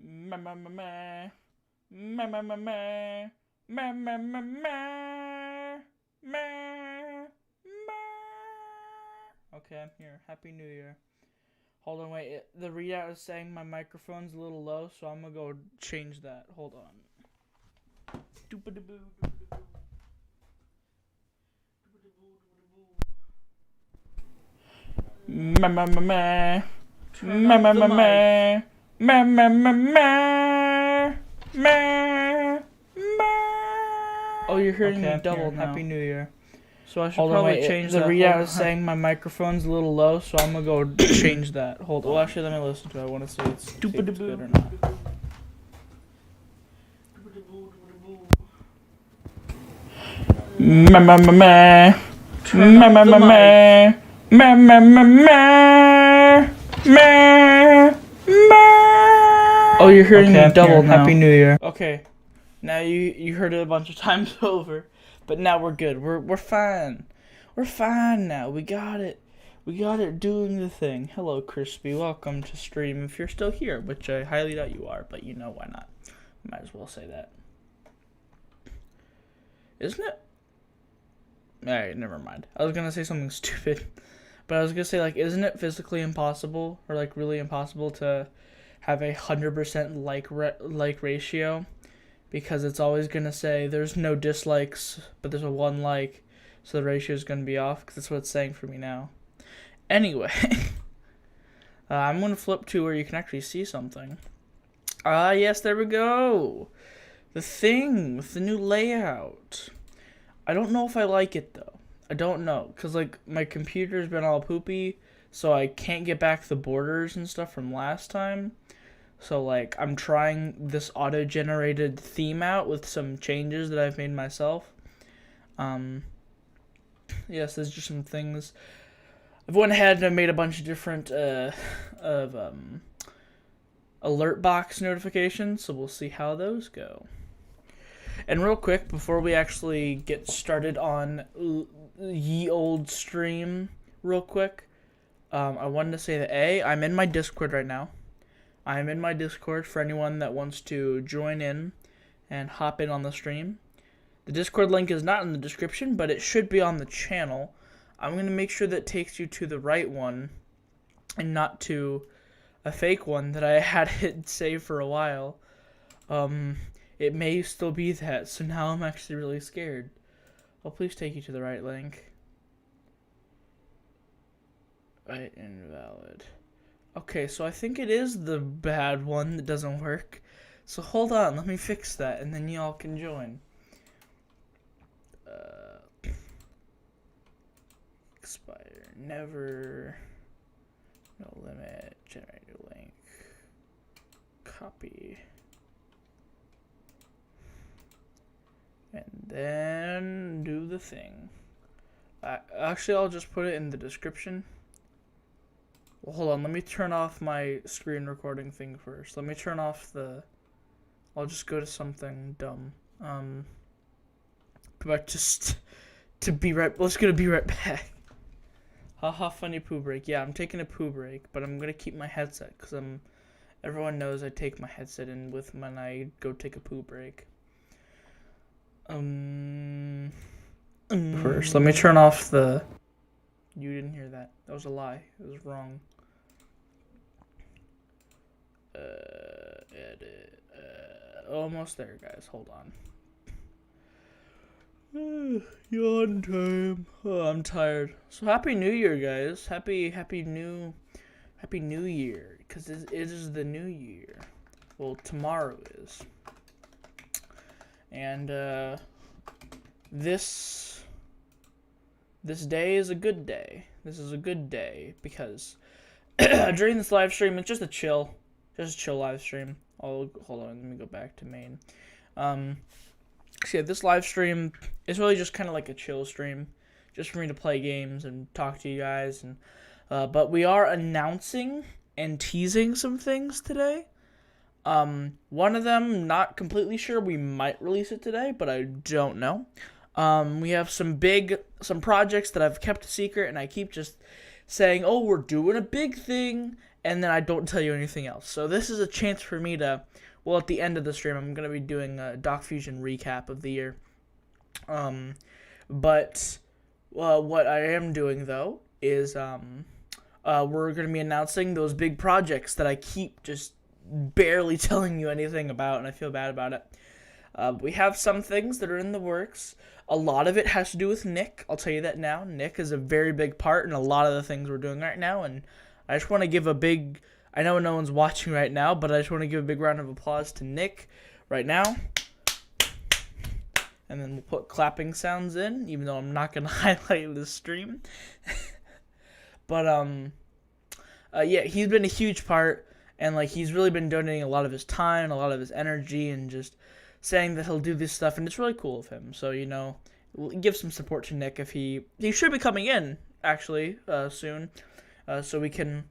Ma ma ma ma ma ma ma ma ma ma ma ma ma ma. Okay, I'm here. Happy New Year. Hold on, wait. The readout is saying my microphone's a little low, so I'm gonna go change that. Hold on. Doop-a-da-boo, doop-a-da-boo. Ma ma ma ma ma ma ma ma ma ma ma ma ma ma. Oh, you're hearing me double now. Happy New Year. So I should probably change the readout is saying my microphone's a little low, so I'm gonna go change that. Hold on. Well, actually, let me listen to it. I want to see it's good or not. Ma ma ma ma ma ma ma ma ma ma ma ma ma. Oh, you're hearing me double now. Happy New Year. Okay, now you heard it a bunch of times over, but now we're good. We're fine. We're fine now. We got it. We got it doing the thing. Hello, Crispy. Welcome to stream. If you're still here, which I highly doubt you are, but you know why not? Might as well say that. Isn't it? Alright, never mind. I was gonna say something stupid, but I was gonna say, like, isn't it physically impossible, or like really impossible to have 100% like ratio, because it's always gonna say there's no dislikes, but there's a 1 like, so the ratio is gonna be off, because that's what it's saying for me now. Anyway, I'm gonna flip to where you can actually see something. Yes, there we go. The thing with the new layout. I don't know if I like it, though. I don't know, because, like, my computer's been all poopy, so I can't get back the borders and stuff from last time. So, like, I'm trying this auto-generated theme out with some changes that I've made myself. Yes, there's just some things. I've went ahead and made a bunch of different, alert box notifications, so we'll see how those go. And real quick, before we actually get started on ye old stream, real quick, I wanted to say that I'm in my Discord right now. I'm in my Discord for anyone that wants to join in and hop in on the stream. The Discord link is not in the description, but it should be on the channel. I'm going to make sure that it takes you to the right one and not to a fake one that I had it saved for a while. It may still be that, so now I'm actually really scared. Oh, please take you to the right link. Right, invalid. Okay, so I think it is the bad one that doesn't work. So hold on, let me fix that, and then y'all can join. Expire, never, no limit, generate a link, copy. And then do the thing. Actually, I'll just put it in the description. Well, hold on. Let me turn off my screen recording thing first. Let me turn off the... I'll just go to something dumb. But just to be right... Let's go to be right back. Haha, funny poo break. Yeah, I'm taking a poo break, but I'm going to keep my headset, because everyone knows I take my headset in with when I go take a poo break. First, let me turn off the... You didn't hear that. That was a lie. It was wrong. Edit. Almost there, guys. Hold on. Yawn time. Oh, I'm tired. So happy New Year, guys. Happy New Year, because it is the new year. Well, tomorrow is. And this day is a good day. This is a good day because during this live stream, it's just a chill live stream. Hold on, let me go back to main. So yeah, this live stream is really just kind of like a chill stream, just for me to play games and talk to you guys. And but we are announcing and teasing some things today. One of them, not completely sure. We might release it today, but I don't know. We have some projects that I've kept a secret, and I keep just saying, oh, we're doing a big thing, and then I don't tell you anything else. So this is a chance for me to, well, at the end of the stream, I'm going to be doing a Doc Fusion recap of the year. But what I am doing, though, is we're going to be announcing those big projects that I keep just barely telling you anything about, and I feel bad about it. We have some things that are in the works. A lot of it has to do with Nick. I'll tell you that now. Nick is a very big part in a lot of the things we're doing right now, and I just want to give a big... I know no one's watching right now, but I just want to give a big round of applause to Nick right now. And then we'll put clapping sounds in, even though I'm not going to highlight the stream. But, yeah, he's been a huge part, and, like, he's really been donating a lot of his time, a lot of his energy, and just saying that he'll do this stuff, and it's really cool of him. So, you know, give some support to Nick if he should be coming in, actually, soon, so we can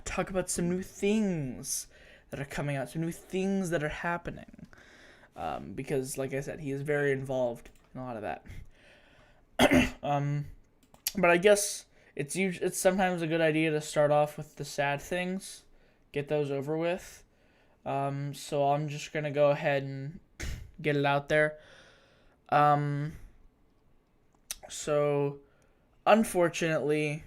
talk about some new things that are coming out, some new things that are happening, because, like I said, he is very involved in a lot of that. But I guess it's sometimes a good idea to start off with the sad things, get those over with. So I'm just gonna go ahead and get it out there. So unfortunately,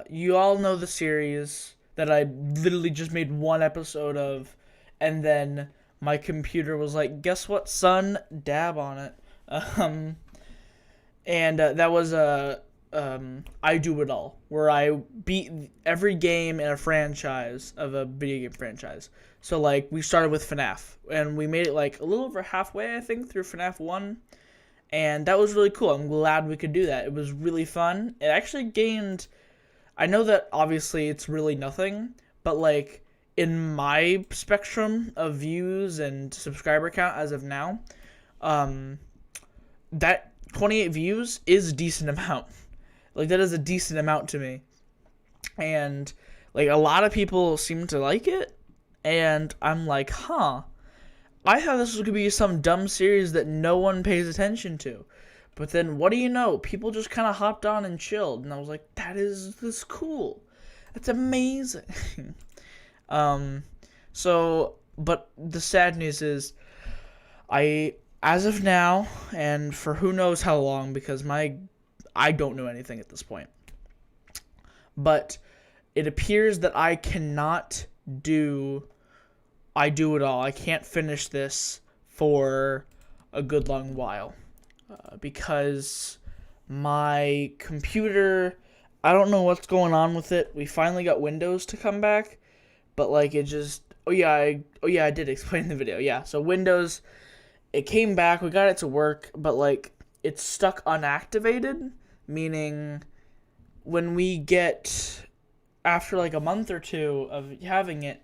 you all know the series that I literally just made one episode of, and then my computer was like, "Guess what, son? Dab on it." And that was I Do It All, where I beat every game in a franchise of a video game franchise. So, like, we started with FNAF, and we made it, like, a little over halfway, I think, through FNAF 1, and that was really cool. I'm glad we could do that. It was really fun. It actually gained... I know that, obviously, it's really nothing, but, like, in my spectrum of views and subscriber count as of now, that 28 views is a decent amount. Like, that is a decent amount to me. And, like, a lot of people seem to like it. And I'm like, huh. I thought this was going to be some dumb series that no one pays attention to. But then, what do you know? People just kind of hopped on and chilled. And I was like, that's cool. That's amazing. So, but the sad news is, as of now, and for who knows how long, because I don't know anything at this point. But it appears that I cannot do I Do It All. I can't finish this for a good long while. Because my computer, I don't know what's going on with it. We finally got Windows to come back. But, like, it just... I did explain in the video. Yeah, so Windows, it came back. We got it to work. But, like, it's stuck unactivated. Meaning, when we get, after like a month or two of having it,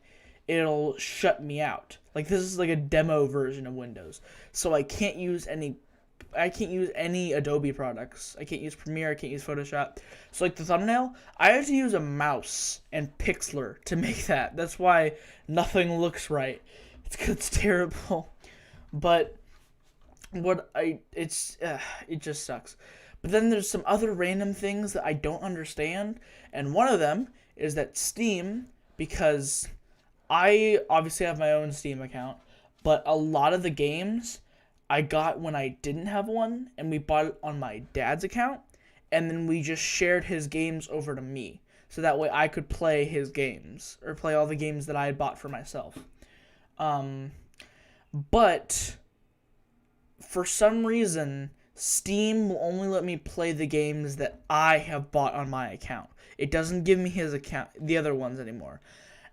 it'll shut me out. Like, this is like a demo version of Windows. So I can't use any Adobe products. I can't use Premiere, I can't use Photoshop. So, like, the thumbnail, I have to use a mouse and Pixlr to make that. That's why nothing looks right. It's terrible. But, it just sucks. But then there's some other random things that I don't understand, and one of them is that Steam, because I obviously have my own Steam account, but a lot of the games I got when I didn't have one, and we bought it on my dad's account, and then we just shared his games over to me, so that way I could play his games, or play all the games that I had bought for myself. But for some reason, Steam will only let me play the games that I have bought on my account. It doesn't give me his account, the other ones anymore.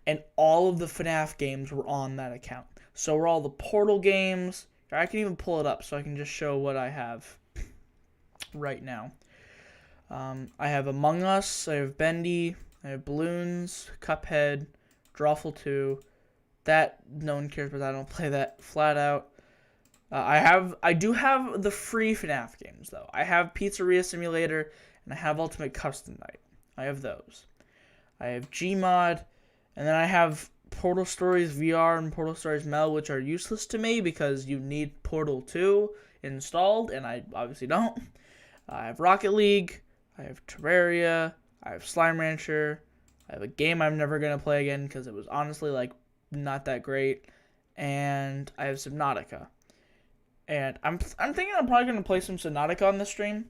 And all of the FNAF games were on that account. So were all the Portal games. I can even pull it up so I can just show what I have right now. I have Among Us, I have Bendy, I have Balloons, Cuphead, Drawful 2. That, no one cares, but I don't play that flat out. I do have the free FNAF games, though. I have Pizzeria Simulator, and I have Ultimate Custom Night. I have those. I have Gmod, and then I have Portal Stories VR and Portal Stories Mel, which are useless to me because you need Portal 2 installed, and I obviously don't. I have Rocket League, I have Terraria, I have Slime Rancher, I have a game I'm never gonna play again because it was honestly like not that great, and I have Subnautica. And I'm thinking I'm probably gonna play some Subnautica on the stream.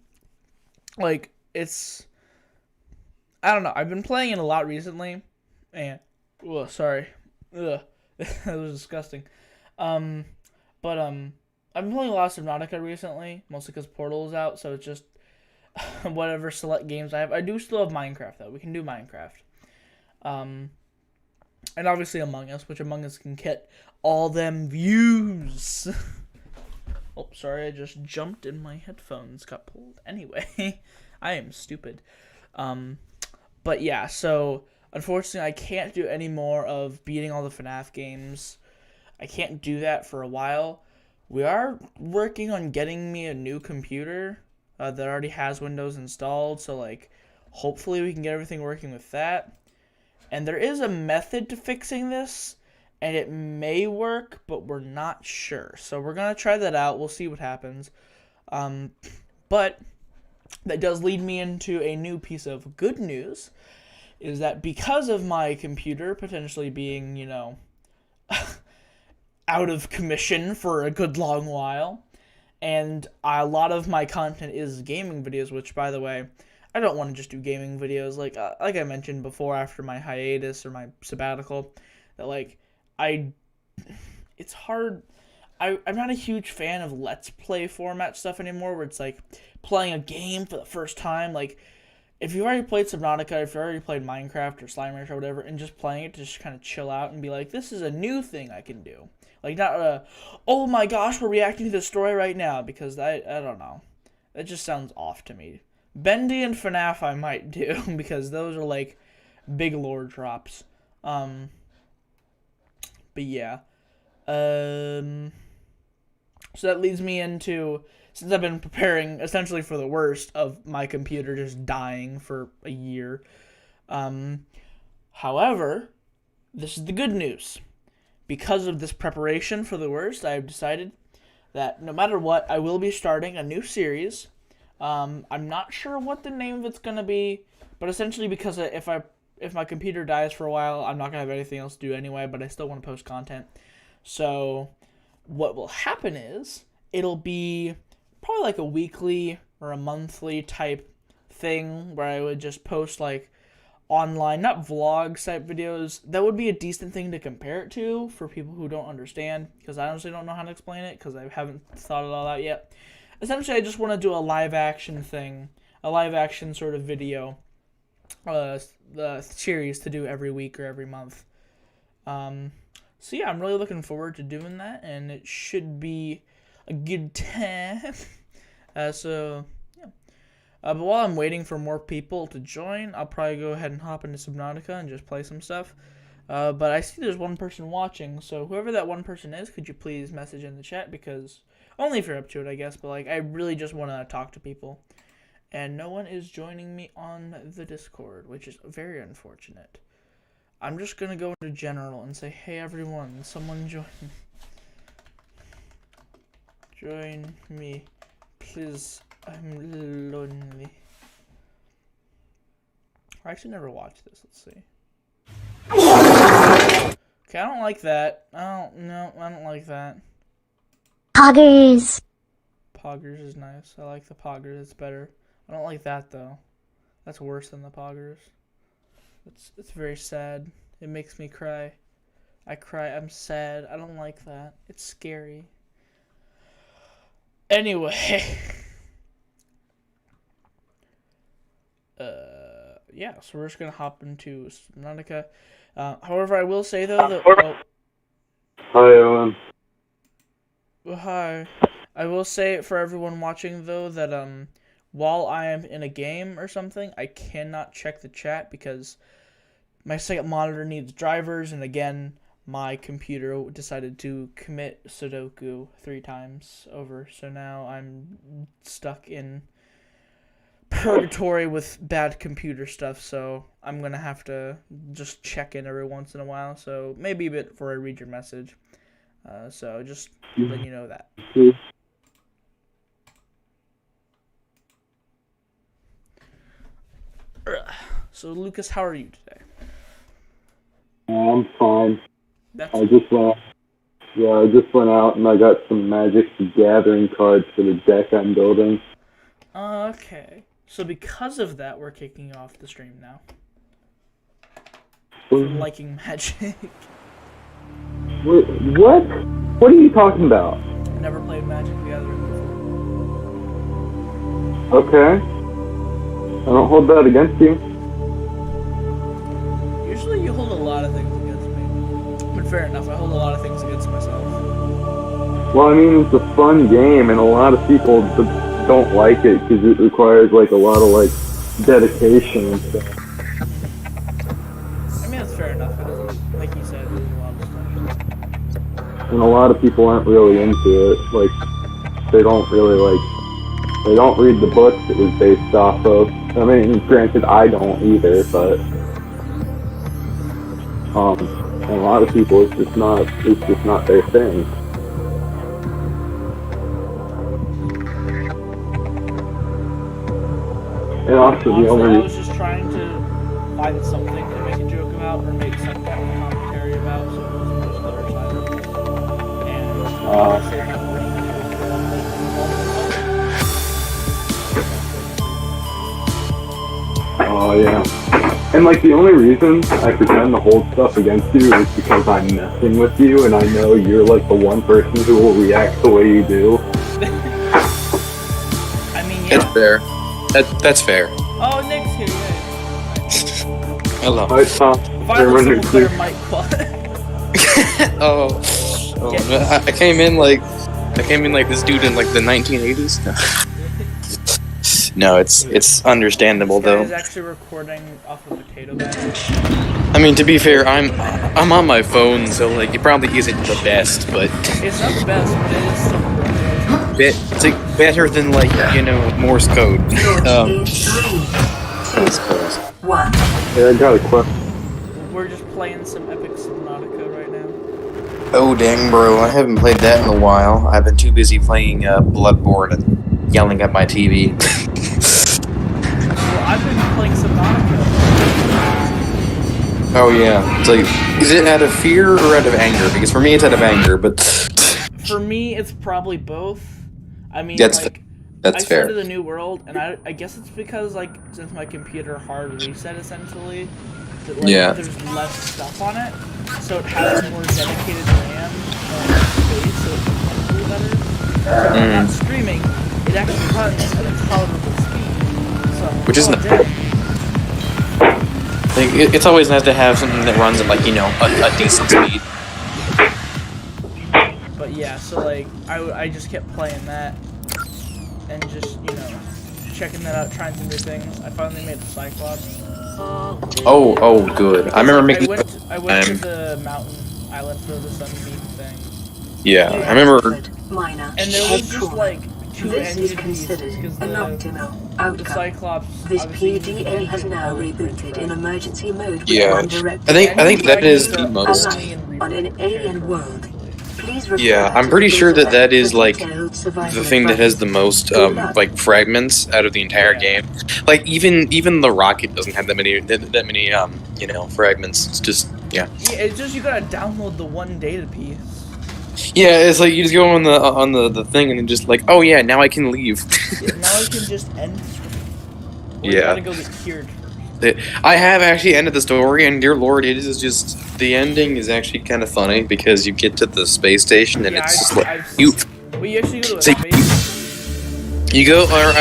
Like it's I don't know. I've been playing it a lot recently, and sorry, that was disgusting. Um, but I've been playing a lot of Subnautica recently, mostly because Portal is out. So it's just whatever select games I have. I do still have Minecraft though. We can do Minecraft. Um, and obviously Among Us, which Among Us can get all them views. Oh, sorry, I just jumped and my headphones got pulled. Anyway, I am stupid. But yeah, so unfortunately I can't do any more of beating all the FNAF games. I can't do that for a while. We are working on getting me a new computer that already has Windows installed, so like hopefully we can get everything working with that. And there is a method to fixing this, and it may work, but we're not sure. So we're going to try that out. We'll see what happens. But that does lead me into a new piece of good news, is that because of my computer potentially being, out of commission for a good long while, and a lot of my content is gaming videos, which, by the way, I don't want to just do gaming videos. Like I mentioned before, after my hiatus or my sabbatical, that it's hard. I'm not a huge fan of Let's Play format stuff anymore, where it's like playing a game for the first time. Like, if you've already played Subnautica, if you've already played Minecraft or Slime Rancher or whatever, and just playing it to just kind of chill out and be like, this is a new thing I can do. Like, not oh my gosh, we're reacting to the story right now, because I don't know. That just sounds off to me. Bendy and FNAF I might do, because those are like big lore drops. But yeah. So that leads me into, since I've been preparing essentially for the worst of my computer just dying for a year. However, this is the good news. Because of this preparation for the worst, I've decided that no matter what, I will be starting a new series. I'm not sure what the name of it's going to be, but essentially because if my computer dies for a while, I'm not going to have anything else to do anyway, but I still want to post content. So what will happen is it'll be probably like a weekly or a monthly type thing where I would just post like online, not vlogs type videos. That would be a decent thing to compare it to for people who don't understand, because I honestly don't know how to explain it because I haven't thought it all out yet. Essentially, I just want to do a live action thing, a live action sort of video, the series to do every week or every month. So yeah, I'm really looking forward to doing that, and it should be a good time. So yeah. But while I'm waiting for more people to join, I'll probably go ahead and hop into Subnautica and just play some stuff. But I see there's one person watching, so whoever that one person is, could you please message in the chat? Because only if you're up to it, I guess. But like, I really just want to talk to people, and no one is joining me on the Discord, which is very unfortunate. I'm just gonna go into general and say, hey everyone, someone join me. Join me, please. I'm lonely. I actually never watched this. Let's see. Okay, I don't like that. I don't like that. Poggers. Poggers is nice. I like the Poggers. It's better. I don't like that though. That's worse than the Poggers. It's very sad. It makes me cry. I cry. I'm sad. I don't like that. It's scary. Anyway. Yeah, so we're just gonna hop into Subnautica. However, I will say though that Hi, Owen. hi. I will say for everyone watching though that while I am in a game or something, I cannot check the chat because my second monitor needs drivers, and again, my computer decided to commit Sudoku 3 times over, so now I'm stuck in purgatory with bad computer stuff, so I'm gonna have to just check in every once in a while, so maybe a bit before I read your message. So just letting you know that. So Lucas, how are you today? I'm fine. That's I just went. Yeah, I just went out and I got some Magic the Gathering cards for the deck I'm building. okay. So because of that, we're kicking off the stream now. For What? liking Magic. What? What are you talking about? Never played Magic the Gathering before. Okay. I don't hold that against you. Usually you hold a lot of things against me. But fair enough, I hold a lot of things against myself. Well, I mean, it's a fun game, and a lot of people don't like it because it requires like a lot of like dedication and stuff. I mean, that's fair enough. It doesn't, like you said, there's a lot of stuff. And a lot of people aren't really into it. Like, they don't really like. They don't read the books it was based off of. I mean, granted, I don't either, but and a lot of people, it's just not their thing. And also, the Honestly, only I was just trying to find something to make a joke about or make some kind of commentary about, so it wasn't just other side of it. And honestly, I'm not really Oh yeah. And like the only reason I pretend to hold stuff against you is because I'm messing with you and I know you're like the one person who will react the way you do. I mean, yeah. That's fair. That's fair. Oh, Nick's here. Yeah. Hello. Hi Tom. Violent single player Mike Quad. Oh no, I came in like this dude in like the 1980s. No, it's understandable This guy though. is actually recording off a potato bag. I mean, to be fair, I'm on my phone, so like it probably isn't the best, but It's not the best, but it is still it's like better than like Morse code. I suppose. Yeah, I got a question. We're just playing some epic Subnautica right now. Oh dang, bro! I haven't played that in a while. I've been too busy playing Bloodborne and yelling at my TV. Well, I've been playing Subnautica. Oh yeah, it's like, is it out of fear or out of anger? Because for me, it's out of anger. But For me, it's probably both. I mean, That's like, that's I fair. started a new world, and I guess it's because, like, since my computer hard reset, essentially, that, like, Yeah. there's less stuff on it, so it has more dedicated RAM and space, so it runs a little better. So when I'm not streaming, it actually runs at a tolerable speed. So, Which is oh, not- dang. Like, it's always nice to have something that runs at like a decent speed. But yeah, so like I just kept playing that and just checking that out, trying some new things. I finally made the Cyclops. Oh, good. I remember making. I went to the mountain island for the sunbeam thing, Yeah, I remember. and there was just like two engine pieces because the Cyclops. This obviously PDA has now rebooted in emergency mode with Yeah, one direct I think that is the most. alive on an alien world. Please Yeah, I'm pretty sure that is like the thing that has the most like fragments out of the entire game. Like even the rocket doesn't have that many fragments. It's just Yeah, it's just you gotta download the one data piece. yeah. It's like you just go on the thing and then just like, oh yeah, now I can leave. Yeah, now I can just end. Or you Yeah. gotta go get cured first. I have actually ended the story, and dear lord, it is just the ending is actually kind of funny because you get to the space station and Yeah, it's just I've like seen- Well, you actually go to a See- space. you go, or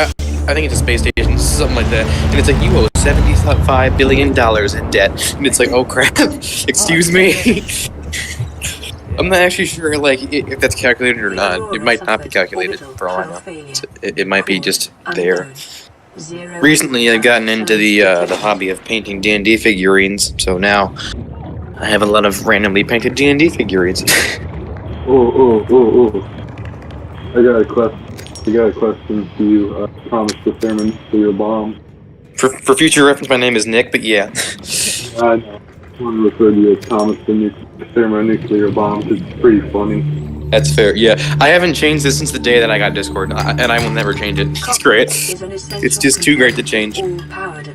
I think it's a space station, something like that, and it's like you owe $75 billion in debt, and it's like, oh crap, excuse me. I'm not actually sure like if that's calculated or not. It might not be calculated for all I know. It might be just there. Recently, I've gotten into the hobby of painting D&D figurines, so now I have a lot of randomly painted D&D figurines. Oh. I got a question for you, Thomas the Thermonuclear Bomb. For future reference, my name is Nick, but yeah. I know. I want to refer to you as Thomas the Thermonuclear Bomb because it's pretty funny. That's fair, yeah. I haven't changed this since the day that I got Discord, and I will never change it. It's great. It's just too great to change.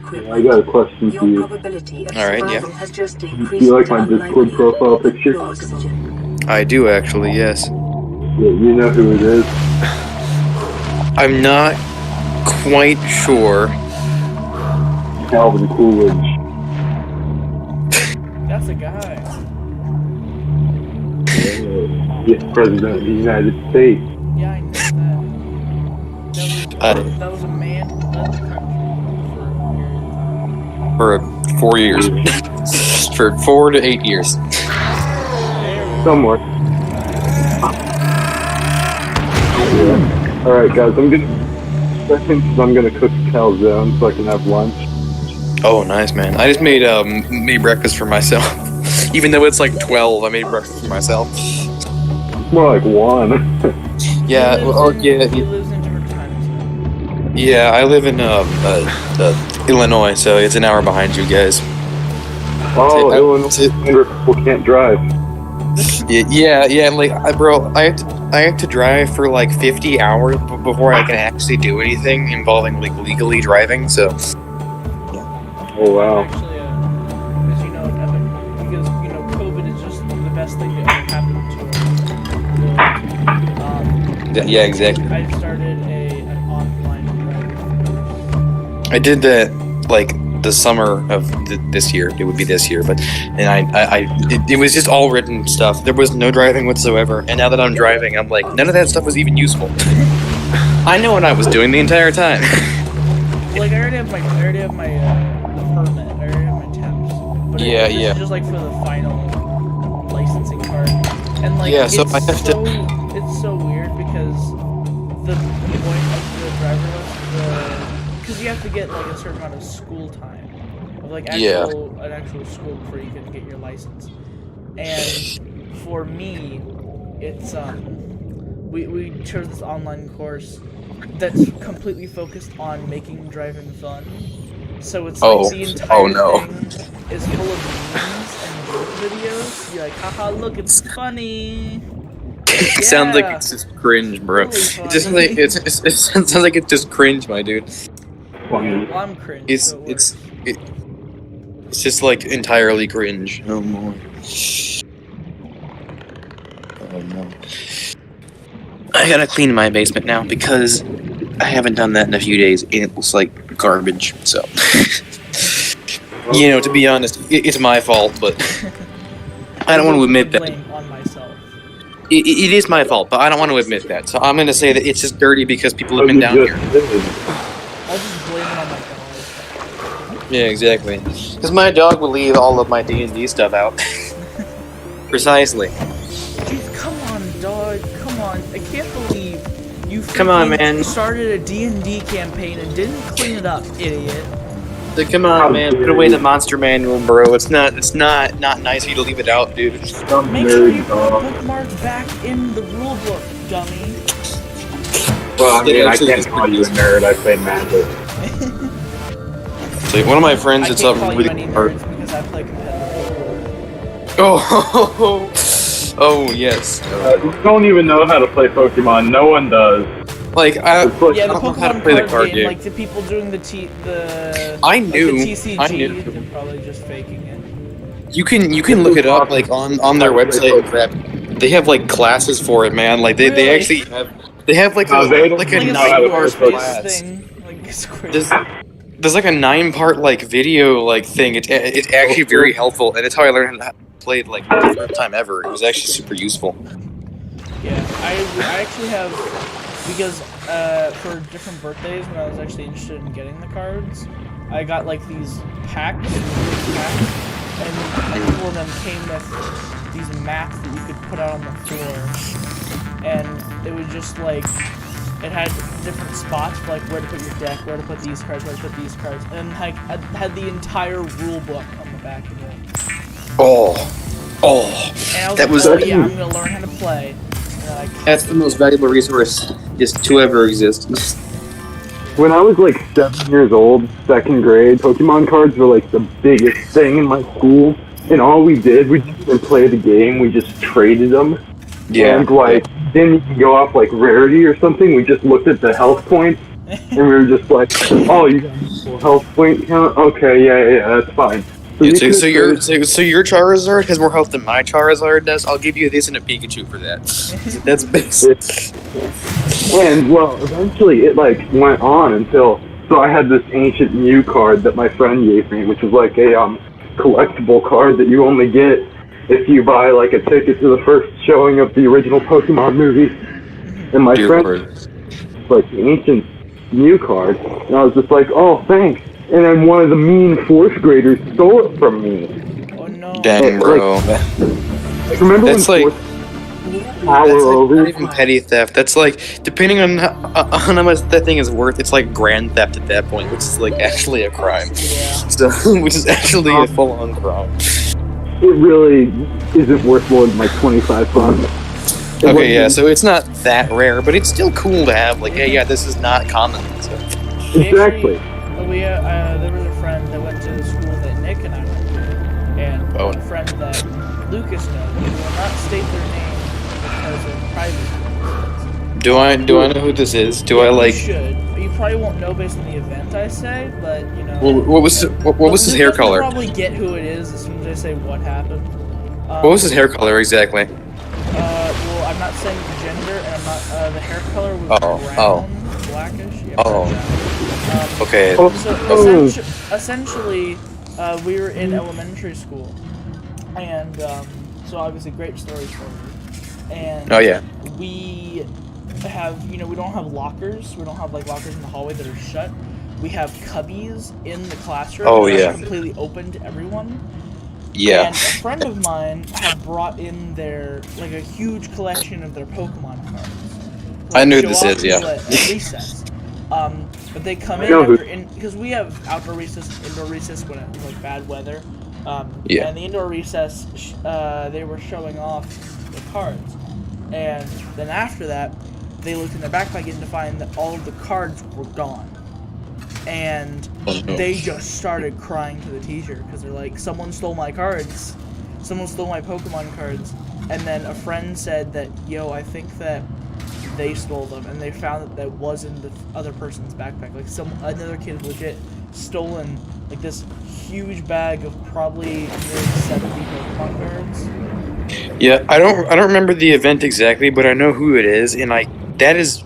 equipment. I got a question Your for you. probability of All right, yeah. survival has just Do increased. you like my to Discord unlikely. profile picture? Your oxygen. I do actually, yes. Yeah, you know who it is. I'm not quite sure. Calvin Coolidge. That's a guy. Yes, President of the United States. Yeah, I know that. That was a man who led the country for a period of time. For 4 years. For 4 to 8 years. Somewhere. Yeah. Alright, guys, I'm gonna cook calzone so I can have lunch. Oh, nice, man. I just made made breakfast for myself. Even though it's like 12, I made breakfast for myself. It's more like one. Yeah, He lives in different times. yeah. I live in Illinois, so it's an hour behind you guys. Oh, I- Illinois people can't drive. Yeah. Like, bro, I have to drive for like 50 hours before I can actually do anything involving like legally driving. So, Oh, wow. Actually, as you know, because you know, COVID is just the best thing that ever happened to us. yeah, exactly. I started an online driving course. I did that like the summer of this year. It would be this year, but it was just all written stuff. There was no driving whatsoever. And now that I'm driving, I'm like, none of that stuff was even useful. I know what I was doing the entire time. Like I already have my the permit. I already have my temps. But Yeah, this yeah. is just like for the final licensing part. And like Yeah, so it's I have to- it's so weird because the point of the driverless, because you have to get like a certain amount of school time of like an actual school before you can get your license. And for me, it's we chose this online course that's completely focused on making driving fun. So it's like the entire thing is full of memes and joke videos. You're like, haha, look, it's funny. It sounds like it's just cringe, bro. Really It just like it sounds like it's just cringe, my dude. Funny. Well, I'm cringe. It's so it works. it's just like entirely cringe. Oh my. Oh no. I gotta clean my basement now because I haven't done that in a few days and it looks like garbage. So, you know, to be honest, it's my fault, but I don't want to admit that. Blame on myself. It is my fault, but I don't want to admit that. So I'm gonna say that it's just dirty because people have been down here. I'll just blame it on my dog. Yeah, exactly. Because my dog will leave all of my D&D stuff out. Precisely. Jeez, come on, dog. Come on. I can't believe you Come on, man. started a D&D campaign and didn't clean it up, idiot. So come on, man. Put away the monster manual, bro. It's not nice of you to leave it out, dude. Make sure you put the bookmarks back in the rulebook, dummy. Well, I mean, I can't call you a nerd. I play Magic. So one of my friends, I it's can't up call you really any hard. nerds because I play competitive. Oh yes. You don't even know how to play Pokemon. No one does. Like Yeah, the I don't know Pokemon how to play the card game. like the people doing the I knew. the TCG, I knew. they're probably just faking it. You can look it up like on their website and crap. They have like classes for it, man. Like they Really? actually have like No, they a don't like Like a a know how to play 9-part Pokemon. class. thing, like Square. There's like a 9-part like video like thing. It's actually very helpful, and it's how I learned how to play it like the first time ever. It was actually super useful. Yeah, I actually have, because for different birthdays when I was actually interested in getting the cards, I got like these packs, and a couple of them came with these mats that you could put out on the floor, and it was just like, it had different spots for like where to put your deck, where to put these cards, where to put these cards, and like I had the entire rule book on the back of it. Oh, And I was that like, was- oh yeah, I'm gonna learn how to play. And I that's the most valuable resource just to ever exist. When I was like 7 years old, second grade, Pokemon cards were like the biggest thing in my school. And all we did, we didn't even play the game, we just traded them. Yeah. And like, didn't even go off like rarity or something, we just looked at the health points and we were just like, "Oh, you got a full health point count? Okay, yeah, that's fine." Yeah, so your Charizard has more health than my Charizard does. I'll give you this and a Pikachu for that. That's basic. And well, eventually it like went on until so I had this ancient Mew card that my friend gave me, which was like a collectible card that you only get if you buy like a ticket to the first showing of the original Pokemon movie. And my friend like the ancient Mew card, and I was just like, "Oh, thanks." And then one of the mean fourth graders stole it from me. Oh no. Dang, bro. Like, remember That's when like, not even petty theft. That's like, depending on how much that thing is worth, it's like grand theft at that point, which is like actually a crime. Yeah. So, which is actually a full-on crime. It really isn't worth more than like 25 bucks. Okay, yeah, so it's not that rare, but it's still cool to have. Like, hey, yeah, this is not common. So. Exactly. There was a friend that went to the school that Nick and I went to, and a friend that Lucas knows. We will not state their name because of privacy. Do I know who this is? Do I like? You should. You probably won't know based on the event I say, but you know. Well, what was his hair color? You'll probably get who it is as soon as I say what happened. What was his hair color exactly? Well, I'm not saying the gender, and I'm not. The hair color was brown, blackish. Yeah, Okay. So essentially, we were in elementary school, and so obviously great stories for you. And we have, we don't have lockers. We don't have like lockers in the hallway that are shut. We have cubbies in the classroom that are completely open to everyone. Yeah. And a friend of mine had brought in like a huge collection of their Pokemon cards. I knew this is, yeah. At recess. But they come in because we have outdoor recess, indoor recess when it was like bad weather. And the indoor recess, they were showing off the cards. And then after that, they looked in their backpack and to find that all of the cards were gone. And they just started crying to the teacher because they're like, someone stole my cards. Someone stole my Pokemon cards. And then a friend said that, yo, I think that they stole them. And they found that was in the other person's backpack. Like another kid legit stolen like this huge bag of probably 70 Pokemon cards. Yeah, I don't remember the event exactly, but I know who it is, and that is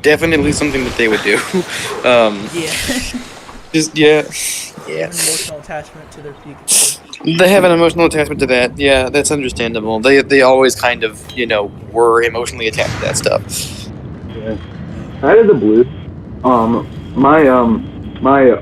definitely something that they would do. An emotional attachment to their Pikachu. They have an emotional attachment to that. Yeah, that's understandable. They always kind of, were emotionally attached to that stuff. Yeah. Out of the blue, my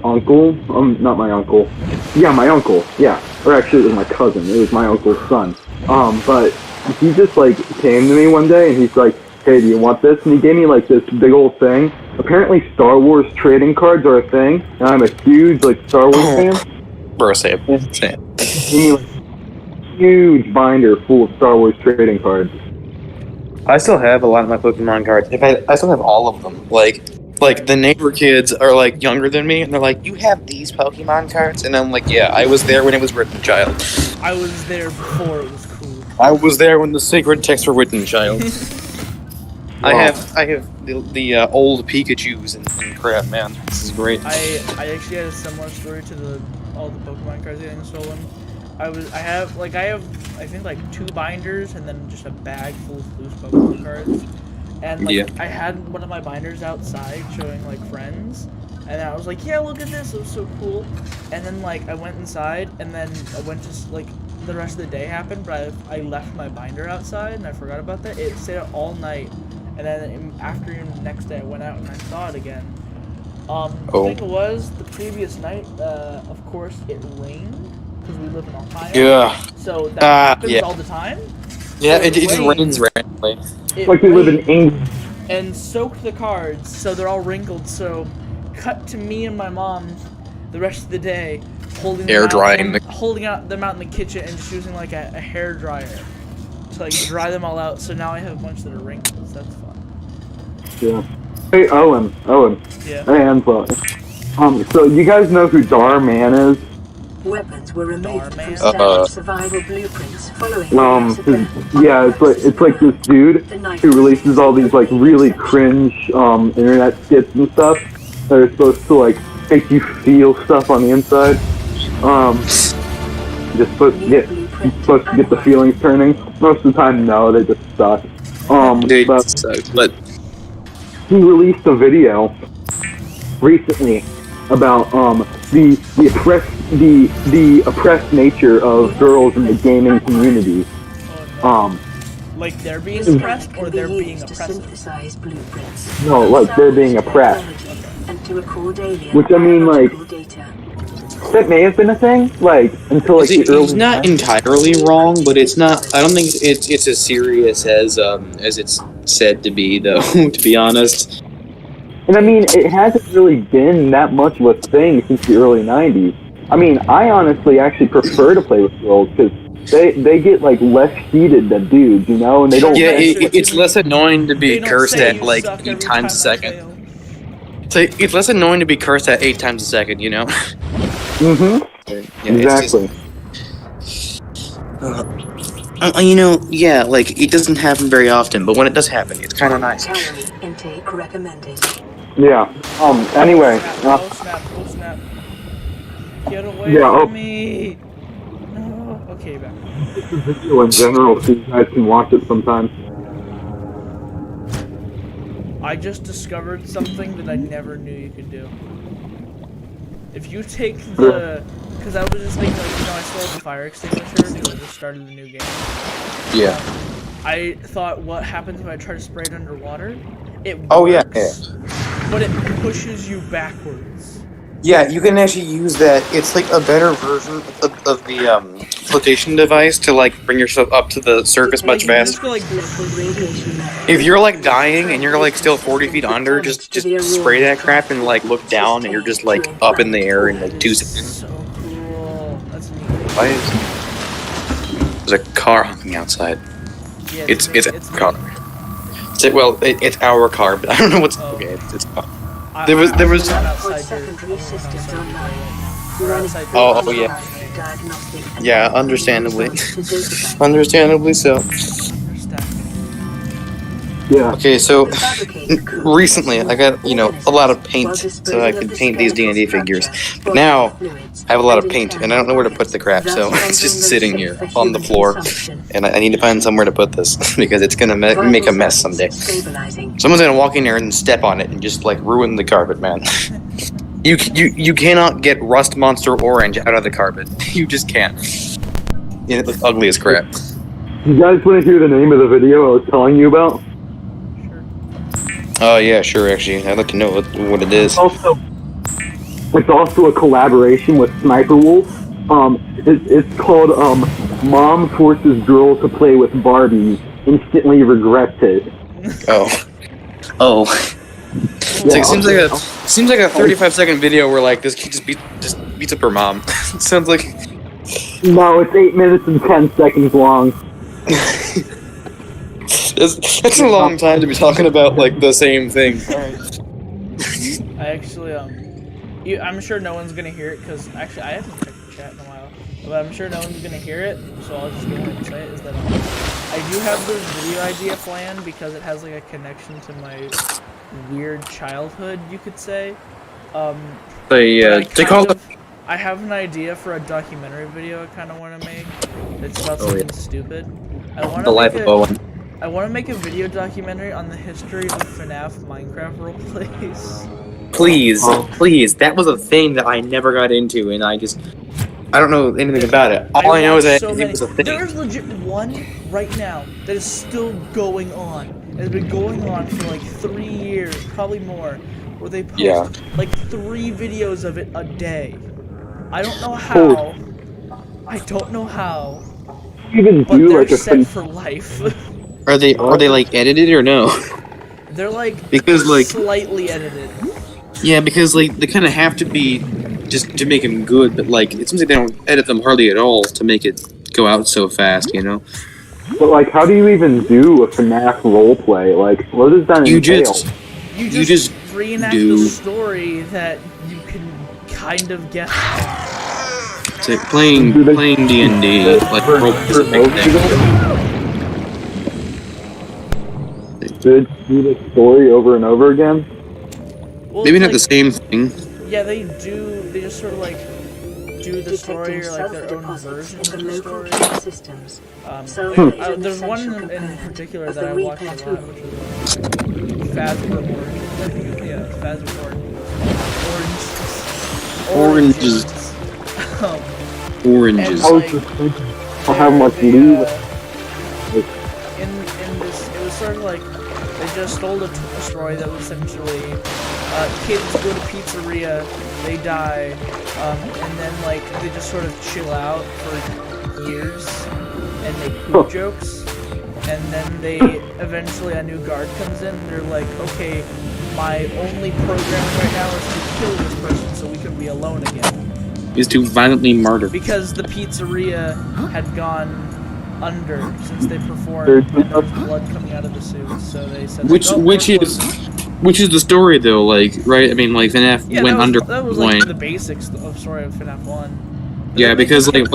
uncle, not my uncle. Yeah, my uncle. Yeah. Or actually it was my cousin. It was my uncle's son. But he just like came to me one day and he's like, "Hey, do you want this?" And he gave me like this big old thing. Apparently Star Wars trading cards are a thing, and I'm a huge like Star Wars fan. Bro, same. He gave me like a huge binder full of Star Wars trading cards. I still have a lot of my Pokemon cards. In fact, I still have all of them. Like the neighbor kids are like younger than me, and they're like, "You have these Pokemon cards?" And I'm like, "Yeah, I was there when it was written, child. I was there before it was cool. I was there when the sacred texts were written, child." I have the old Pikachus and crap, man. This is great. I actually had a similar story to all the Pokemon cards getting stolen. I have I think like 2 binders and then just a bag full of loose Pokemon cards. And I had one of my binders outside showing like friends, and I was like, "Yeah, look at this, it was so cool." And then like I went inside, and then I went to like the rest of the day happened, but I left my binder outside and I forgot about that. It stayed out all night. And then afternoon the next day I went out and I saw it again. I think it was the previous night, of course it rained, because we live in Ohio. Yeah. So that happens all the time. Yeah, it just rains randomly. Like we live in England. And soaked the cards, so they're all wrinkled, so cut to me and my mom the rest of the day, holding them out in the kitchen and just using like a hair dryer to like dry them all out. So now I have a bunch that are wrinkled, so that's fun. Yeah. Hey, Owen. Yeah. Hey, Ansel. So you guys know who Dar Man is? Weapons were removed from Starman? standard survival blueprints following yeah, it's like this dude who releases all these like really cringe internet skits and stuff that are supposed to like make you feel stuff on the inside. Just supposed to get the feelings turning. Most of the time, no, they just suck. But he released a video recently about the oppressed nature of girls in the gaming community. Like they're being oppressed or they're being oppressed? No, like they're being oppressed. Which I mean, like, that may have been a thing, like, until like the early. He's not entirely wrong, but it's not. I don't think it's as serious as it's said to be, though. To be honest. And I mean, it hasn't really been that much of a thing since the early '90s. I mean, I honestly actually prefer to play with girls because they get like less heated than dudes, you know, and they don't. Yeah, it's less annoying to be cursed at like 8 times a second. It's less annoying to be cursed at 8 times a second, you know. Yeah, exactly. You know, yeah, like it doesn't happen very often, but when it does happen, it's kind of nice. Intake recommended. Yeah. Anyway. Oh snap! Get away from me! No. Okay, back. It's a video in general, so you guys can watch it sometime. I just discovered something that I never knew you could do. If you take the... Because I was just thinking, like, you know, I still have the fire extinguisher because I just started a new game. Yeah. I thought, what happens if I try to spray it underwater? It works, Oh, yeah. but it pushes you backwards. Yeah, you can actually use that. It's like a better version of the flotation device to like bring yourself up to the surface much faster. If you're like dying and you're like still 40 feet under, just spray that crap and like look down and you're just like up in the air in like 2 seconds. So cool. That's neat. Why is there's a car honking outside? Yeah, It's a car. It's our car, but I don't know what's okay. It's There was. Oh yeah. Yeah, understandably. Understandably so. Yeah. Okay, so recently I got, you know, a lot of paint so I could paint these D&D figures. But now I have a lot of paint and I don't know where to put the crap, so it's just sitting here on the floor. And I need to find somewhere to put this because it's gonna make a mess someday. Someone's gonna walk in here and step on it and just like ruin the carpet, man. You cannot get Rust Monster Orange out of the carpet. You just can't. And it looks ugly as crap. You guys want to hear the name of the video I was telling you about? Oh yeah, sure. Actually, I'd like to know what it is. It's also a collaboration with Sniper Wolf. It's called "Mom Forces Girl to Play with Barbie, Instantly Regrets It." Oh. It's like, seems like a 35-second video where like this kid just beats up her mom. It sounds like. No, it's 8 minutes and 10 seconds long. That's a long time to be talking about like the same thing. I actually I'm sure no one's gonna hear it because actually I haven't checked the chat in a while, but I'm sure no one's gonna hear it. So I'll just go ahead and say it. Is that I do have this video idea planned because it has like a connection to my weird childhood, you could say. I have an idea for a documentary video I kind of want to make. It's about something stupid. I want to make a video documentary on the history of FNAF Minecraft roleplays. Please. That was a thing that I never got into, and I don't know anything about it. All I know is that it was a thing. There's legit one right now that is still going on. It has been going on for like 3 years, probably more, where they post like 3 videos of it a day. I don't know how. But they're set for life. Are they like edited or no? They're like because like slightly edited. Yeah, because like they kind of have to be just to make them good, but like it seems like they don't edit them hardly at all to make it go out so fast, you know. But like, how do you even do a FNAF roleplay? Like, what does that entail? You just reenact the story that you can kind of guess. It's like playing D&D, like role is a big thing. Did see the story over and over again? Well, Maybe it's not the same thing. Yeah, they do. They just sort of like do the story Detecting or like their own self-deposits version in of the the local story. key systems. So There's one in particular that I watched a lot, which was Phasma Orange. Yeah, Phasma Orange. Oranges. Um, Oranges. I was just thinking how much leeway. In this, it was sort of like they just stole a story that was essentially kids go to pizzeria, they die, and then like they just sort of chill out for years and make poop jokes, and then they eventually a new guard comes in and they're like, okay, my only programming right now is to kill this person so we can be alone again. Is to violently murder. Because the pizzeria had gone under since they performed, and there was blood coming out of the suit, so they said, Which is the story though, like, right? I mean, like FNAF went under. That was like the basics of story of FNAF 1. Yeah, because it was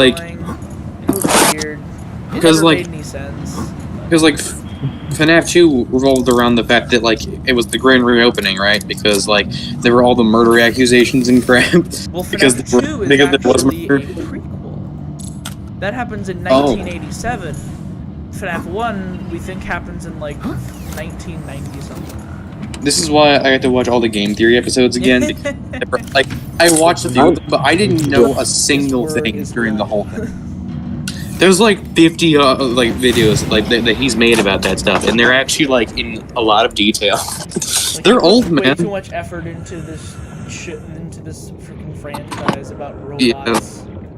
weird. It never made any sense. Because like FNAF 2 revolved around the fact that like it was the grand reopening, right? Because like there were all the murder accusations and crap. Well, because FNAF 2 is there was actually a murder. prequel. That happens in 1987. FNAF 1, we think, happens in like 1990 something. This is why I had to watch all the game theory episodes again. Because, like I watched a few of them, but I didn't know a single thing during the whole thing. There's like 50 like videos like that he's made about that stuff, and they're actually like in a lot of detail. Like, they're old, way man. Too much effort into this shit, into this freaking franchise about robots. Yeah.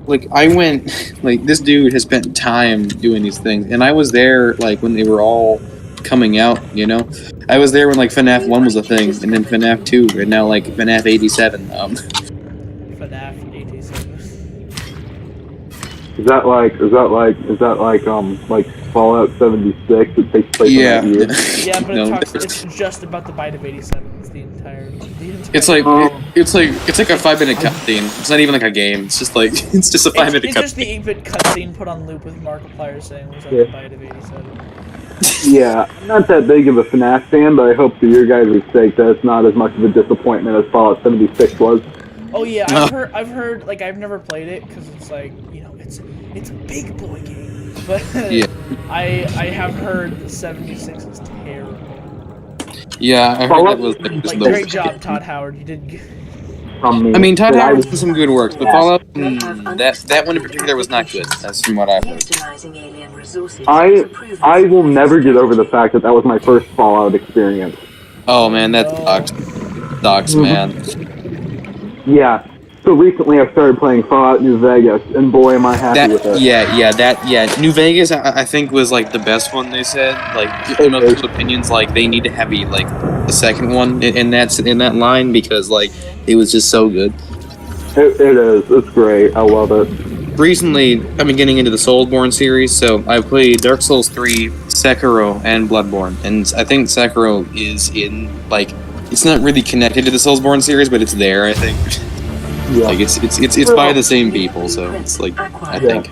Like I went, like this dude has spent time doing these things, and I was there like when they were all coming out. You know, I was there when like FNAF 1 was a thing, and then FNAF 2, and now like FNAF 87. FNAF 87. Is that like Fallout 76? It takes place in that year? Yeah, but No, it's just about the bite of 87. It's the entire It's like it's like a 5-minute cutscene. It's not even like a game. It's just like it's just a 5-minute cutscene. It's just the 8-bit cutscene put on loop with Markiplier saying was on the bite of 87. Yeah, I'm not that big of a FNAF fan, but I hope for your guys' sake that it's not as much of a disappointment as Fallout 76 was. Oh yeah, I've heard like I've never played it because it's like, you know, it's a big boy game, but yeah. I have heard 76 is terrible. Yeah, I heard that was Like, great job, Todd Howard. You did good. I mean, Todd Howard did some good work, but Fallout, that one in particular was not good. That's from what I've heard. I will never get over the fact that that was my first Fallout experience. Oh man, that sucks, man. Yeah. So recently I started playing Fallout New Vegas, and boy am I happy with it. Yeah. New Vegas, I think, was like the best one. They said, like, in most people's opinions, like they need to have like the second one in that line because like it was just so good. It is. It's great. I love it. Recently, I've been getting into the Soulsborne series, so I've played Dark Souls 3, Sekiro, and Bloodborne, and I think Sekiro is in like it's not really connected to the Soulsborne series, but it's there. I think. Yeah. Like it's by the same people, so it's like I think.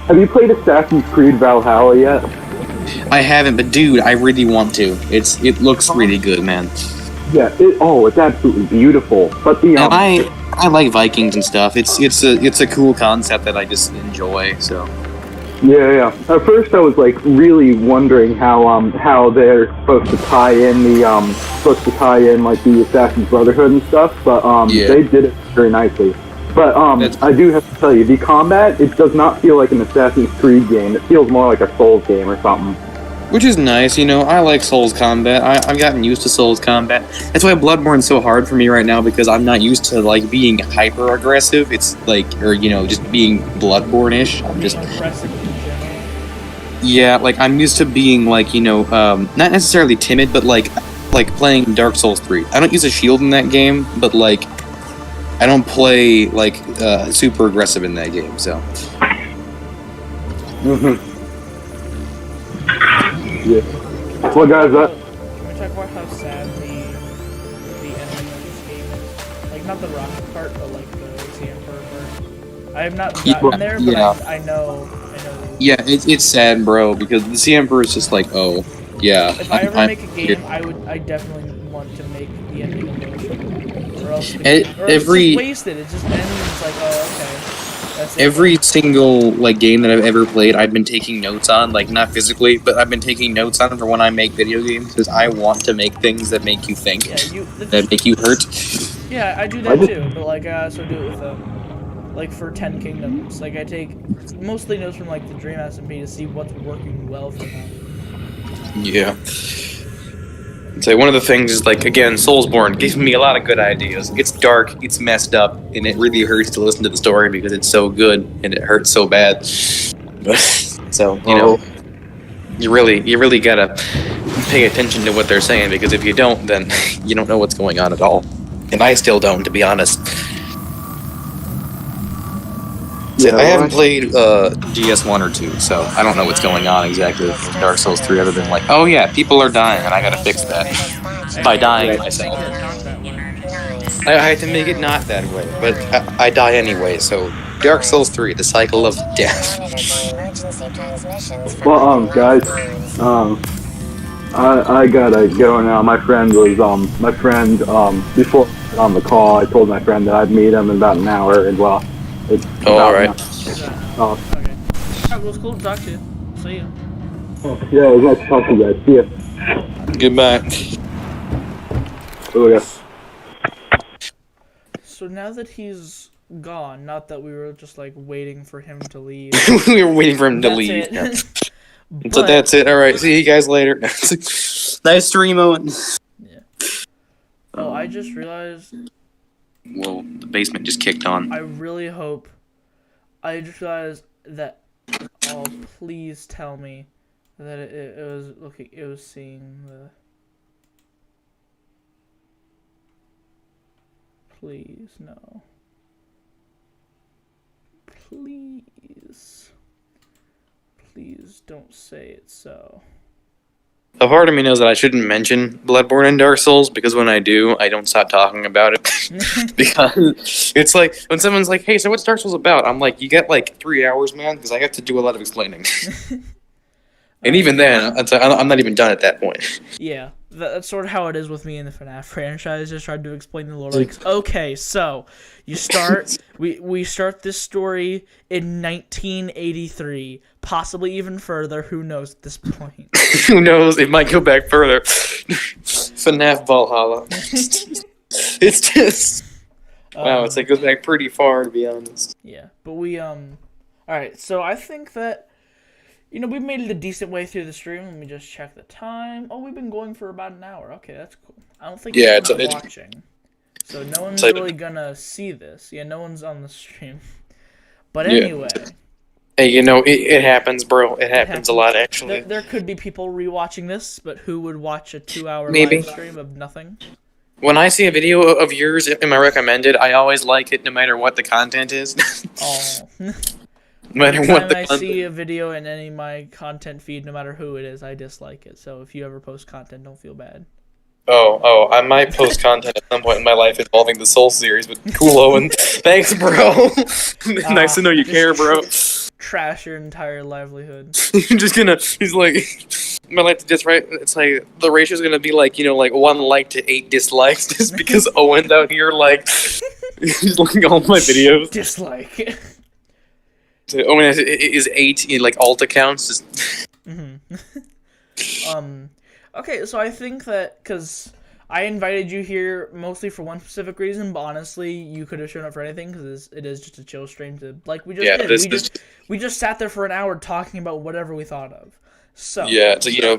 Have you played Assassin's Creed Valhalla yet? I haven't, but dude, I really want to. It looks really good, man. Yeah. It's absolutely beautiful. But the And I like Vikings and stuff. It's a cool concept that I just enjoy. So. Yeah. At first, I was like really wondering how they're supposed to tie in like the Assassin's Brotherhood and stuff, but they did it very nicely. But I do have to tell you, the combat, it does not feel like an Assassin's Creed game. It feels more like a Souls game or something. Which is nice, you know. I like Souls combat. I've gotten used to Souls combat. That's why Bloodborne's so hard for me right now because I'm not used to like being hyper aggressive. It's like, or you know, just being Bloodborne-ish. I'm just. Yeah, like I'm used to being like, you know, not necessarily timid, but like playing Dark Souls 3. I don't use a shield in that game, but like I don't play like super aggressive in that game. So. Yeah. Well, guys, Can we talk about how sad the ending of this game is? Like, not the rocket part, but like the Emperor part. I have not gotten there, but Yeah. I know. Yeah, it's sad, bro, because the Sea Emperor is just like, oh, yeah. If I ever make a game, I definitely want to make the ending emotional, or else it's just wasted. It just ends. It's like, oh, okay, that's it. Every single like game that I've ever played, I've been taking notes on, like not physically, but I've been taking notes on for when I make video games because I want to make things that make you think, that make you hurt. Yeah, I do that too, but like I also do it with like for 10 Kingdoms. Like I take mostly notes from like the Dream SMP to see what's working well for them. Yeah. So one of the things is like again, Soulsborne gives me a lot of good ideas. It's dark, it's messed up, and it really hurts to listen to the story because it's so good and it hurts so bad. So you know, you really gotta pay attention to what they're saying because if you don't, then you don't know what's going on at all. And I still don't, to be honest. Yeah, I haven't played DS1 or 2, so I don't know what's going on exactly with Dark Souls 3 other than like, oh yeah, people are dying and I gotta fix that by dying myself. I have to make it not that way, but I die anyway, so Dark Souls 3, the cycle of death. Well, guys, I gotta go now. My friend before on the call, I told my friend that I'd meet him in about an hour, and well, it's alright. Okay. Alright, well, it's cool to talk to you. See ya. Yeah, it was nice to talk to you guys. See ya. Goodbye. Oh, yeah. So now that he's gone, not that we were just like waiting for him to leave. We were waiting for him to leave. Yeah. So that's it. Alright, see you guys later. Nice stream, Owen. Yeah. Oh, I just realized. Well, the basement just kicked on. I really hope. I just realized that. Oh, please tell me that it was looking. It was seeing the. Please no. Please. Please don't say it so. A part of me knows that I shouldn't mention Bloodborne and Dark Souls because when I do, I don't stop talking about it. Because it's like, when someone's like, hey, so what's Dark Souls about? I'm like, you get like 3 hours, man, because I have to do a lot of explaining. And even then, I'm not even done at that point. Yeah, that's sort of how it is with me in the FNAF franchise. Just tried to explain the lore. Like, okay, so you start, we start this story in 1983, possibly even further. Who knows at this point? Who knows? It might go back further. FNAF Valhalla. It's just wow. It goes back pretty far, to be honest. Yeah, but we all right. So I think that. You know, we've made it a decent way through the stream. Let me just check the time. Oh, we've been going for about an hour. Okay, that's cool. I don't think anyone's watching. So no one's really gonna see this. Yeah, no one's on the stream. But anyway. Hey, you know, it happens, bro. It happens a lot, actually. There could be people rewatching this, but who would watch a 2-hour live stream of nothing? When I see a video of yours in my recommended, I always like it no matter what the content is. Oh. No matter what the I see a video in any of my content feed, no matter who it is, I dislike it. So if you ever post content, don't feel bad. Oh, I might post content at some point in my life involving the Soul series, but cool, Owen. Thanks, bro. Nice to know you care, bro. Trash your entire livelihood. You're just gonna, he's like, my life just right, it's like, the ratio's gonna be like, you know, like 1 like to 8 dislikes, just because Owen's out here, like, he's liking all my videos. Dislike. Owen is 8 in like alt accounts. Okay, so I think that because I invited you here mostly for one specific reason, but honestly, you could have shown up for anything because it is just a chill stream to like we just did. We just sat there for an hour talking about whatever we thought of. So yeah, so you know,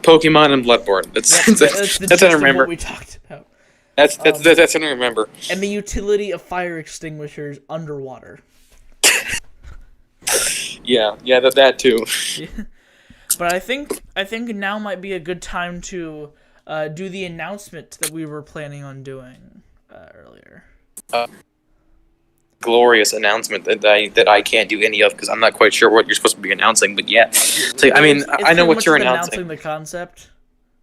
Pokemon and Bloodborne. That's what I remember. What we talked about. That's what I remember. And the utility of fire extinguishers underwater. Yeah, that too. Yeah. But I think now might be a good time to do the announcement that we were planning on doing earlier. Glorious announcement that I can't do any of because I'm not quite sure what you're supposed to be announcing. But yeah, so, I mean, I know what you're announcing. The concept.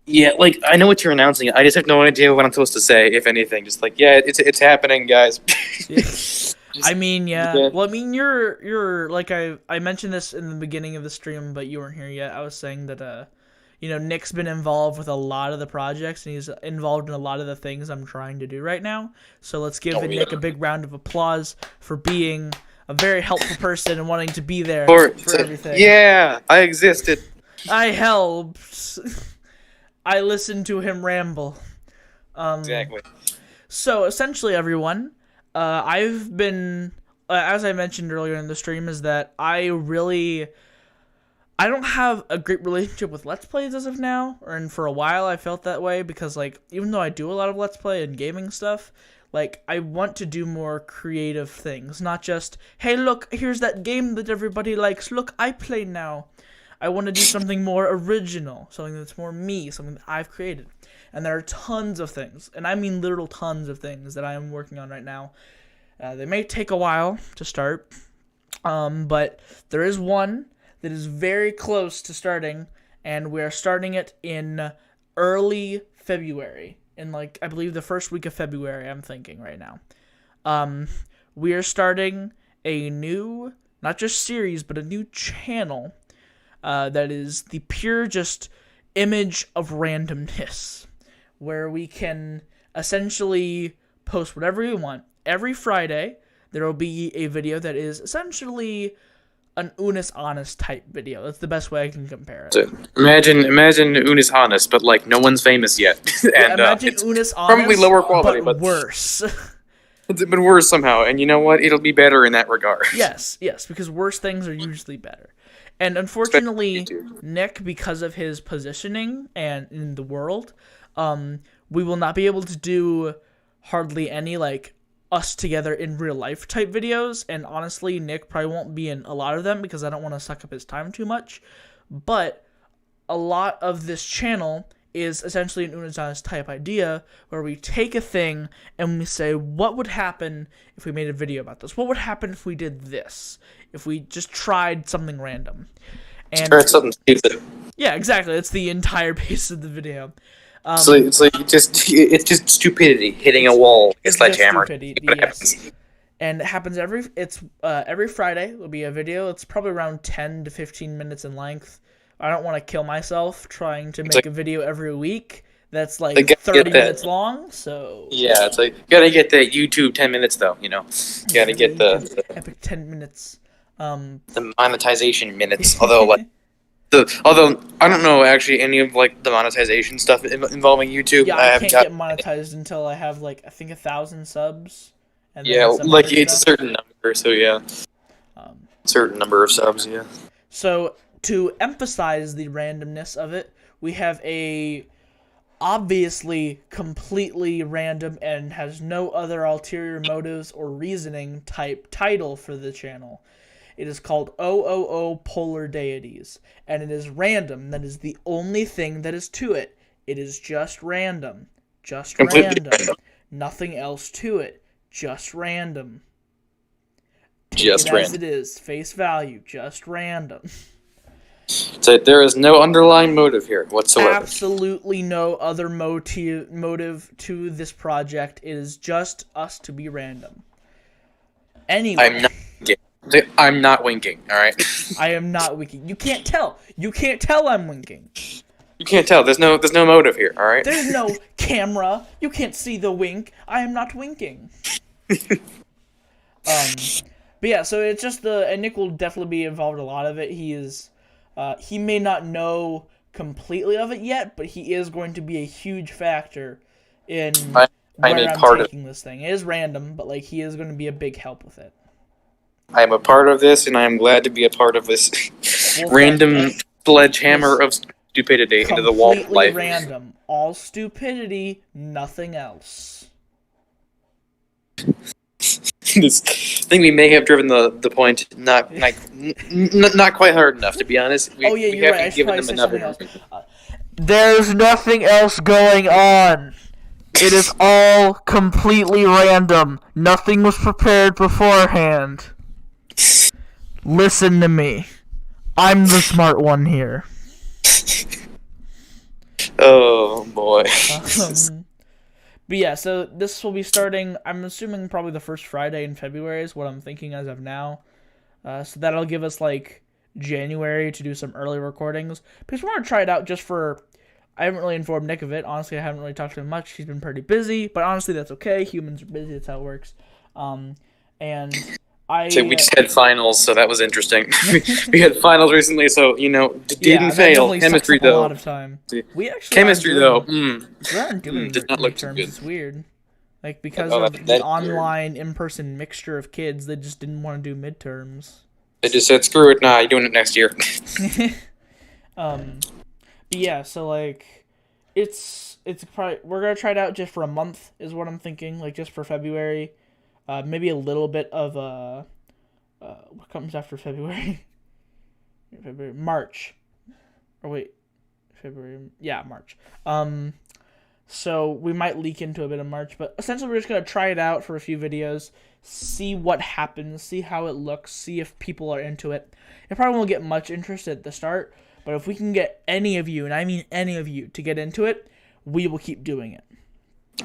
Yeah, like I know what you're announcing. I just have no idea what I'm supposed to say, if anything. Just like, yeah, it's happening, guys. Yeah. I mean, yeah. Yeah. Well, I mean, you're like I mentioned this in the beginning of the stream, but you weren't here yet. I was saying that Nick's been involved with a lot of the projects, and he's involved in a lot of the things I'm trying to do right now. So let's give Nick a big round of applause for being a very helpful person and wanting to be there for everything. Yeah, I existed. I helped. I listened to him ramble. Exactly. So essentially, everyone, I've been, as I mentioned earlier in the stream, is that I don't have a great relationship with Let's Plays as of now, and for a while I felt that way because, like, even though I do a lot of Let's Play and gaming stuff, like, I want to do more creative things, not just, hey, look, here's that game that everybody likes, look, I play now. I want to do something more original, something that's more me, something that I've created. And there are tons of things, and I mean literal tons of things that I am working on right now. They may take a while to start, but there is one that is very close to starting, and we're starting it in early February. In, like, I believe the first week of February, I'm thinking right now. We are starting a new, not just series, but a new channel that is the pure just image of randomness, where we can essentially post whatever we want. Every Friday, there will be a video that is essentially an Unis Honest type video. That's the best way I can compare it. So, imagine Unis Honest, but like no one's famous yet. And imagine it's Unis Honest, probably lower quality, but worse. It's been worse somehow. And you know what? It'll be better in that regard. Yes, because worse things are usually better. And unfortunately, Nick, because of his positioning and in the world, we will not be able to do hardly any, like, us together in real life type videos, and honestly, Nick probably won't be in a lot of them because I don't want to suck up his time too much, but a lot of this channel is essentially an Unazanas type idea where we take a thing and we say, what would happen if we made a video about this? What would happen if we did this? If we just tried something random? And Or something stupid. yeah, exactly. It's the entire base of the video. It's just stupidity hitting a wall. It's like hammer. Yes. And it happens every Friday. Will be a video. It's probably around 10 to 15 minutes in length. I don't want to kill myself trying to make a video every week that's like 30 minutes long. So yeah, it's like you gotta get the YouTube 10 minutes though. You know, you gotta get the epic 10 minutes. The monetization minutes. Although I don't know actually any of like the monetization stuff involving YouTube. Yeah, I can't get monetized until I have like I think 1,000 subs. And yeah, like it's a certain number. So yeah, certain number of subs. Yeah. So to emphasize the randomness of it, we have a obviously completely random and has no other ulterior motives or reasoning type title for the channel. It is called OOO Polar Deities, and it is random. That is the only thing that is to it. It is just random. Just Completely random. Nothing else to it. Just random. Just random. As it is. Face value. Just random. So there is no underlying motive here whatsoever. Absolutely no other motive to this project. It is just us to be random. Anyway. I'm not winking, alright? I am not winking. You can't tell. You can't tell I'm winking. You can't tell. There's no motive here, alright? There's no camera. You can't see the wink. I am not winking. But yeah, so it's just and Nick will definitely be involved in a lot of it. He may not know completely of it yet, but he is going to be a huge factor in where I'm taking this thing. It is random, but like he is going to be a big help with it. I am a part of this, and I am glad to be a part of this random sledgehammer of stupidity into the wall of life. Completely random. All stupidity, nothing else. I think we may have driven the point not quite hard enough, to be honest. You're right. I should probably say something else. There's nothing else going on. It is all completely random. Nothing was prepared beforehand. Listen to me. I'm the smart one here. Oh boy. But yeah, so this will be starting, I'm assuming probably the first Friday in February is what I'm thinking as of now. So that'll give us like January to do some early recordings. Because we want to try it out just for, I haven't really informed Nick of it. Honestly, I haven't really talked to him much. He's been pretty busy, but honestly, that's okay. Humans are busy. That's how it works. And So we just had finals, so that was interesting. We had finals recently, so didn't that fail. definitely Chemistry sucks up a though. lot of time. We actually Chemistry though. we aren't doing Did not look too midterms. good. It's weird. Like because Oh, of that's the weird. online in-person mixture of kids, they just didn't want to do midterms. They just said, "Screw it, nah, you're doing it next year." But yeah, so like it's probably we're gonna try it out just for a month is what I'm thinking, like just for February. Maybe a little bit of what comes after February? March. Or wait, February. Yeah, March. So we might leak into a bit of March, but essentially we're just gonna try it out for a few videos, see what happens, see how it looks, see if people are into it. It probably won't get much interest at the start, but if we can get any of you, and I mean any of you, to get into it, we will keep doing it.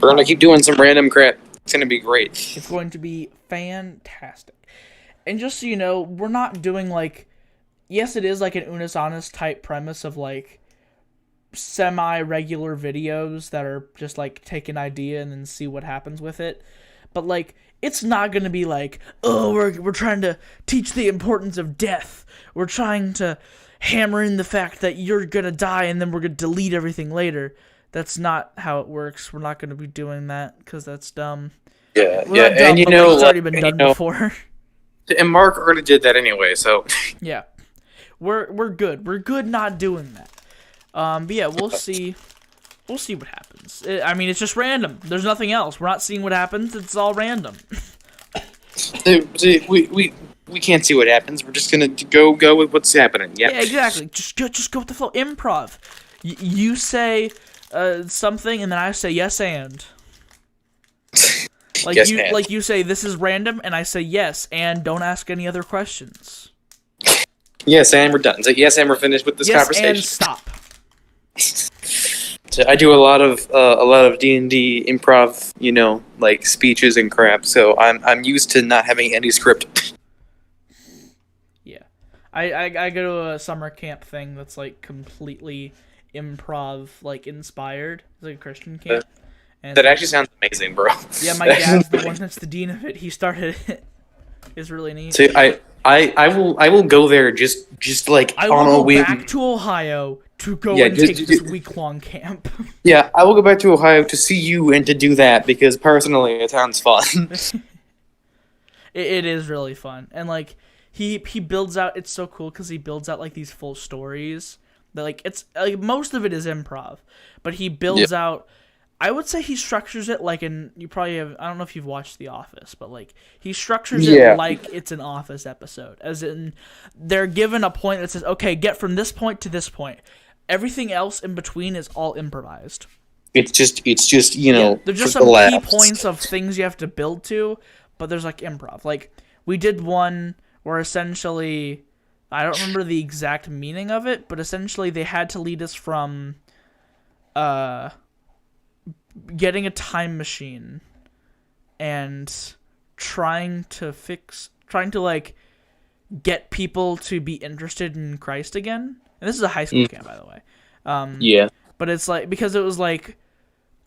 We're gonna keep doing some random crap. It's gonna be great. It's going to be fantastic. And just so you know, we're not doing like, yes, it is like an Unis Honest type premise of like semi-regular videos that are just like take an idea and then see what happens with it. But like, it's not going to be like, oh, we're trying to teach the importance of death. We're trying to hammer in the fact that you're going to die and then we're going to delete everything later. That's not how it works. We're not going to be doing that because that's dumb. Yeah, Well, not dumb, and but, like, it's already been done before. And Mark already did that anyway, so. Yeah, we're good. We're good not doing that. But yeah, we'll see. We'll see what happens. I mean, it's just random. There's nothing else. We're not seeing what happens. It's all random. We can't see what happens. We're just gonna go with what's happening. Yep. Yeah, exactly. Just go with the flow. Improv. You say something, and then I say yes and. Like Yes, you and. like you say this is random, and I say yes and don't ask any other questions. Yes, and we're done. So yes, and we're finished with this Yes conversation. and stop. So I do a lot of D&D improv, like speeches and crap. So I'm used to not having any script. Yeah, I go to a summer camp thing that's like completely improv like inspired. It's like a Christian camp. And That actually sounds amazing, bro. yeah, my dad's the one that's the dean of it. He started it. It's really neat. So I will go there just like I on a will go whim. back to Ohio to go Yeah, and just- take this week-long camp. Yeah, I will go back to Ohio to see you and to do that because personally it sounds fun. It is really fun, and like he builds out. It's so cool because he builds out like these full stories. That like it's like most of it is improv, but he builds out. I would say he structures it like you probably have, I don't know if you've watched The Office, but like he structures it like it's an Office episode, as in they're given a point that says, okay, get from this point to this point. Everything else in between is all improvised. It's just There's just for some the key laughs. points of things you have to build to, but there's like improv. Like we did one where essentially, I don't remember the exact meaning of it, but essentially they had to lead us from, getting a time machine and trying to like get people to be interested in Christ again. And this is a high school camp, by the way. Yeah. But it's like, because it was like,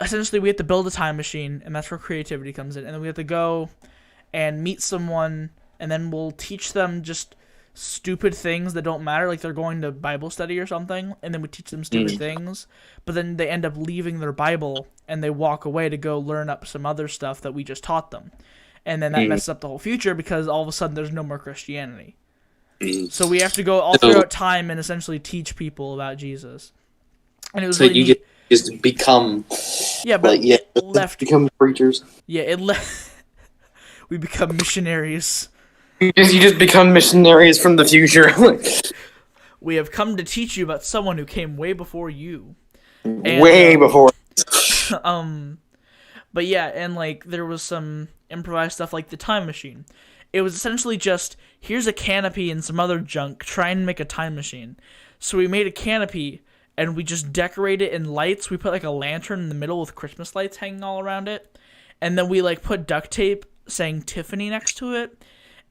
essentially we have to build a time machine, and that's where creativity comes in. And then we have to go and meet someone, and then we'll teach them just stupid things that don't matter, like they're going to Bible study or something, and then we teach them stupid things, but then they end up leaving their Bible, and they walk away to go learn up some other stuff that we just taught them. And then that messes up the whole future, because all of a sudden there's no more Christianity. So we have to go all throughout time and essentially teach people about Jesus. And it was So really you neat. just become Yeah, but it left. become preachers. Yeah, it left. We become missionaries. You just become missionaries from the future. We have come to teach you about someone who came way before you. And, Way before. But yeah, and like there was some improvised stuff like the time machine. It was essentially just, here's a canopy and some other junk, try and make a time machine. So we made a canopy, and we just decorate it in lights. We put like a lantern in the middle with Christmas lights hanging all around it, and then we like put duct tape saying Tiffany next to it,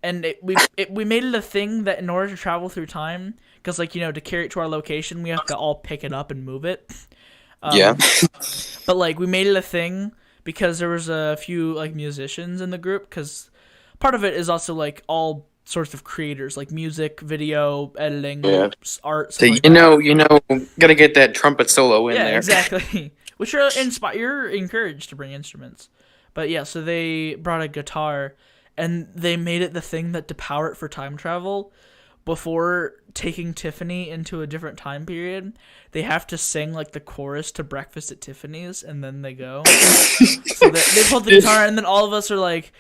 and we made it a thing that in order to travel through time, because like to carry it to our location, we have to all pick it up and move it. Yeah. But like we made it a thing because there was a few like musicians in the group, because part of it is also like all sorts of creators like music, video, editing, art. So Like that. gotta get that trumpet solo in there. Yeah, exactly. Which you're encouraged to bring instruments. But yeah, so they brought a guitar, and they made it the thing that to power it for time travel, before taking Tiffany into a different time period, they have to sing like the chorus to Breakfast at Tiffany's, and then they go. So they pull the guitar, and then all of us are like,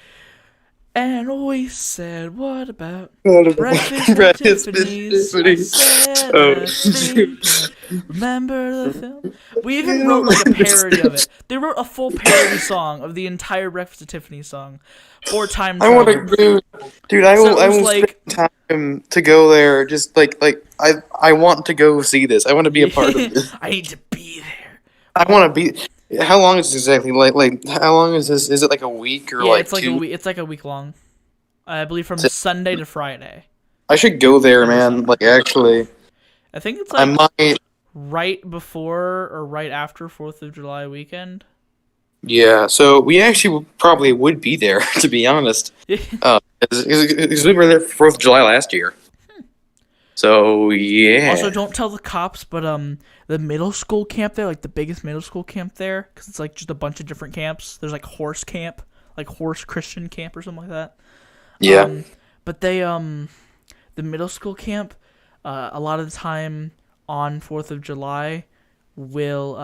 and we said, what about Breakfast at Tiffany's? I said, remember the film? We even wrote like a parody of it. They wrote a full parody song of the entire Breakfast at Tiffany's song for time travel. I want to, dude. I will like, spend time to go there. Just like I want to go see this. I want to be a part of this. I need to be there. I want to be. How long is this exactly? Like how long is this? Is it like a week or like it's like 2? a week. It's like a week long. I believe from Sunday to Friday. I should go there, man. Like actually, I think it's like I might. Right before or right after 4th of July weekend. Yeah, so we actually probably would be there, to be honest. Because we were there for 4th of July last year. So, yeah. Also, don't tell the cops, but the middle school camp there, like the biggest middle school camp there, because it's like just a bunch of different camps. There's like horse camp, like horse Christian camp or something like that. Yeah. But they, the middle school camp, a lot of the time on 4th of July will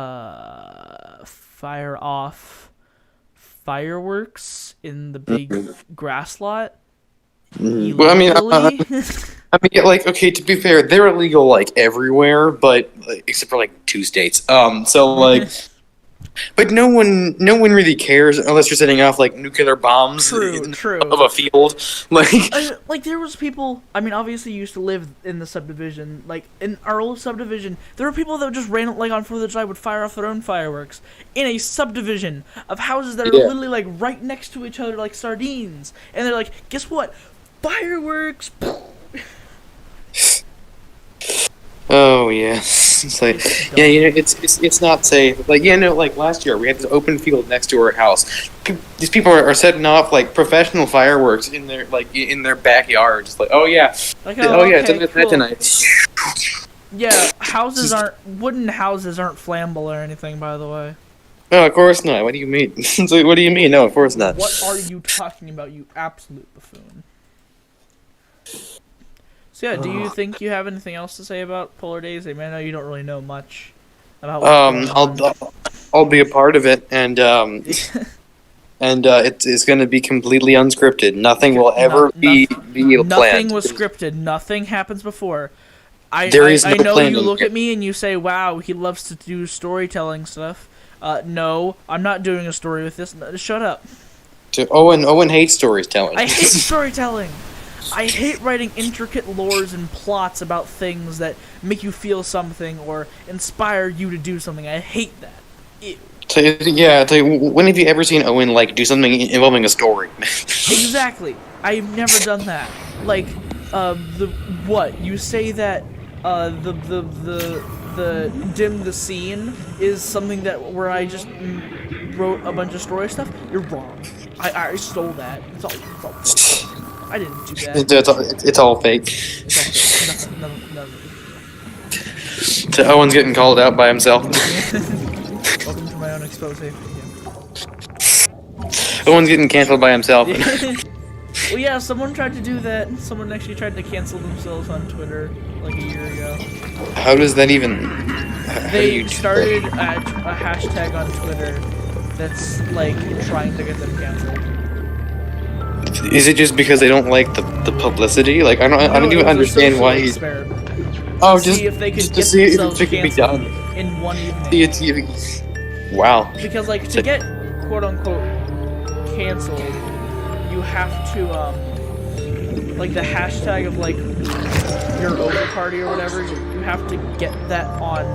fire off fireworks in the big grass lot. Well, I mean, like, okay, to be fair, they're illegal like everywhere, but except for like 2 states. So like, but no one really cares unless you're setting off like nuclear bombs True. of a field. Like there was people. I mean, obviously, you used to live in the subdivision. Like in our old subdivision, there were people that just ran like on 4th of July would fire off their own fireworks in a subdivision of houses that are literally like right next to each other, like sardines. And they're like, guess what? Fireworks. Oh yeah, it's like it's not safe. Like like last year we had this open field next to our house. These people are setting off like professional fireworks in their backyard. Just like it's cool. tonight. Yeah, wooden houses aren't flammable or anything, by the way. No, of course not. What do you mean? It's like, what do you mean? No, of course not. What are you talking about, you absolute buffoon? So yeah, do you think you have anything else to say about Polar Days? I mean, I know you don't really know much about what's going on. I'll be a part of it, and it's going to be completely unscripted. Nothing will ever be planned. Nothing was scripted. Nothing happens before. I know you look at me and you say, "Wow, he loves to do storytelling stuff." No, I'm not doing a story with this. No, shut up. Owen hates storytelling. I hate storytelling. I hate writing intricate lores and plots about things that make you feel something or inspire you to do something. I hate that. Ew. When have you ever seen Owen like do something involving a story? Exactly. I've never done that. Like, you say that the dim the scene is something where I just wrote a bunch of story stuff? You're wrong. I stole that. It's all I didn't do that. It's all fake. It's all fake. Nothing. So Owen's getting called out by himself. Welcome to my own expose. Yeah. Owen's getting canceled by himself. Well, yeah, someone tried to do that. Someone actually tried to cancel themselves on Twitter like a year ago. How does that even... They started a hashtag on Twitter that's like trying to get them canceled. Is it just because they don't like the publicity? Like I don't even understand why he's. Oh, just see if they could see if it can be done in one evening. Wow. Because like to get quote unquote canceled, you have to like the hashtag of like your over party or whatever. You have to get that on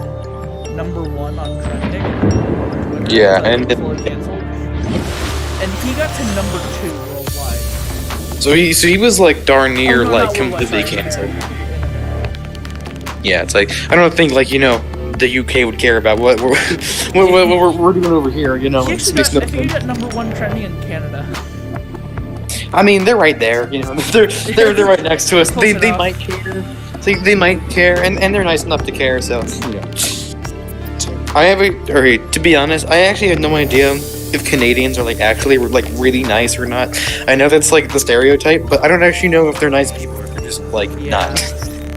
#1 on trending. On Twitter, Yeah, like, and fully canceled. And he got to #2 worldwide. so he was like darn near Oh, no, like not worldwide, completely sorry, in canceled. America. Yeah, it's like I don't think like the UK would care about what we're doing over here. You know, He it's, actually it's got, I think he nothing. got #1 trending in Canada. I mean, they're right there. You know, they're right next to us. Close They enough. might care. They might care, and they're nice enough to care. So yeah. I have or to be honest, I actually have no idea if Canadians are like actually like really nice or not. I know that's like the stereotype, but I don't actually know if they're nice people or if they're just like Yeah. not.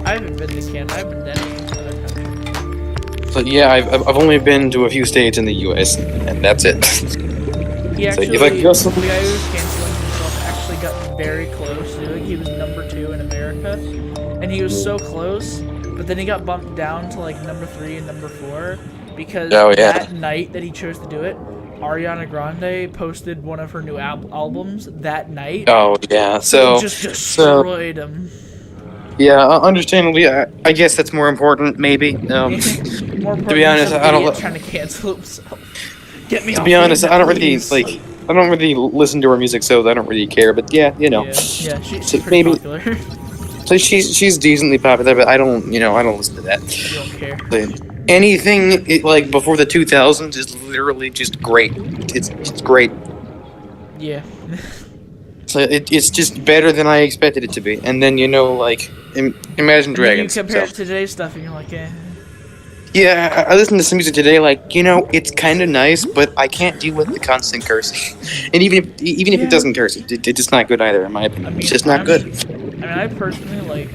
I haven't been to Canada. I've been to any other country. So yeah, I've only been to a few states in the U.S. and that's it. He actually, if I go the some- guy who was canceling himself actually got very close. He was #2 in America, and he was so close. But then he got bumped down to like #3 and #4 because Oh, yeah. that night that he chose to do it, Ariana Grande posted one of her new albums that night. Oh yeah, It so just destroyed him. yeah, understandably, I guess that's more important, maybe. More important to be honest, than I don't. idiot trying to cancel himself. Get me To off be the honest, I don't really internet, like. I don't really listen to her music, so I don't really care. But yeah, you know, please. Yeah, she's So pretty maybe- popular. so she's decently popular, but I don't, I don't listen to that. You don't care. But anything like before the 2000s is literally just great. It's great. Yeah. So it's just better than I expected it to be. And then like Imagine And then Dragons. you compare so. it to today's stuff, and you're like, eh. Yeah, I listened to some music today. Like, it's kind of nice, but I can't deal with the constant cursing. And even if Yeah. it doesn't curse, it's just not good either, in my opinion. It's just not good. I mean, I personally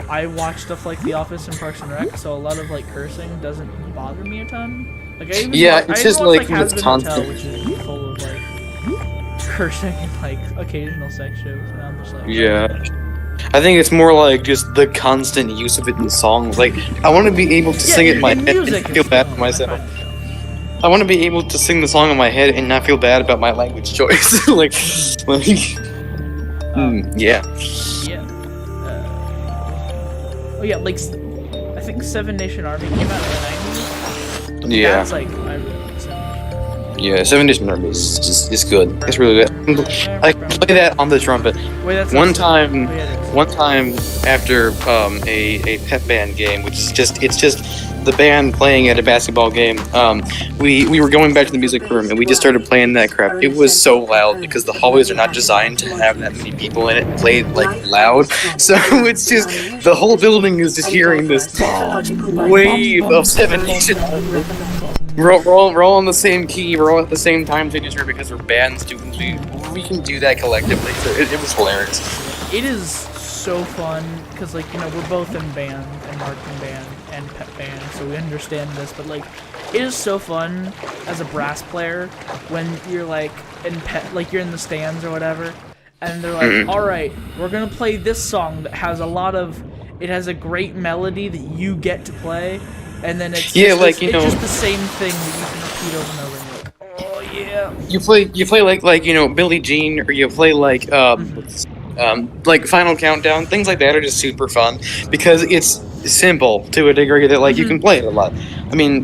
I watch stuff like The Office and Parks and Rec, so a lot of like cursing doesn't bother me a ton. Like I even Yeah, watch, it's I just even watch, like Has it's Been Hotel, constant. which is full of like cursing and like occasional sex jokes, and I'm just like, Yeah. I think it's more like just the constant use of it in songs. Like, I want to be able to sing it in my and head music and feel is bad fun, for myself. I find. I want to be able to sing the song in my head and not feel bad about my language choice. Yeah. Yeah. Oh yeah, like I think Seven Nation Army came out in the 90s. Yeah. That's like I really like Seven Nation Army. Yeah, Seven Nation Army is good. It's really good. I play that on the trumpet. Wait, that's One not- time, Oh, yeah, it is. one time after a pep band game, which is just the band playing at a basketball game. We were going back to the music room and we just started playing that crap. It was so loud because the hallways are not designed to have that many people in it played like loud. So it's just the whole building is just hearing this wave of Seven Nation. We're all on the same key. We're all at the same time signature because we're band students. We can do that collectively. So it was hilarious. It is so fun because like we're both in band and marching band and pep band, so we understand this. But like, it is so fun as a brass player when you're like in pep, like you're in the stands or whatever, and they're like, "All right, we're gonna play this song that has it has a great melody that you get to play." And then it's Yeah, just, like, it's, you it's know- just the same thing that you can repeat over and over. And you're like, oh yeah. You play like Billie Jean, or you play like Final Countdown. Things like that are just super fun because it's simple to a degree that like you can play it a lot. I mean,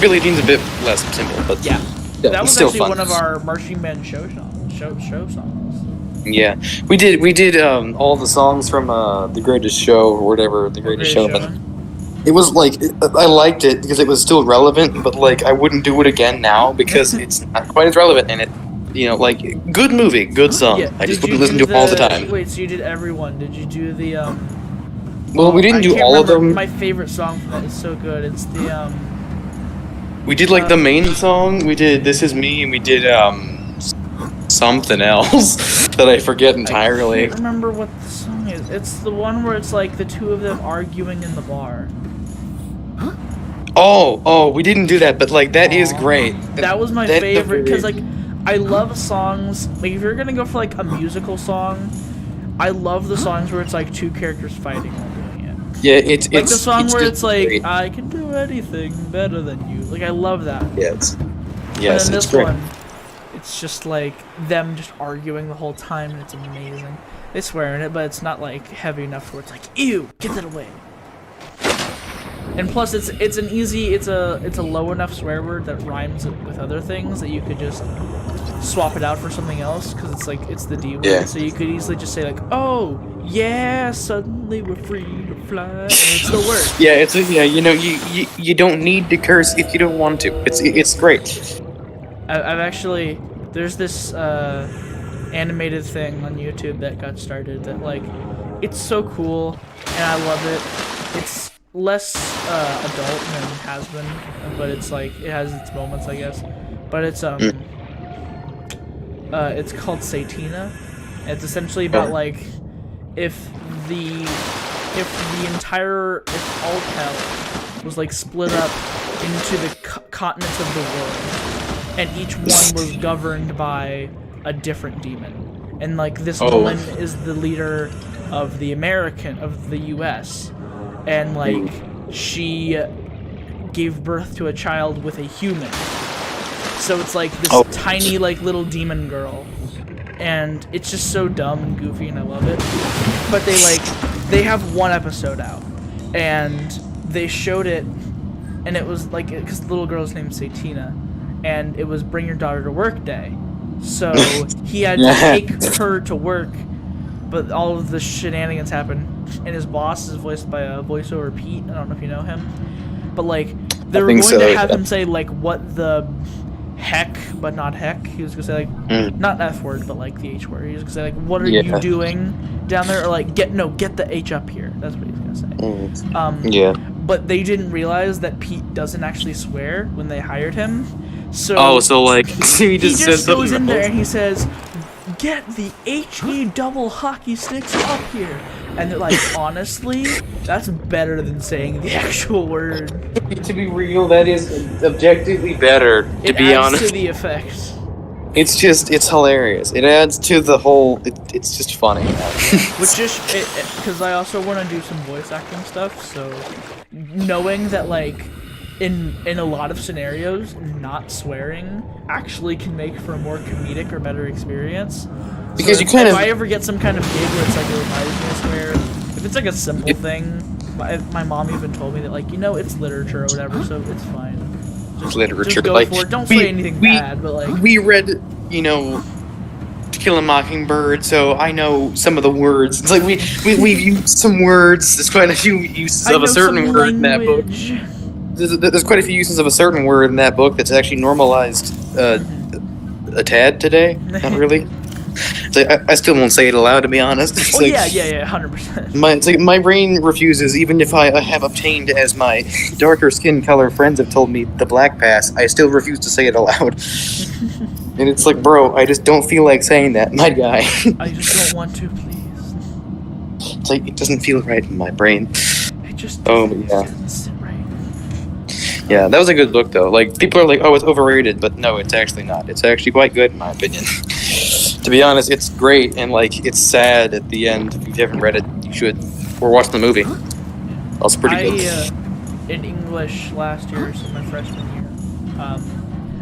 Billie Jean's a bit less simple, but Yeah, yeah, that it's was still actually fun. one of our marching band show songs. Yeah, we did all the songs from The Greatest Show or whatever, The Greatest Show. But it was like I liked it because it was still relevant, but like I wouldn't do it again now because it's not quite as relevant, and it like good movie, good song. Yeah, I just did you wouldn't listen do to it all the time. Wait, so you did everyone? Did you do the Well, we didn't I do can't all of remember. them. My favorite song from that is so good. It's the We did like the main song. We did "This Is Me" and we did something else that I forget I entirely. can't remember what the song is. It's the one where it's like the two of them arguing in the bar. Oh, we didn't do that, but like that is great. That was my That's favorite because very- like I love songs. Like if you're gonna go for like a musical song, I love the songs where it's like two characters fighting while doing it. Yeah, it's Like the song where just it's like great. I can do anything better than you. Like I love that. Yes, And yes, then it's this great. one, it's just like them just arguing the whole time, and it's amazing. They swear in it, but it's not like heavy enough where it's like, ew, get that away. And plus, it's an easy, it's a low enough swear word that rhymes with other things that you could just swap it out for something else, because it's like, it's the D word. Yeah. So you could easily just say like, oh yeah, suddenly we're free to fly, and it still works. Yeah, you don't need to curse if you don't want to. It's great. I've actually, there's this animated thing on YouTube that got started that like, it's so cool and I love it. It's less adult than it has been, but it's like, it has its moments, I guess. But it's called Satina. It's essentially about like, if all hell was like split up into the continents of the world, and each one was governed by a different demon, and like this woman is the leader of the US, and like she gave birth to a child with a human, so it's like this tiny like little demon girl, and it's just so dumb and goofy and I love it. But they have one episode out and they showed it, and it was like, because the little girl's named Satina, and it was Bring Your Daughter to Work Day, so he had to take her to work, but all of the shenanigans happened, and his boss is voiced by a voiceover Pete. I don't know if you know him, but like they were going to have him say like, what the heck, but not heck. He was gonna say like not F word, but like the H word. He was gonna say like, what are you doing down there, or like get the H up here. That's what he was gonna say. But they didn't realize that Pete doesn't actually swear when they hired him. So so like he just goes in there and he says, get the HE double hockey sticks up here. And they're like, honestly, that's better than saying the actual word. To be real, that is objectively better, to be honest. It adds to the effect. It's hilarious. It adds to the whole, it's just funny. Which just, because I also want to do some voice acting stuff, so knowing that like, in a lot of scenarios, not swearing actually can make for a more comedic or better experience. Because so if I ever get some kind of gig where it's like, it reminds me of swear, if it's like a simple thing, my mom even told me that like, it's literature or whatever, so it's fine. Just go for it. Don't say anything bad, but like, we read, To Kill a Mockingbird, so I know some of the words. It's like we've used some words. There's quite a few uses of a certain word in that book. There's quite a few uses of a certain word in that book that's actually normalized a tad today. Not really. So I still won't say it aloud, to be honest. It's 100%. My brain refuses, even if I have obtained, as my darker skin color friends have told me, the black pass. I still refuse to say it aloud. And it's like, bro, I just don't feel like saying that, my guy. I just don't want to, please. It's like, it doesn't feel right in my brain. It just doesn't sit right. Yeah, that was a good book, though. Like, people are like, oh, it's overrated, but no, it's actually not. It's actually quite good, in my opinion. To be honest, it's great, and like, it's sad at the end. If you haven't read it, you should. Or watch the movie. That's pretty good. In English last year, so my freshman year.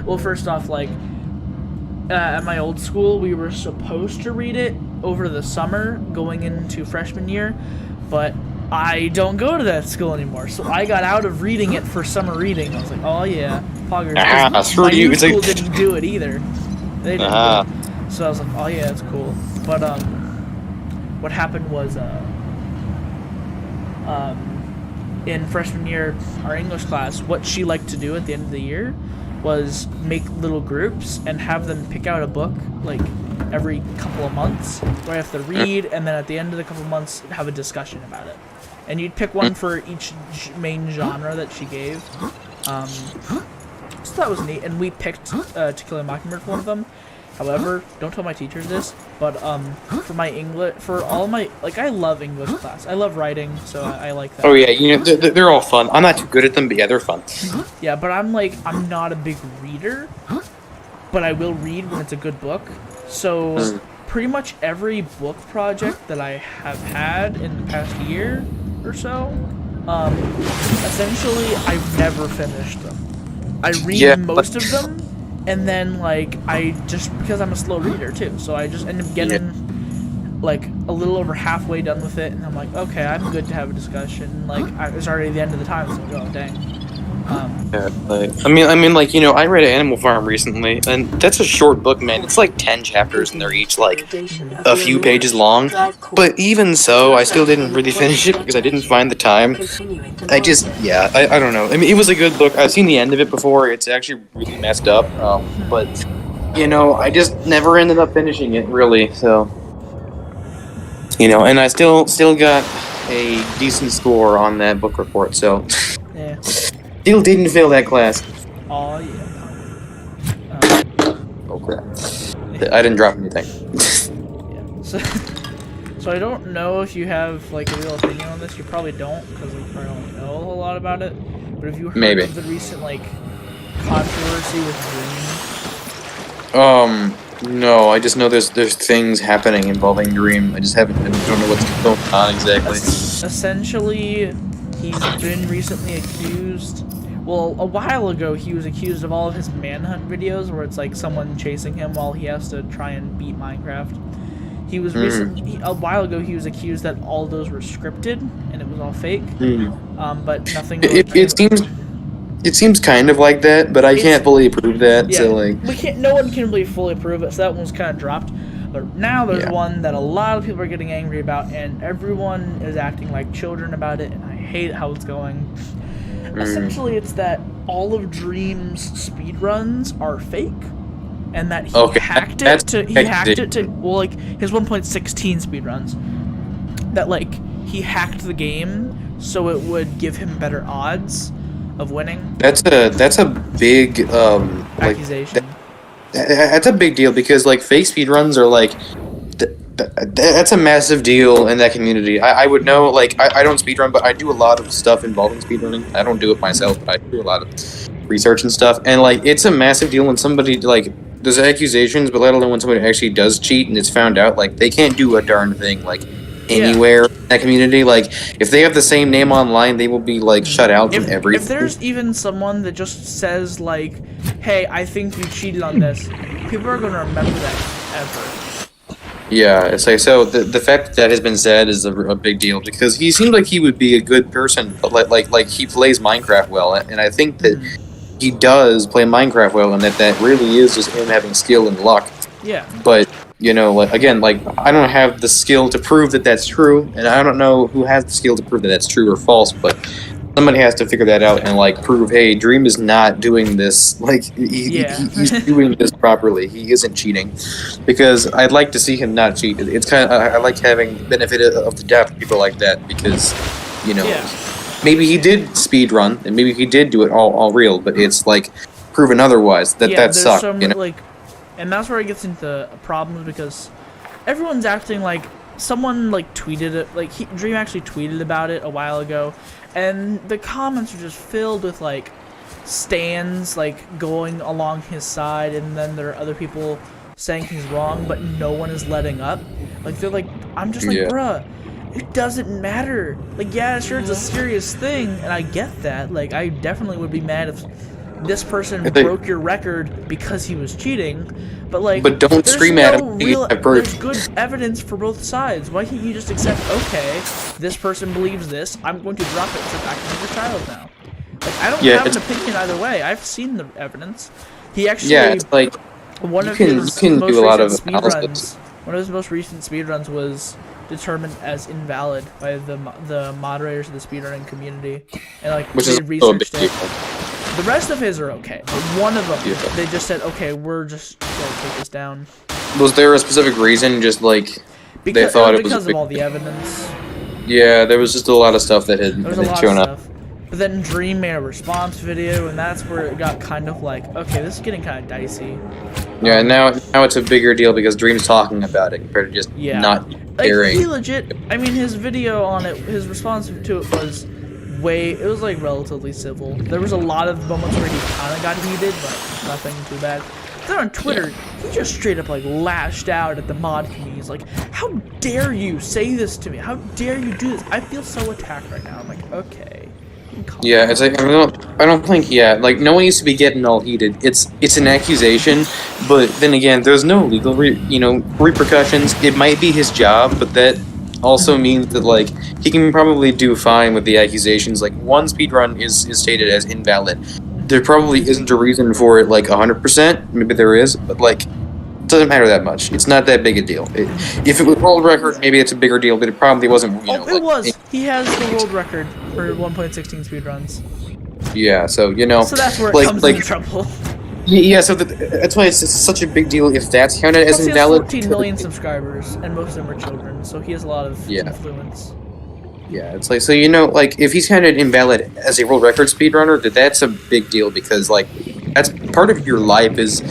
Well, first off, like, at my old school, we were supposed to read it over the summer going into freshman year, but I don't go to that school anymore, so I got out of reading it for summer reading. I was like, oh yeah, poggers. My new school didn't do it either. They didn't. So I was like, oh yeah, it's cool. But what happened was in freshman year, our English class, what she liked to do at the end of the year was make little groups and have them pick out a book like every couple of months where I have to read, and then at the end of the couple of months have a discussion about it. And you'd pick one for each main genre that she gave. So that was neat, and we picked To Kill a Mockingbird for one of them. However, don't tell my teachers this, but for my English, for all my, like, I love English class. I love writing, so I like that. Oh yeah, they're all fun. I'm not too good at them, but yeah, they're fun. Yeah, but I'm not a big reader, but I will read when it's a good book. So pretty much every book project that I have had in the past year or so, essentially I've never finished them. I read most of them. And then, like, I just, because I'm a slow reader, too, so I just end up getting like a little over halfway done with it, and I'm like, okay, I'm good to have a discussion. Like, it's already the end of the time, so oh dang. Yeah, like, I mean, like, you know, I read Animal Farm recently, and that's a short book, man. It's like 10 chapters, and they're each like a few pages long. But even so, I still didn't really finish it because I didn't find the time. I just, yeah, I don't know. I mean, it was a good book. I've seen the end of it before. It's actually really messed up. But you know, I just never ended up finishing it, really. So, you know, and I still got a decent score on that book report. So, Yeah. still didn't fail that class. Oh yeah. Oh crap! I didn't drop anything. Yeah. So I don't know if you have like a real opinion on this. You probably don't, because you probably don't know a whole lot about it. But have you heard Maybe. of the recent like controversy with Dream? No, I just know there's things happening involving Dream. I don't know what's going on exactly. Essentially, he's been recently accused. Well, a while ago, he was accused of all of his manhunt videos, where it's like someone chasing him while he has to try and beat Minecraft. He was a while ago, he was accused that all those were scripted and it was all fake. But nothing. It seems kind of like that, but I can't fully prove that. Yeah, So like, we can't. No one can really fully prove it. So that one's kind of dropped. But now there's one that a lot of people are getting angry about, and everyone is acting like children about it, and I hate how it's going. Essentially, it's that all of Dream's speedruns are fake, and that he hacked it to well, like his 1.16 speedruns. That like he hacked the game so it would give him better odds of winning. that's a big Accusation. That's a big deal because like fake speedruns are like that's a massive deal in that community. I would know, like, I don't speedrun, but I do a lot of stuff involving speedrunning. I don't do it myself, but I do a lot of research and stuff. And, like, it's a massive deal when somebody, like, there's accusations, but let alone when somebody actually does cheat and it's found out, like, they can't do a darn thing, like, anywhere in that community. Like, if they have the same name online, they will be, like, shut out from everything. If there's even someone that just says, like, hey, I think you cheated on this, people are going to remember that forever. Yeah, it's like, so the fact that has been said is a big deal because he seems like he would be a good person, but like he plays Minecraft well, and I think that he does play Minecraft well, and that really is just him having skill and luck. Yeah. But you know, like again, like I don't have the skill to prove that that's true, and I don't know who has the skill to prove that that's true or false, but somebody has to figure that out and like prove, hey, Dream is not doing this. Like he's doing this properly. He isn't cheating, because I'd like to see him not cheat. It's kind of I like having benefit of the doubt for people like that because, you know, maybe he did speed run and maybe he did do it all real, but it's like proven otherwise. That sucks. You know? Like, and that's where it gets into problems because everyone's acting like someone like tweeted it. Like Dream actually tweeted about it a while ago. And the comments are just filled with, like, stands, like, going along his side, and then there are other people saying he's wrong, but no one is letting up. Like, they're like, I'm just like, bruh, it doesn't matter. Like, yeah, sure, it's a serious thing, and I get that. Like, I definitely would be mad if this person broke your record because he was cheating, but, like, but don't scream at him. There's good evidence for both sides. Why can't you just accept, okay, this person believes this, I'm going to drop it so back to your child now? Like, I don't have an opinion either way. I've seen the evidence. He actually, it's like, one of his most recent speedruns was determined as invalid by the moderators of the speedrunning community, and like they researched it. The rest of his are okay, but one of them, they just said, okay, we're just gonna take this down. Was there a specific reason, just like they thought it was because of all the evidence? Yeah, there was just a lot of stuff that had shown up. But then Dream made a response video, and that's where it got kind of like, okay, this is getting kind of dicey. Yeah, now it's a bigger deal because Dream's talking about it compared to just not caring. Like, he legit, I mean, his video on it, his response to it was it was like relatively civil. There was a lot of moments where he kind of got heated, but nothing too bad. Then on Twitter, he just straight up like lashed out at the mod community. He's like, how dare you say this to me? How dare you do this? I feel so attacked right now. I'm like, okay. Yeah, it's like I don't think like no one needs to be getting all heated. It's an accusation, but then again, there's no legal repercussions. It might be his job, but that also means that like he can probably do fine with the accusations. Like one speedrun is stated as invalid. There probably isn't a reason for it like 100%. Maybe there is, but like it doesn't matter that much. It's not that big a deal. If it was world record, maybe it's a bigger deal, but it probably wasn't. It was. He has the world record for 1.16 speedruns. Yeah, so So that's where it comes into trouble. Yeah, so that's why it's such a big deal if that's counted as invalid. He has 14 million subscribers, and most of them are children, so he has a lot of influence. Yeah, it's like, so like, if he's counted invalid as a world record speedrunner, that's a big deal, because, like, that's part of your life is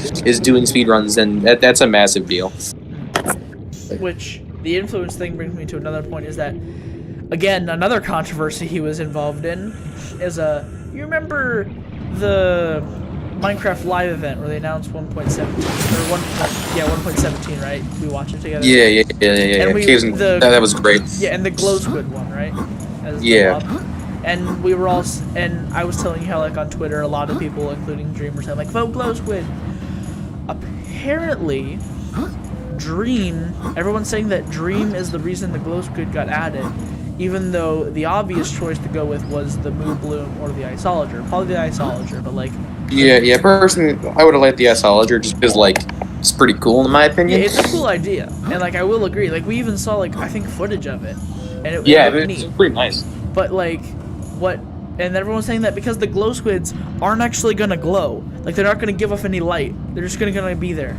doing speedruns, and that's a massive deal. Which, the influence thing brings me to another point, is that, again, another controversy he was involved in is, you remember the Minecraft live event where they announced 1.17 or 1.17, right? We watched it together. Yeah. And that was great. Yeah, and the glow squid one, right? Yeah. And we were all, and I was telling you how like on Twitter, a lot of people, including Dream, were saying like, vote glow squid. Apparently, everyone's saying that Dream is the reason the glow squid got added, even though the obvious choice to go with was the Moo Bloom or the Isolager. Probably the Isolager, but like... Yeah, personally, I would have liked the Isolager just because, like, it's pretty cool in my opinion. Yeah, it's a cool idea, and like, I will agree. Like, we even saw, like, I think footage of it, and it was it's pretty nice. But, like, and everyone's saying that because the glow squids aren't actually gonna glow. Like, they're not gonna give off any light. They're just gonna be there.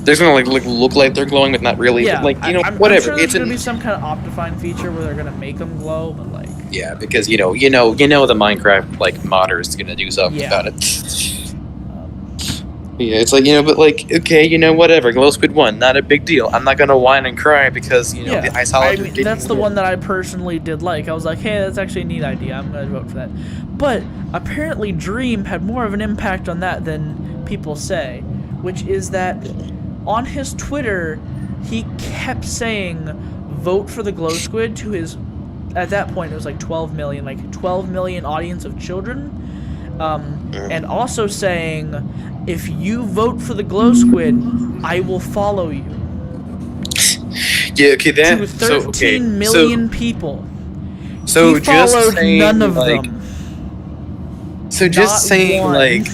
They're gonna like look like they're glowing, but not really. Yeah, like whatever. I'm sure there's gonna be some kind of Optifine feature where they're gonna make them glow, but like. Yeah, because you know the Minecraft like modder is gonna do something about it. Yeah, it's like but like okay, whatever. Glow Squid won, not a big deal. I'm not gonna whine and cry because the Isolager didn't. That's the one that I personally did like. I was like, hey, that's actually a neat idea. I'm gonna vote for that. But apparently, Dream had more of an impact on that than people say, which is that. On his Twitter, he kept saying, vote for the glow squid to his, at that point it was like 12 million audience of children. And also saying, if you vote for the glow squid, I will follow you. Yeah, okay, that... To 13 million people. So he just followed saying, none of like... them. So just Not saying, one. like...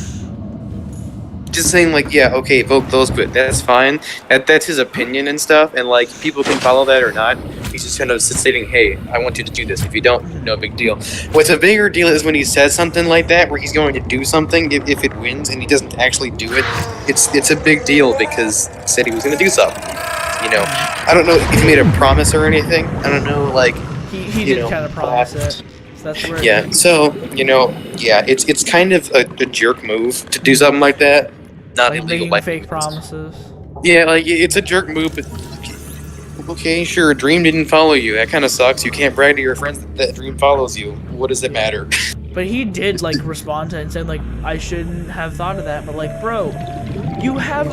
Just saying, like, yeah, okay, vote glow squid, that's fine. That's his opinion and stuff, and, like, people can follow that or not. He's just kind of stating, hey, I want you to do this. If you don't, no big deal. What's a bigger deal is when he says something like that, where he's going to do something, if it wins, and he doesn't actually do it. It's a big deal, because he said he was going to do something. I don't know if he made a promise or anything. I don't know, like... He did kind of promise it. So that's where it's kind of a jerk move to do something like that. Not like illegal. Making fake promises. Yeah, like, it's a jerk move, but... Okay, sure, Dream didn't follow you. That kind of sucks. You can't brag to your friends that Dream follows you. What does it matter? But he did, like, respond to it and said, like, I shouldn't have thought of that, but, like, bro, you have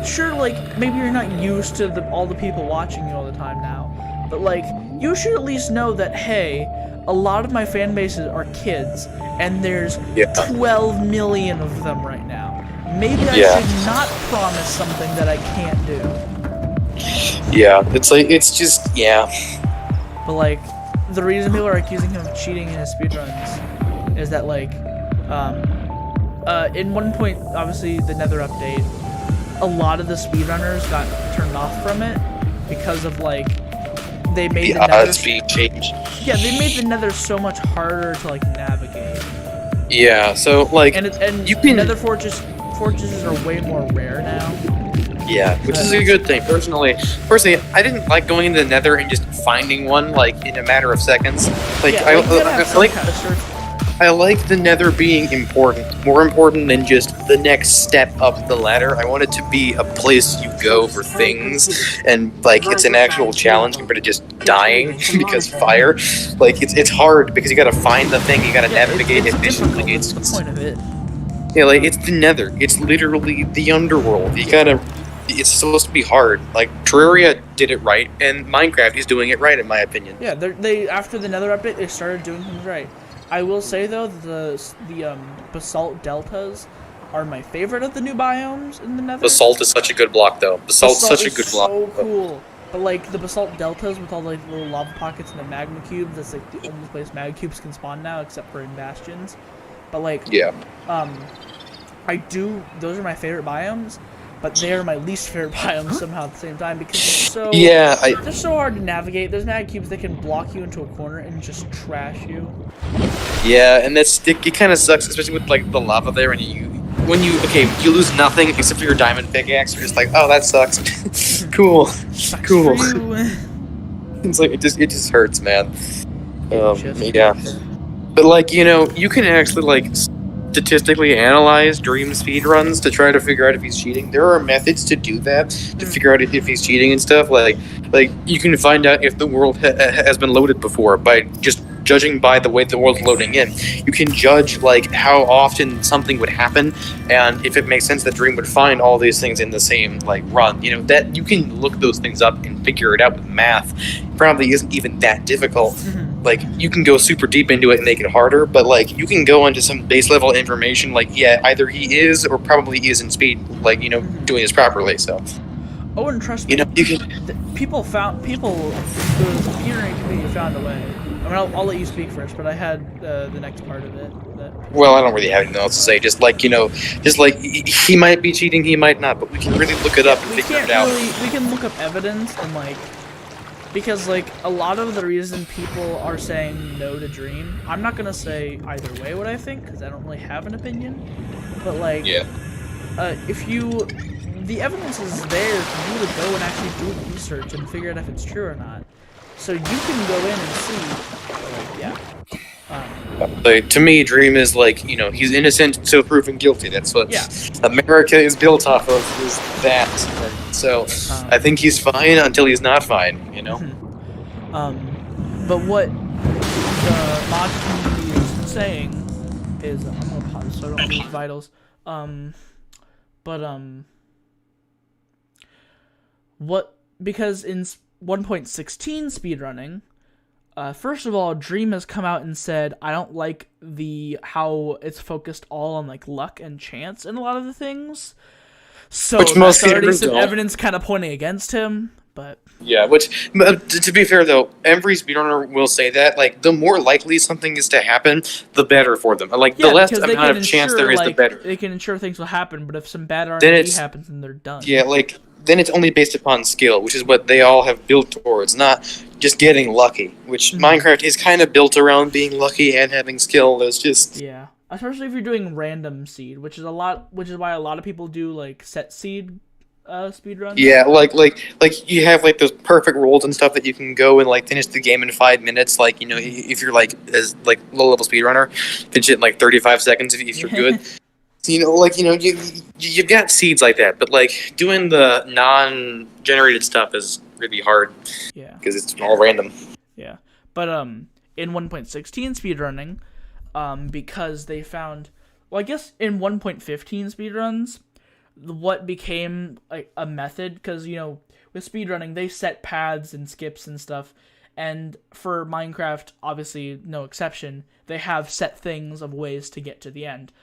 sure, like, maybe you're not used to all the people watching you all the time now, but, like, you should at least know that, hey, a lot of my fan bases are kids, and there's 12 million of them right now. Maybe I should not promise something that I can't do. Yeah, it's just. But, like, the reason people are accusing him of cheating in his speedruns is that, like, in one point, obviously, the Nether update, a lot of the speedrunners got turned off from it because of, like, they made the Nether speed change. Yeah, they made the Nether so much harder to, like, navigate. Yeah, so, like, and you can... Nether fortresses are way more rare now. Yeah, which is a good thing. Personally, I didn't like going into the Nether and just finding one, like, in a matter of seconds. Like, I like the Nether being important. More important than just the next step up the ladder. I want it to be a place you go for things, and, like, it's an actual challenge compared to just dying because fire. Like, it's hard because you gotta find the thing, you gotta navigate it efficiently. It's the point of it. Yeah, like, it's the Nether. It's literally the underworld. It's supposed to be hard. Like, Terraria did it right, and Minecraft is doing it right, in my opinion. Yeah, they after the Nether update, they started doing things right. I will say though, the basalt deltas are my favorite of the new biomes in the Nether. Basalt is such a good block, though. Basalt's Basalt such a is good block. so cool. But like the basalt deltas with all like little lava pockets and the magma cubes, that's like the only place magma cubes can spawn now, except for in bastions. But like, Yeah. Those are my favorite biomes, but they are my least favorite biomes somehow at the same time because they're so hard to navigate. There's mag cubes that can block you into a corner and just trash you. Yeah, and it kind of sucks, especially with like the lava there, and you lose nothing except for your diamond pickaxe. You're just like, oh, that sucks. Cool. It's like it just hurts, man. Yeah. But like, you can actually like statistically analyze Dream speedruns to try to figure out if he's cheating. There are methods to do that, to figure out if he's cheating and stuff. Like you can find out if the world has been loaded before by just judging by the way the world's loading in. You can judge like how often something would happen, and if it makes sense that Dream would find all these things in the same like run. That you can look those things up and figure it out with math. Probably isn't even that difficult. Like, you can go super deep into it and make it harder, but like you can go into some base level information. Like, yeah, either he is or probably isn't speed. Like, doing this properly. So. Oh, and trust me, you can. People, the speedrunning community found a way. I mean, I'll let you speak first, but I had the next part of it. Well, I don't really have anything else to say. Just like, he might be cheating, he might not, but we can really look it up and figure it out. We can look up evidence and like. Because, like, a lot of the reason people are saying no to Dream, I'm not gonna say either way what I think, because I don't really have an opinion, but, like, yeah. The evidence is there for you to go and actually do research and figure out if it's true or not. So you can go in and see, like, yeah. Like, to me, Dream is like, he's innocent until proven guilty. That's what America is built off of, is that. So I think he's fine until he's not fine, But what the mod community is saying is, I'm gonna pause so I don't lose vitals. Because in 1.16 speedrunning, first of all, Dream has come out and said, I don't like how it's focused all on like luck and chance in a lot of the things. So which most that's already some don't. evidence kind of pointing against him, but yeah. Which, to be fair though, every speedrunner will say that. Like, the more likely something is to happen, the better for them. Like, the less amount of chance there is, the better. They can ensure things will happen, but if some bad RNG happens, then they're done. Yeah, like then it's only based upon skill, which is what they all have built towards, not just getting lucky. Which Minecraft is kind of built around being lucky and having skill. It's just especially if you're doing random seed, which is why a lot of people do like set seed speedruns. Yeah, like you have like those perfect rolls and stuff that you can go and like finish the game in 5 minutes. Like, if you're like as like low level speedrunner, finish it in like 35 seconds if you're good. You've got seeds like that, but like doing the non-generated stuff is really hard. Yeah, because it's all random. Yeah, but in 1.16 speedrunning, because they found, well, I guess in 1.15 speedruns, what became like a method, because with speedrunning they set paths and skips and stuff, and for Minecraft, obviously no exception, they have set things of ways to get to the end.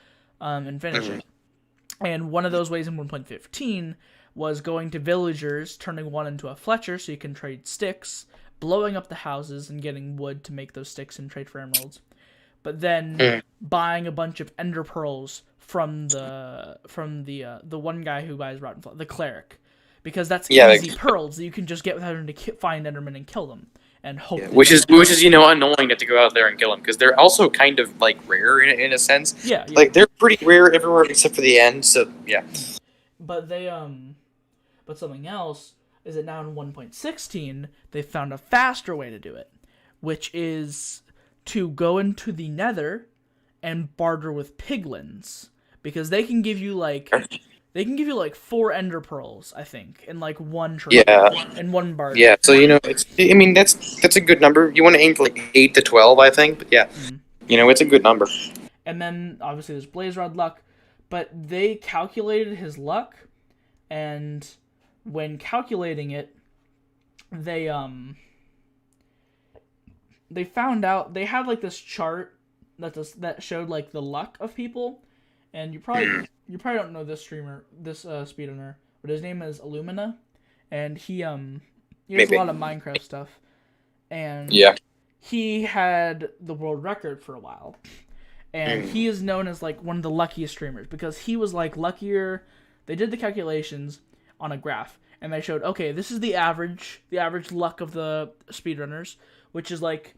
And finish it. And one of those ways in 1.15 was going to villagers, turning one into a Fletcher so you can trade sticks, blowing up the houses and getting wood to make those sticks and trade for emeralds. But then buying a bunch of ender pearls from the one guy who buys rotten flour, the cleric, because that's easy pearls that you can just get without having to find endermen and kill them. And hope which is annoying to go out there and kill them, because they're also kind of like rare in a sense. Yeah. Like, they're pretty rare everywhere except for the end. So yeah. But but something else is that now in 1.16 they found a faster way to do it, which is to go into the Nether and barter with piglins, because they can give you like 4 ender pearls, I think, in like one trade. Yeah. In one barter. Yeah, so that's a good number. You want to aim for like 8 to 12, I think, but yeah. It's a good number. And then obviously there's Blaze Rod luck, but they calculated his luck, and when calculating it, they found out they had like this chart that showed like the luck of people, and you probably don't know this speedrunner, but his name is Illumina, and he does Maybe. a lot of Minecraft stuff, and Yeah. he had the world record for a while, and he is known as like one of the luckiest streamers because he was like luckier. They did the calculations on a graph, and they showed, okay, this is the average luck of the speedrunners, which is like,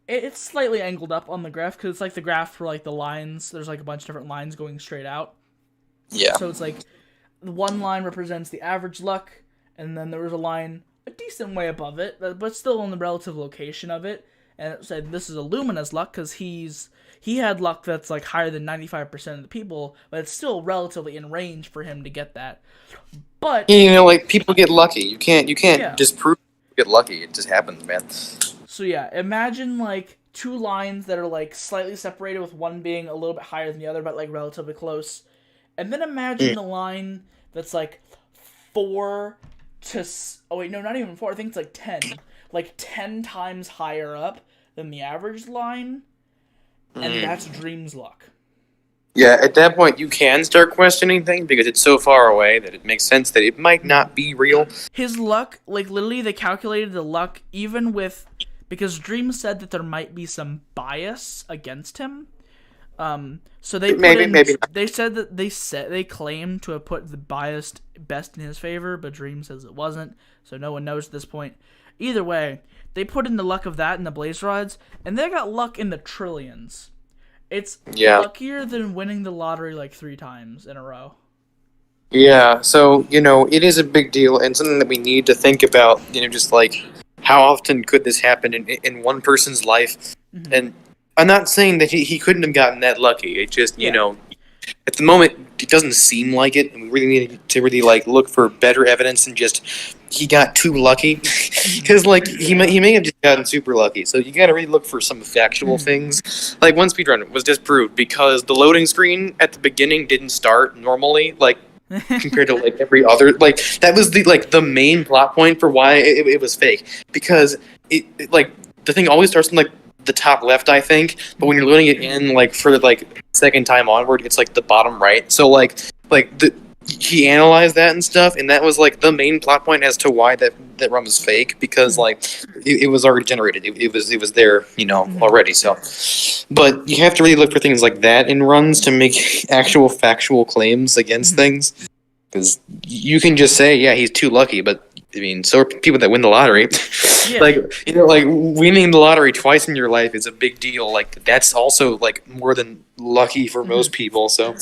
it's slightly angled up on the graph because it's like the graph for like the lines. There's like a bunch of different lines going straight out. Yeah. So it's like one line represents the average luck, and then there was a line a decent way above it, but still in the relative location of it. And it said this is Illumina's luck because he had luck that's like higher than 95% of the people, but it's still relatively in range for him to get that. But like people get lucky. You can't Yeah. disprove you get lucky. It just happens, man. So yeah, imagine like two lines that are like slightly separated, with one being a little bit higher than the other, but like relatively close. And then imagine the line that's like 4 to... Oh wait, no, not even 4. I think it's like 10. Like 10 times higher up than the average line. And that's Dream's luck. Yeah, at that point you can start questioning things because it's so far away that it makes sense that it might not be real. His luck, like literally they calculated the luck even with... Because Dream said that there might be some bias against him. So they maybe not. They said that they claimed to have put the biased best in his favor, but Dream says it wasn't, so no one knows at this point. Either way, they put in the luck of that in the blaze rods, and they got luck in the trillions. It's luckier than winning the lottery like 3 times in a row. Yeah, so, it is a big deal and something that we need to think about, just like, how often could this happen in one person's life? Mm-hmm. And I'm not saying that he couldn't have gotten that lucky. It just, at the moment, it doesn't seem like it, and we really need to really, like, look for better evidence than just he got too lucky. Because, like, he may have just gotten super lucky. So you gotta really look for some factual things. Like, one speedrun was disproved because the loading screen at the beginning didn't start normally, like, compared to like every other, like that was the main plot point for why it was fake, because it like the thing always starts from like the top left, I think, but when you're loading it in like for like second time onward, it's like the bottom right. So he analyzed that and stuff, and that was like the main plot point as to why that run was fake, because like it was already generated. It was there, already. So, but you have to really look for things like that in runs to make actual factual claims against things, because you can just say, yeah, he's too lucky, but I mean, so are people that win the lottery. Yeah. Like winning the lottery twice in your life is a big deal. Like that's also like more than lucky for most people. So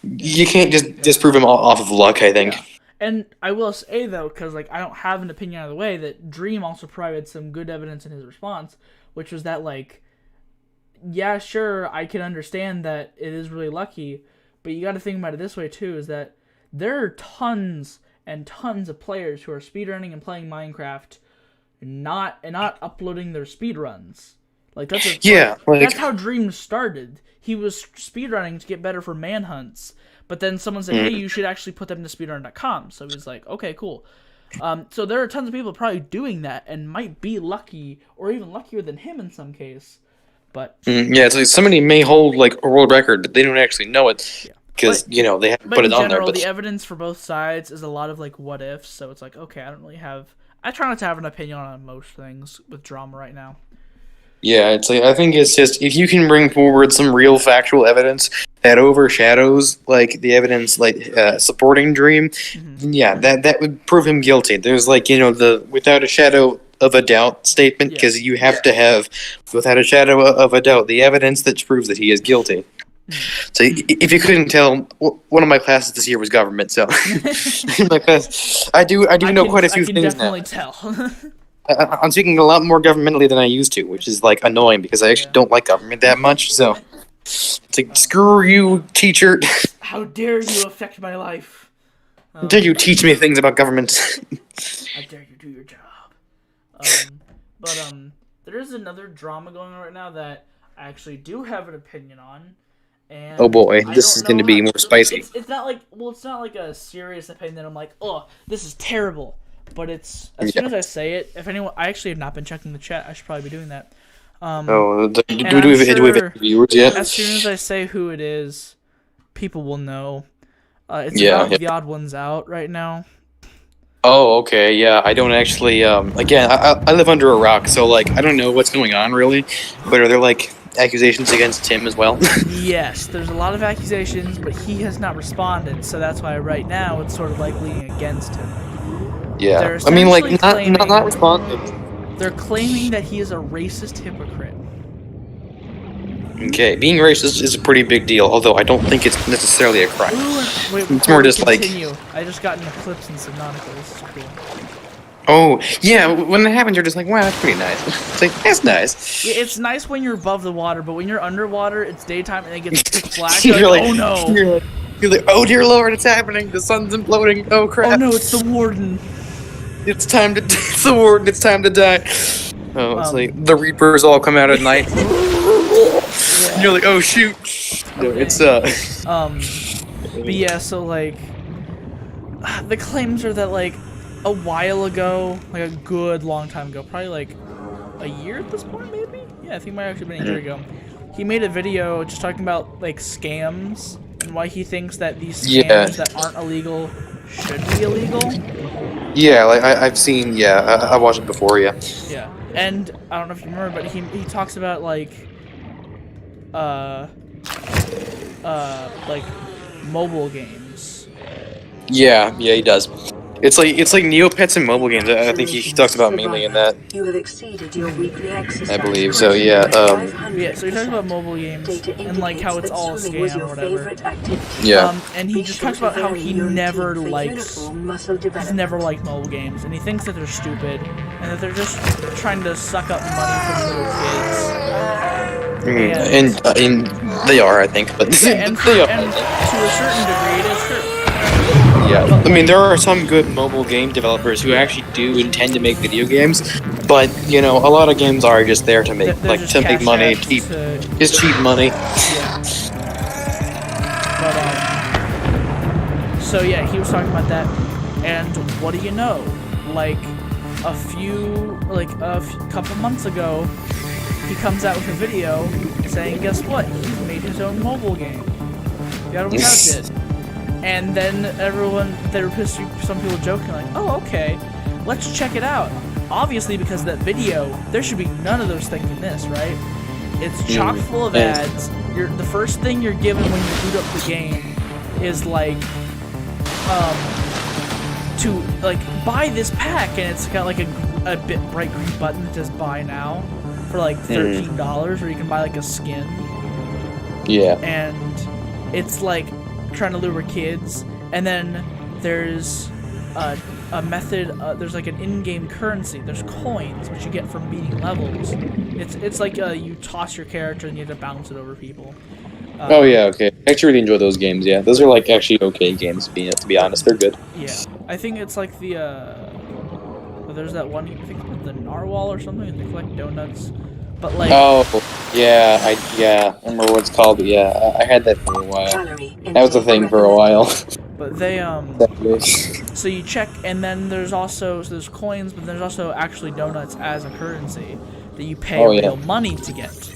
you can't just disprove him off of luck, I think. Yeah. And I will say though, because like I don't have an opinion out of the way, that Dream also provided some good evidence in his response, which was that like, yeah, sure, I can understand that it is really lucky, but you got to think about it this way too: is that there are tons and tons of players who are speedrunning and playing Minecraft, not uploading their speedruns. Like that's how Dream started. He was speedrunning to get better for manhunts, but then someone said, "Hey, you should actually put them to speedrun.com." So he's like, "Okay, cool." So there are tons of people probably doing that and might be lucky, or even luckier than him in some case. But it's like somebody may hold like a world record, but they don't actually know it. Because, they haven't put it on there. But the evidence for both sides is a lot of, like, what ifs. So it's like, okay, I try not to have an opinion on most things with drama right now. Yeah, it's like, I think it's just, if you can bring forward some real factual evidence that overshadows, like, the evidence, like, supporting Dream, yeah, that would prove him guilty. There's, like, the without a shadow of a doubt statement, because you have to have, without a shadow of a doubt, the evidence that proves that he is guilty. So if you couldn't tell, one of my classes this year was government. So in my class, I do know quite a few things now. I can definitely tell. I'm speaking a lot more governmentally than I used to, which is like annoying because I actually don't like government that much. So it's like, screw you, teacher. How dare you affect my life? How dare you teach me things about government? How dare you do your job? But there is another drama going on right now that I actually do have an opinion on. And oh boy, this is going to be more spicy. It's not like a serious opinion that I'm like, oh, this is terrible. But it's as soon as I say it, if anyone, I actually have not been checking the chat. I should probably be doing that. Oh, do And I'm we have sure any viewers yet? as soon as I say who it is, people will know. It's Yeah, about yeah. The Odd Ones Out right now. Oh, okay, yeah. I don't actually. Again, I live under a rock, so like I don't know what's going on really. But are there like accusations against Tim as well? Yes, there's a lot of accusations, but he has not responded, so that's why right now it's sort of like leaning against him. Yeah. They're I mean, like essentially not responding. They're claiming that he is a racist hypocrite. Okay, being racist is a pretty big deal, although I don't think it's necessarily a crime. Ooh, wait, It's before more we just like, continue, I just got an eclipse in Subnautica. This is cool. oh yeah, when it happens, you're just like, wow, that's pretty nice. It's like that's nice. Yeah, it's nice when you're above the water, but when you're underwater, it's daytime and it gets pitch black. You're Like, like, oh no! you're like, oh dear lord, it's happening. The sun's imploding. Oh crap! Oh no, it's the warden. It's time to. It's the warden. It's time to die. Oh, it's like the Reapers all come out at night. And you're like, oh shoot. No, Okay. it's But yeah, so like, the claims are that like a while ago, like a good long time ago, probably like a year at this point, maybe. Yeah, I think it might have actually been a year ago. He made a video just talking about like scams and why he thinks that these scams that aren't illegal should be illegal. yeah, like I've seen. Yeah, I watched it before. Yeah. Yeah, and I don't know if you remember, but he talks about like mobile games. Yeah, he does. It's like Neopets and mobile games. I think he talks about mainly in that. You have exceeded your weekly exercise. I believe so. Yeah. Yeah, so he talks about mobile games and like how it's all a scam or whatever. Yeah. And he just talks about how he never liked mobile games, and he thinks that they're stupid and that they're just trying to suck up money from little kids. And they are, I think, but Yeah, and they are. to a certain degree, it is true. Yeah, I mean, there are some good mobile game developers who actually do intend to make video games, but you know, a lot of games are just there to make They're just to make cash money, apps cheap, to- just cheap money. Yeah. But so yeah, he was talking about that, and what do you know? Like couple months ago, he comes out with a video saying, guess what? He's made his own mobile game. The Other Ones Out did. And then some people joking like, oh, okay, let's check it out. Obviously, because of that video, there should be none of those things in this, right? It's chock full of ads. The first thing you're given when you boot up the game is like, to like buy this pack, and it's got like a bit bright green button that says buy now for like $13, or you can buy like a skin. Yeah. And it's like trying to lure kids. And then there's a method. There's like an in-game currency. There's coins which you get from beating levels. It's like you toss your character and you have to bounce it over people. Oh yeah, okay. I actually really enjoy those games. Yeah, those are like actually okay games. To be honest, they're good. Yeah, I think it's like the there's that one, I think it's called the Narwhal or something, and they collect donuts. But like, Oh yeah, I remember what it's called. But yeah, I had that for a while. That was a thing for a while. but they so you check, and then there's coins, but there's also actually donuts as a currency that you pay real money to get.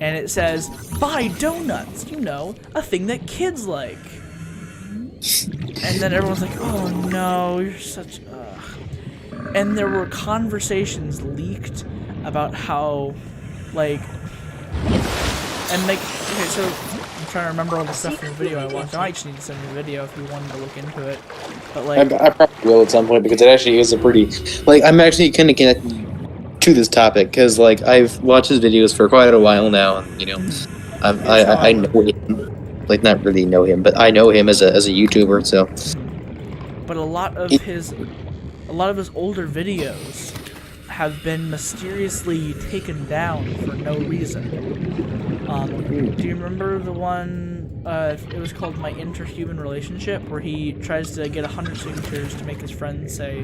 And it says, buy donuts, a thing that kids like. And then everyone's like, oh no, you're such, And there were conversations leaked about how, okay, so I'm trying to remember all the stuff from the video I watched. I might just need to send you the video if you wanted to look into it. But I probably will at some point because it actually is a pretty, I'm actually kind of connected to this topic because I've watched his videos for quite a while now, and I know him, not really know him, but I know him as a YouTuber. So, but a lot of his older videos have been mysteriously taken down for no reason. Do you remember the one? It was called My Interhuman Relationship, where he tries to get 100 signatures to make his friend say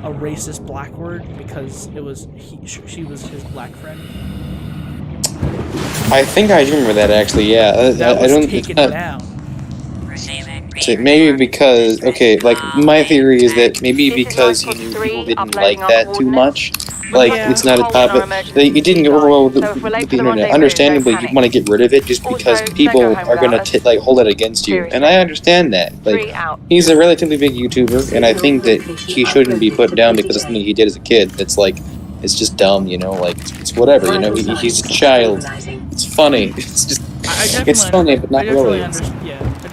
a racist black word because she was his black friend. I think I remember that actually. Yeah, That was taken down. So maybe because my theory is that maybe because he knew people didn't like that too much, Like, Yeah. it's not a topic. It didn't go over well with the internet. Understandably, you want to get rid of it just because people are going to like hold it against you, and I understand that. Like, he's a relatively big YouTuber, and I think that he shouldn't be put down because of something he did as a kid. That's like, it's just dumb, you know. Like, it's whatever, you know. He's a child. It's funny. It's just, it's funny, but not really. I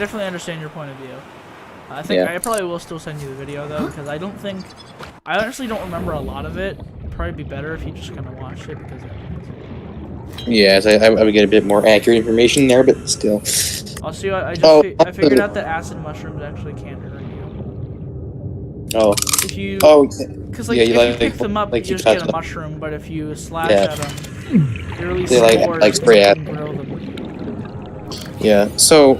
definitely understand your point of view. I think Yeah. I probably will still send you the video though, because I honestly don't remember a lot of it. It'd probably be better if you just kind of watched it because. Yes, I would get a bit more accurate information there, but still. Also, I figured out that acid mushrooms actually can't hurt you. Oh. If you. Oh. Because like, yeah, if you pick them up, like you you just get a touch mushroom. But if you slash Yeah. at them, they release They spores like spray and at you can grow them. Yeah. So,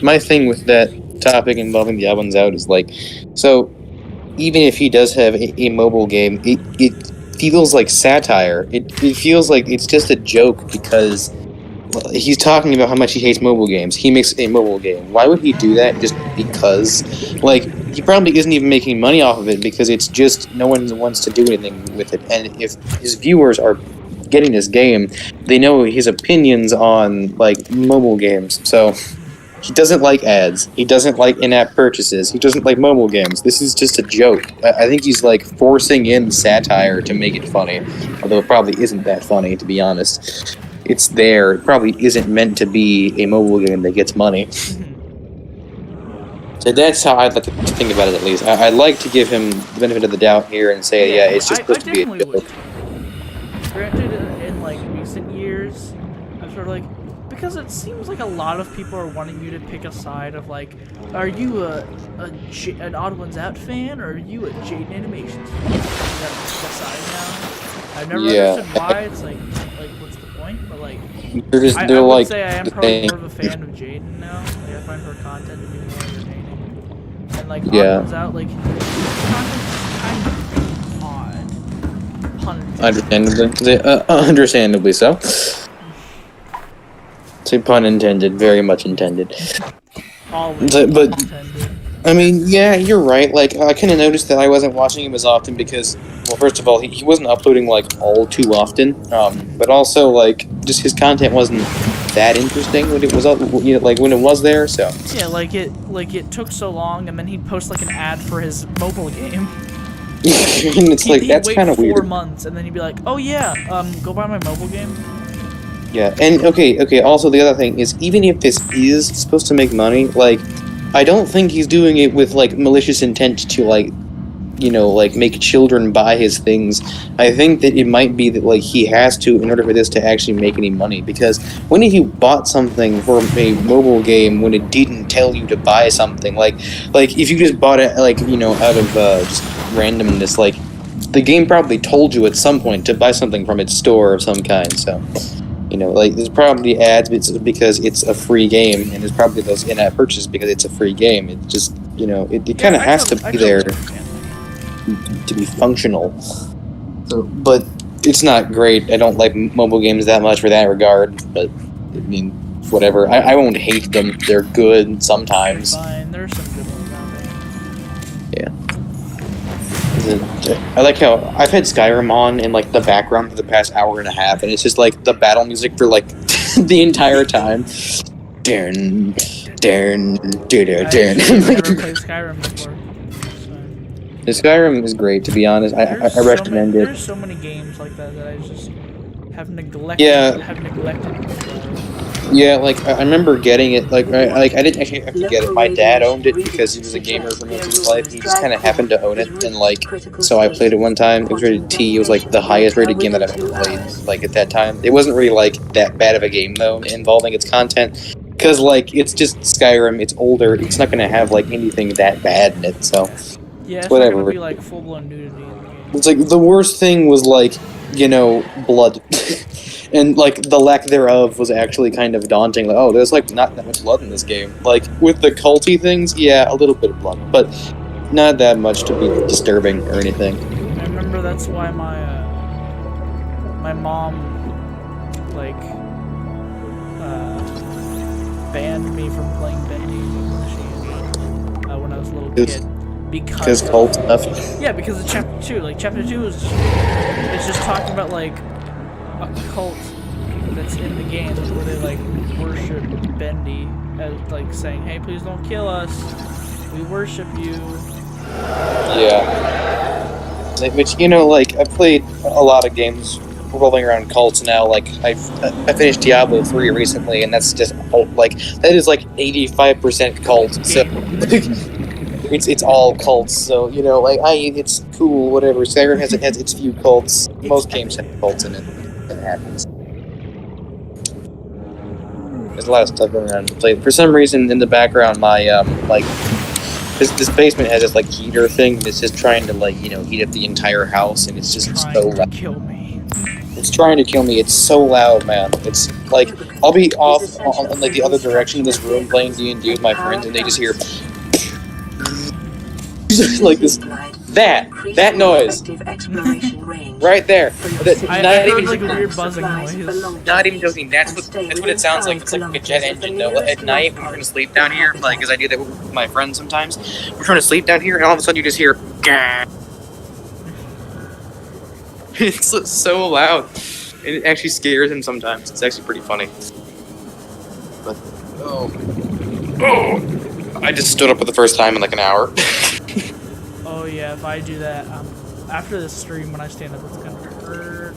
my thing with that topic involving the albums out is like, so even if he does have a mobile game, it feels like satire. It feels like it's just a joke because he's talking about how much he hates mobile games. He makes a mobile game. Why would he do that just because? Like, he probably isn't even making money off of it because it's just no one wants to do anything with it. And if his viewers are getting this game, they know his opinions on, like, mobile games. So he doesn't like ads. He doesn't like in-app purchases. He doesn't like mobile games. This is just a joke. I think he's, like, forcing in satire to make it funny. Although it probably isn't that funny, to be honest. It's there. It probably isn't meant to be a mobile game that gets money. So that's how I'd like to think about it, at least. I'd like to give him the benefit of the doubt here and say, yeah, it's just supposed to be a joke. Granted, in like recent years, I'm sort of like, because it seems like a lot of people are wanting you to pick a side of like, are you an Odd Ones Out fan or are you a Jaden Animations fan? You gotta pick a side now. I've never understood why. It's like what's the point? But like, I would like say I am probably more of a fan of Jaden now. Like, I find her content to be more entertaining. And like Odd Ones Out, like, content's kind of odd. Understandably so. Say pun intended, very much intended. Always but intended. I mean, yeah, you're right. Like, I kind of noticed that I wasn't watching him as often because, well, first of all, he wasn't uploading like all too often. But also, like, just his content wasn't that interesting when it was up, you know, like when it was there. So yeah, like it took so long, and then he'd post like an ad for his mobile game. and it's like that's kind of weird. 4 months, and then he'd be like, "Oh yeah, go buy my mobile game." Yeah, and okay. Also, the other thing is, even if this is supposed to make money, like, I don't think he's doing it with like malicious intent to like, you know, like make children buy his things. I think that it might be that like he has to in order for this to actually make any money. Because when have you bought something for a mobile game when it didn't tell you to buy something? Like if you just bought it like, you know, out of just randomness, like the game probably told you at some point to buy something from its store of some kind. So, you know, like there's probably ads because it's a free game, and there's probably those in-app purchases because it's a free game. It just, you know, it kind of has to be there to be functional. So, but it's not great. I don't like mobile games that much for that regard. But I mean, whatever. I won't hate them. They're good sometimes. Fine, there's some good ones out there. Yeah. I like how I've had Skyrim on in like the background for the past hour and a half, and it's just like the battle music for like the entire time. Darn, darn, darn, darn. I've never played Skyrim before. The Skyrim is great, to be honest. I recommend it. There's so many games like that I just have neglected. Yeah, like I remember getting it. Like I didn't actually have to get it. My dad owned it because he was a gamer for most of his life. He just kind of happened to own it, and like so I played it one time. It was rated T. It was like the highest rated game that I've ever played. Like at that time, it wasn't really like that bad of a game though, involving its content. Because like it's just Skyrim. It's older. It's not gonna have like anything that bad in it. So yeah, it's whatever. not gonna be like full blown nudity in the game. It's like the worst thing was like, you know, blood. And, like, the lack thereof was actually kind of daunting. Like, oh, there's, like, not that much blood in this game. Like, with the culty things, yeah, a little bit of blood. But not that much to be disturbing or anything. I remember that's why my mom, like, banned me from playing vending machines when I was a little kid. Because cult stuff. Yeah, because of chapter 2. Like, chapter 2 is it's just talking about, like, a cult that's in the game where they, like, worship Bendy as, like, saying, hey, please don't kill us. We worship you. Yeah. Which, you know, like, I've played a lot of games rolling around cults now. Like, I finished Diablo 3 recently, and that's just, like, that is, like, 85% cult. So, it's all cults, so, you know, like, it's cool, whatever. Skyrim has its few cults. Most games have cults in it. It happens. There's a lot of stuff going on to play. For some reason, in the background, my, like, this basement has this, like, heater thing that's just trying to, like, you know, heat up the entire house, and it's just so loud. Kill me. It's trying to kill me. It's so loud, man. It's, like, I'll be off on like, the other direction in this room playing D&D with my friends, and they just hear... like this... That noise. Right there. I heard like a weird buzzing noise. Not even joking. That's what it sounds like. It's like a jet engine. Though. At night, when we're trying to sleep down here, like, because I do that with my friends sometimes. We're trying to sleep down here, and all of a sudden you just hear. Gah! It's so loud. It actually scares him sometimes. It's actually pretty funny. But oh, I just stood up for the first time in like an hour. Oh yeah, if I do that, after this stream, when I stand up, it's gonna hurt.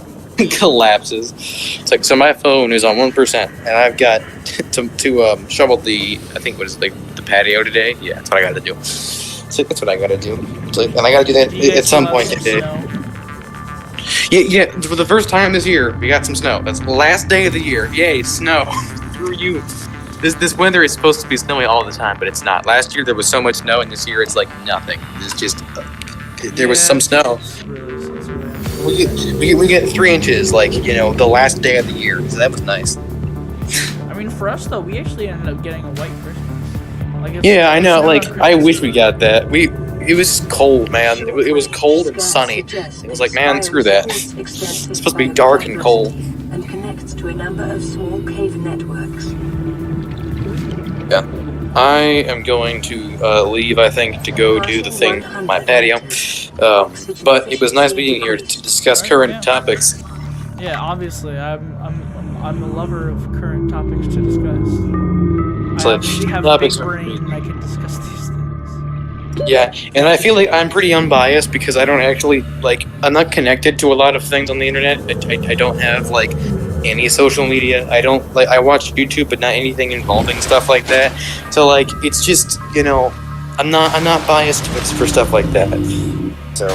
Collapses. It's like, so my phone is on 1%, and I've got to shovel the, I think, what is it, like, the patio today? Yeah, that's what I gotta do. So that's what I gotta do. So, and I gotta do that at some point today. Yeah, for the first time this year, we got some snow. That's the last day of the year. Yay, snow. Through you. This winter is supposed to be snowy all the time, but it's not. Last year there was so much snow, and this year it's like nothing. It's just there was some snow. We get 3 inches, like, you know, the last day of the year. So that was nice. I mean, for us though, we actually ended up getting a white Christmas. Like, yeah, I know. Like, I wish we got that. It was cold, man. It was cold and sunny. It was like, man, screw that. It's supposed to be dark and cold. And connects to a number of small cave networks. Yeah. I am going to leave, I think, to go do the thing on my patio. But it was nice being here to discuss current topics. Yeah, obviously, I'm a lover of current topics to discuss. So, I obviously have a big brain, and I can discuss these things. Yeah, and I feel like I'm pretty unbiased because I don't actually, like, I'm not connected to a lot of things on the internet. I don't have, like, any social media. I don't, like, I watch YouTube, but not anything involving stuff like that. So, like, it's just, you know, I'm not biased for stuff like that. So,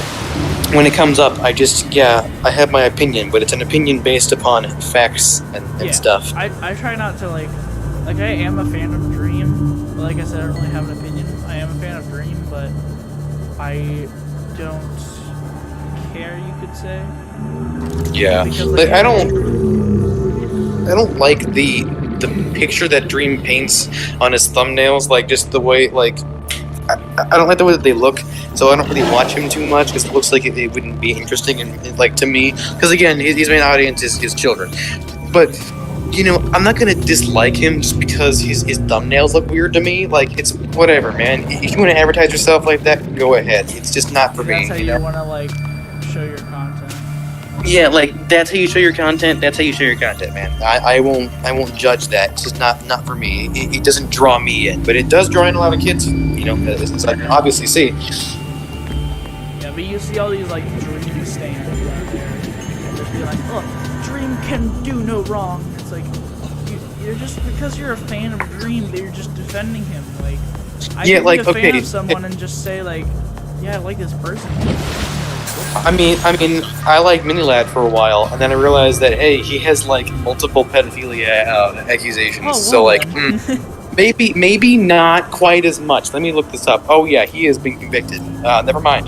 when it comes up, I just, yeah, I have my opinion, but it's an opinion based upon facts and stuff. I try not to, like, I am a fan of Dream, but like I said, I don't really have an opinion. I am a fan of Dream, but I don't care, you could say. Yeah, because, like, I don't like the picture that Dream paints on his thumbnails, like, just the way, like, I don't like the way that they look, so I don't really watch him too much, because it looks like it wouldn't be interesting, and like, to me, because again, his main audience is children, but, you know, I'm not gonna dislike him just because his thumbnails look weird to me. Like, it's whatever, man. If you want to advertise yourself like that, go ahead. It's just not for me. That's how you want to, like, show your content. Yeah, like, that's how you show your content. That's how you show your content, man. I won't judge that. It's just not for me. It doesn't draw me in, but it does draw in a lot of kids. You know, as I can obviously see. Yeah, but you see all these, like, Dream stands out there, and just be like, oh, Dream can do no wrong. It's like, you're just, because you're a fan of Dream, but you're just defending him. Like, I can be a fan of someone and just say, like, yeah, I like this person. I mean, I liked Minilad for a while, and then I realized that, hey, he has, like, multiple pedophilia accusations. Oh, so, like, maybe not quite as much. Let me look this up. Oh yeah, he has been convicted. Never mind.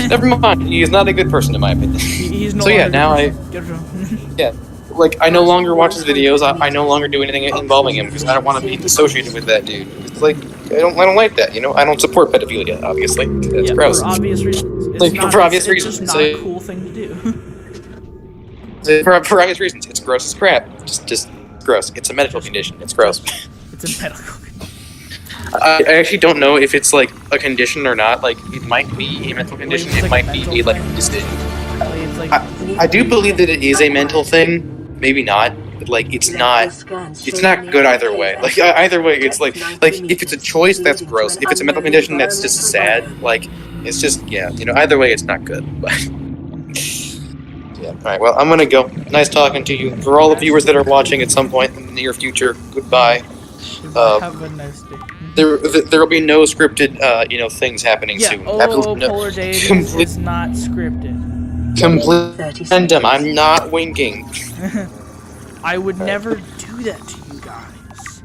Never mind. He is not a good person in my opinion. He's no so yeah, now yeah. Like, I no longer watch his videos. I no longer do anything involving him because I don't want to be associated with that dude. It's like, I don't like that. You know, I don't support pedophilia. Obviously, that's gross. For obvious reasons. For obvious reasons, it's just not a cool thing to do. For obvious reasons, it's gross as crap. Just gross. It's a medical condition. It's gross. It's a medical condition. I actually don't know if it's like a condition or not. Like it might be a mental condition. it's It like a might be mental like thing? a decision. Like, it's like I do believe that it is a mental thing. Maybe not. But like it's not. It's not good either way. Like either way, it's like if it's a choice, that's gross. If it's a mental condition, that's just sad. Like it's just Either way, it's not good. But yeah. All right. Well, I'm gonna go. Nice talking to you. For all the viewers that are watching at some point in the near future, goodbye. have a nice day. There will be no scripted things happening Yeah, soon. Absolutely no. Polar Deities Complete- is not scripted. Complete random. I'm not winking. I would never do that to you guys.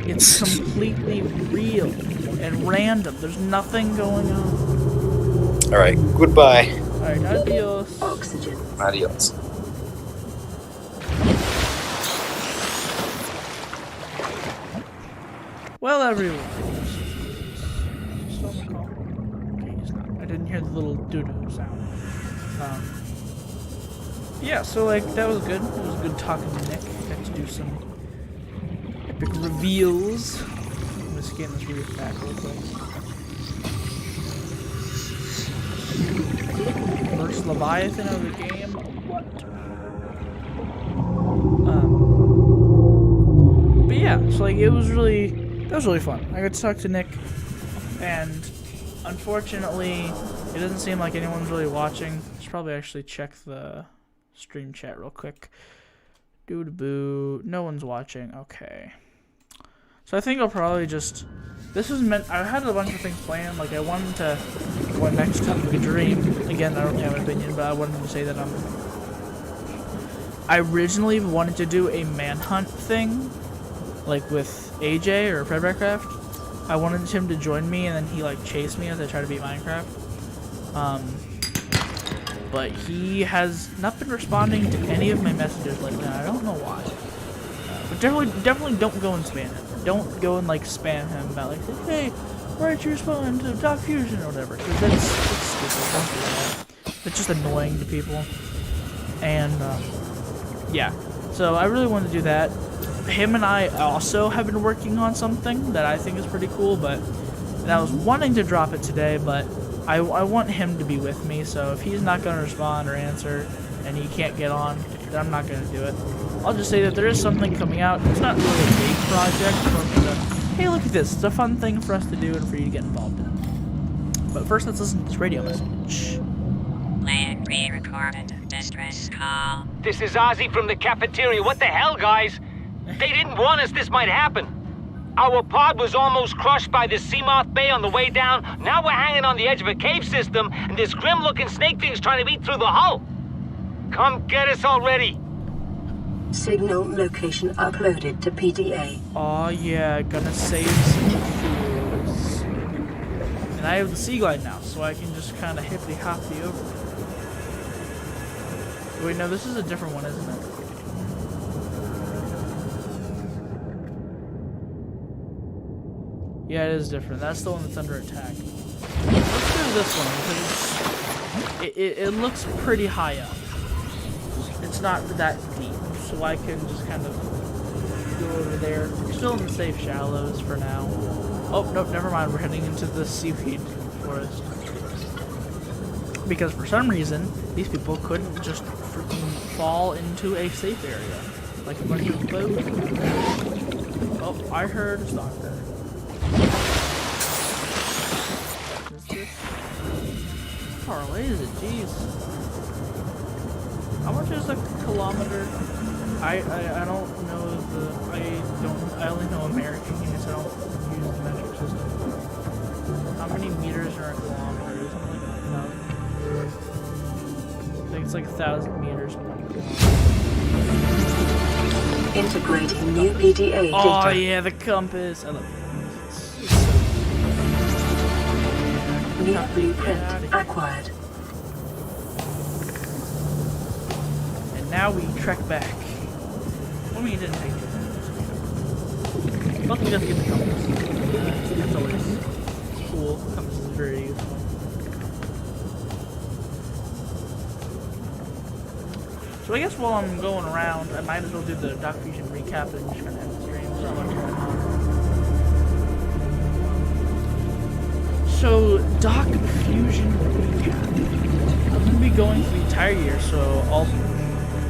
It's completely real and random. There's nothing going on. All right. Goodbye. Alright, adios. Oxygen. Adios. Well, everyone. Still on the call? Okay, he's not. I didn't hear the little doo-doo sound. Yeah, so like that was good. It was good talking to Nick. Got to do some epic reveals. I'm just getting this read back real quick. First Leviathan of the game. What? But yeah, so like that was really fun. I got to talk to Nick, and unfortunately, it doesn't seem like anyone's really watching. Should probably actually check the stream chat real quick. Doo-doo-boo. No one's watching. Okay. So I think I'll probably just... This was meant... I had a bunch of things planned. Like, I wanted to... Going back to Topic of Dream. Again, I don't really have an opinion, but I wanted to say that I originally wanted to do a manhunt thing. Like, with AJ or Fredbearcraft. I wanted him to join me, and then he, like, chased me as I tried to beat Minecraft. But he has not been responding to any of my messages lately. I don't know why. But definitely don't go and spam him. Don't go and like spam him about like, hey, why aren't you responding to Doc Fusion or whatever? Because that's stupid. Don't do that. It's just annoying to people. And yeah, so I really wanted to do that. Him and I also have been working on something that I think is pretty cool, and I was wanting to drop it today, but I want him to be with me, so if he's not going to respond or answer and he can't get on, then I'm not going to do it. I'll just say that there is something coming out. It's not really a big project, but hey, look at this. It's a fun thing for us to do and for you to get involved in. But first, let's listen to this radio message. Playing pre-recorded distress call. This is Ozzy from the cafeteria. What the hell, guys? They didn't warn us this might happen. Our pod was almost crushed by this Seamoth Bay on the way down. Now we're hanging on the edge of a cave system, and this grim-looking snake thing's trying to eat through the hull. Come get us already. Signal location uploaded to PDA. Aw, yeah, gonna save some fuels. And I have the Sea Glide now, so I can just kind of hippity-hoppy over. Wait, no, this is a different one, isn't it? Yeah, it is different. That's the one that's under attack. Let's do this one because it looks pretty high up. It's not that deep, so I can just kind of go over there. We're still in the safe shallows for now. Oh, nope, never mind. We're heading into the seaweed forest. Because for some reason, these people couldn't just freaking fall into a safe area. Like a bunch of boats. Oh, I heard a stalker. How far away is it? Jeez. How much is a kilometer? I don't know I only know American units. I don't use the metric system. How many meters are a kilometer? Isn't it like 1,000? I think it's like 1,000 meters in 1 kilometer. Integrating new PDA data. Oh yeah, the compass. I love it. New blueprint acquired. And now we trek back. I mean, it didn't take too long. But we just get the compass. That's always cool. Compass is very useful. So I guess while I'm going around, I might as well do the Doc Fusion recap and just kind of end the stream. So much going on. So, Doc Fusion recap. I'm gonna be going for the entire year, so I'll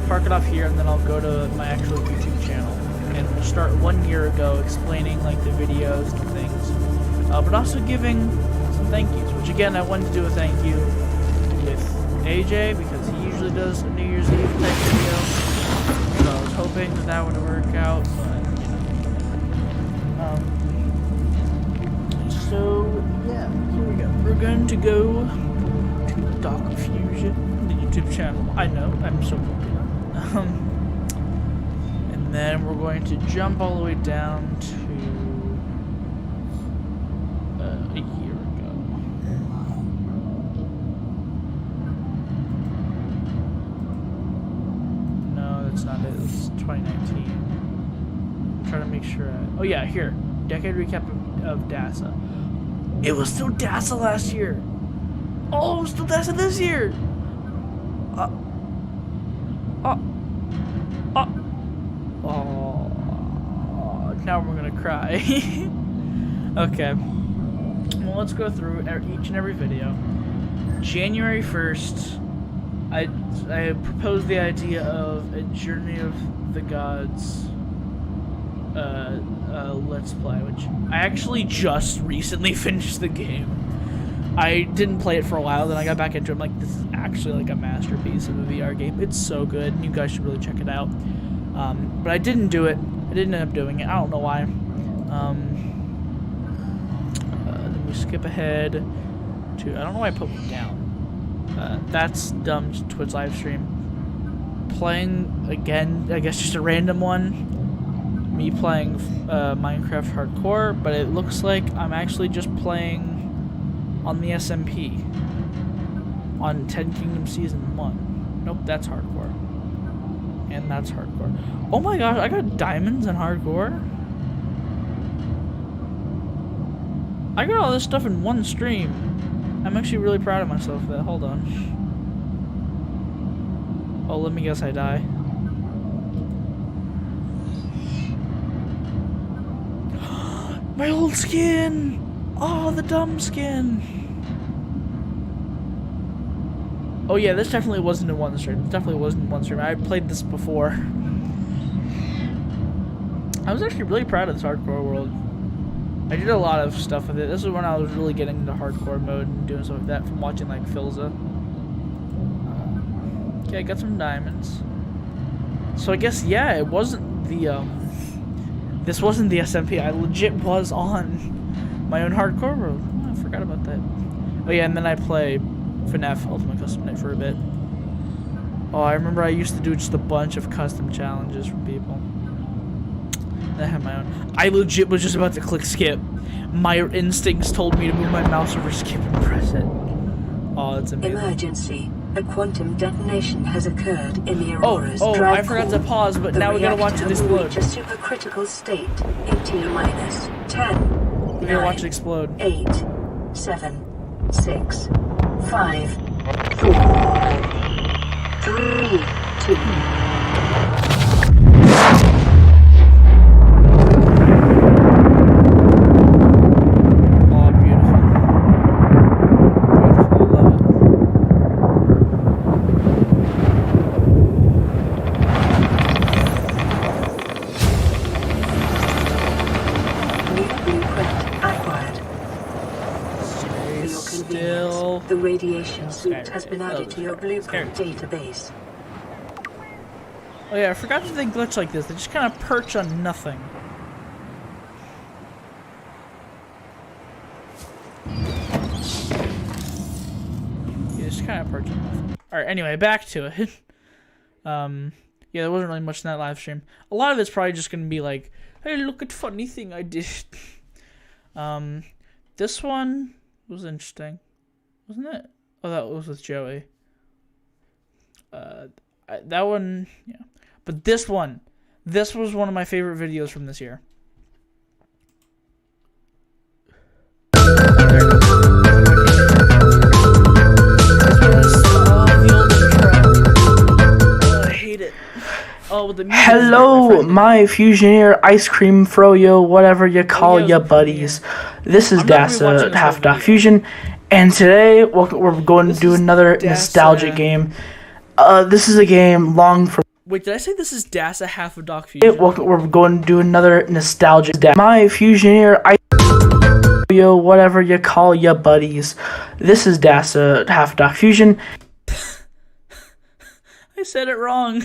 park it off here and then I'll go to my actual YouTube channel. And we'll start 1 year ago explaining like the videos and things. But also giving some thank yous, which again, I wanted to do a thank you with AJ because he usually does a New Year's Eve type video. So I was hoping that that would work out, but you know. So yeah, here we go. We're going to go to Doc Fusion, the YouTube channel. I know, I'm so popular. And then we're going to jump all the way down to a year ago. No, that's not it. It's 2019. I'm trying to make sure. Oh yeah, here. Decade recap of DASA. It was still DASA last year. Oh, it was still DASA this year. Oh, now we're gonna cry. Okay. Well, let's go through each and every video. January 1st, I proposed the idea of a Journey of the Gods Let's Play, which I actually just recently finished the game. I didn't play it for a while, then I got back into it. I'm like, this is actually like a masterpiece of a VR game. It's so good. You guys should really check it out. But I didn't do it. I didn't end up doing it. I don't know why. Then we skip ahead to, I don't know why I put one down. That's dumb Twitch live stream. Playing again, I guess just a random one. Me playing Minecraft Hardcore, but it looks like I'm actually just playing on the SMP on 10 Kingdom Season 1. Nope, that's Hardcore. And that's Hardcore. Oh my gosh, I got diamonds in Hardcore. I got all this stuff in one stream. I'm actually really proud of myself for that. Hold on. Oh, let me guess I die. My old skin! Oh, the dumb skin! Oh yeah, this definitely wasn't in one stream. It definitely wasn't in one stream. I played this before. I was actually really proud of this hardcore world. I did a lot of stuff with it. This is when I was really getting into hardcore mode and doing stuff like that from watching like Philza. Okay, I got some diamonds. So I guess, yeah, it wasn't the, this wasn't the SMP. I legit was on my own hardcore world. Oh, I forgot about that. Oh yeah, and then I played FNAF Ultimate Custom Night for a bit. Oh, I remember I used to do just a bunch of custom challenges from people. I had my own. I legit was just about to click skip. My instincts told me to move my mouse over skip and press it. Oh, that's amazing. Emergency. A quantum detonation has occurred in the Aurora's Oh, drive I forgot to core. pause, but The now we gotta watch it reactor will explode. reach a supercritical state in T-minus 10, We gotta 9, watch it explode. 8, 7, 6, 5, 4, 3, 2. Oh, beautiful. Beautiful, I love it. New blueprint acquired. Stay For your still. convenience, the radiation suit Scary. has been added to your blueprint database. Oh yeah, I forgot that they glitch like this. They just kind of perch on nothing. You just kind of perch on nothing. Alright, anyway, back to it. Yeah, there wasn't really much in that live stream. A lot of it's probably just gonna be like, hey, look at funny thing I did. This one was interesting, wasn't it? Oh, that was with Joey. That one, yeah. But this one, this was one of my favorite videos from this year. Oh, I hate it. Oh, with the music. Hello, my Fusioneer, Ice Cream, Froyo, whatever you call ya buddies. This is Dasa, Half Doc Fusion, and today we're going to do another nostalgic game. This is a game long for. Wait, did I say this is Dasa, Half of Doc Fusion? We're going to do another nostalgic. My Fusioneer, Ice Froyo, whatever you call ya buddies. This is Dasa, Half Doc Fusion. I said it wrong.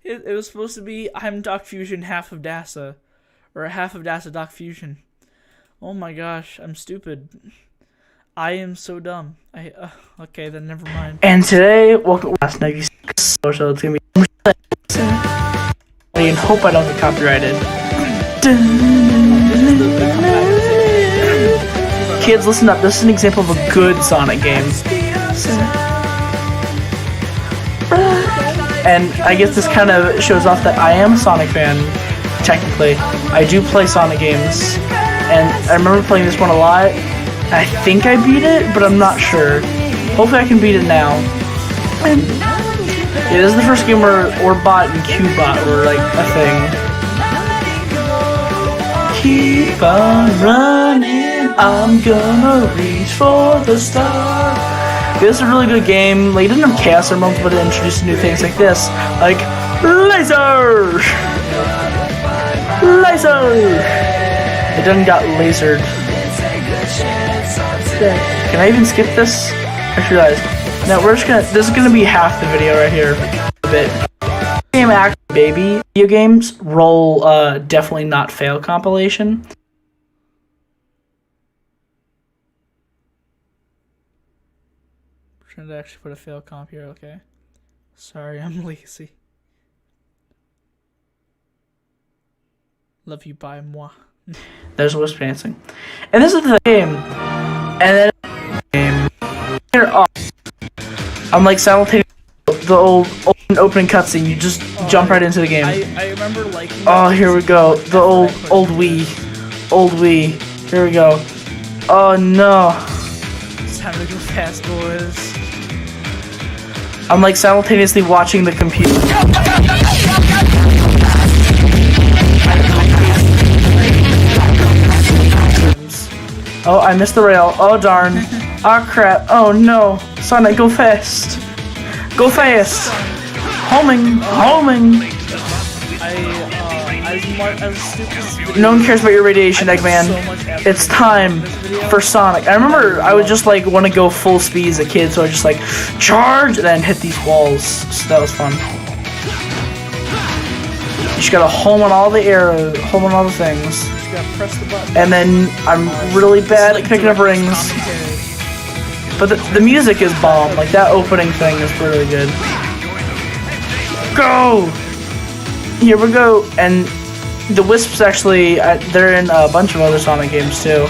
It was supposed to be I'm Doc Fusion, half of Dasa. Or half of Dasa Doc Fusion. Oh my gosh, I'm stupid. I am so dumb. Okay, then never mind. And today, welcome last 96, so it's gonna be. I hope I don't get copyrighted. Kids, listen up. This is an example of a good Sonic game. And I guess this kind of shows off that I am a Sonic fan, technically. I do play Sonic games, and I remember playing this one a lot. I think I beat it, but I'm not sure. Hopefully I can beat it now. And yeah, this is the first game where Orbot and Cubot were like a thing. Keep on running, I'm gonna reach for the stars. This is a really good game. Like, it doesn't have chaos or moments, but it introduces new things like this. Like, laser! Laser! It done got lasered. Can I even skip this? I just realized. No, this is gonna be half the video right here. A bit. Game action, baby. Video games, roll, definitely not fail compilation. Trying to actually put a fail comp here, okay? Sorry, I'm lazy. Love you, bye moi. There's wisp dancing. And this is the game. And then here I'm like simultaneously the old opening cutscene, you just jump right into the game. I remember liking Oh, here we go. The old Wii. Old Wii. Here we go. Oh no. It's time to go fast, boys. I'm like simultaneously watching the computer. Oh, I missed the rail. Oh darn. Ah crap. Oh no. Sonic, go fast. Go fast. Homing. Homing. As stupid as No one cares about your radiation, Eggman. It's time for Sonic. I remember I would just like want to go full speed as a kid, so I just like charge and then hit these walls. So that was fun. You just gotta home on all the arrows, home on all the things. You gotta press the button. And then I'm really bad at picking up rings. But the music is bomb. Like that opening thing is really good. Go! Here we go. And the Wisps actually, they're in a bunch of other Sonic games too.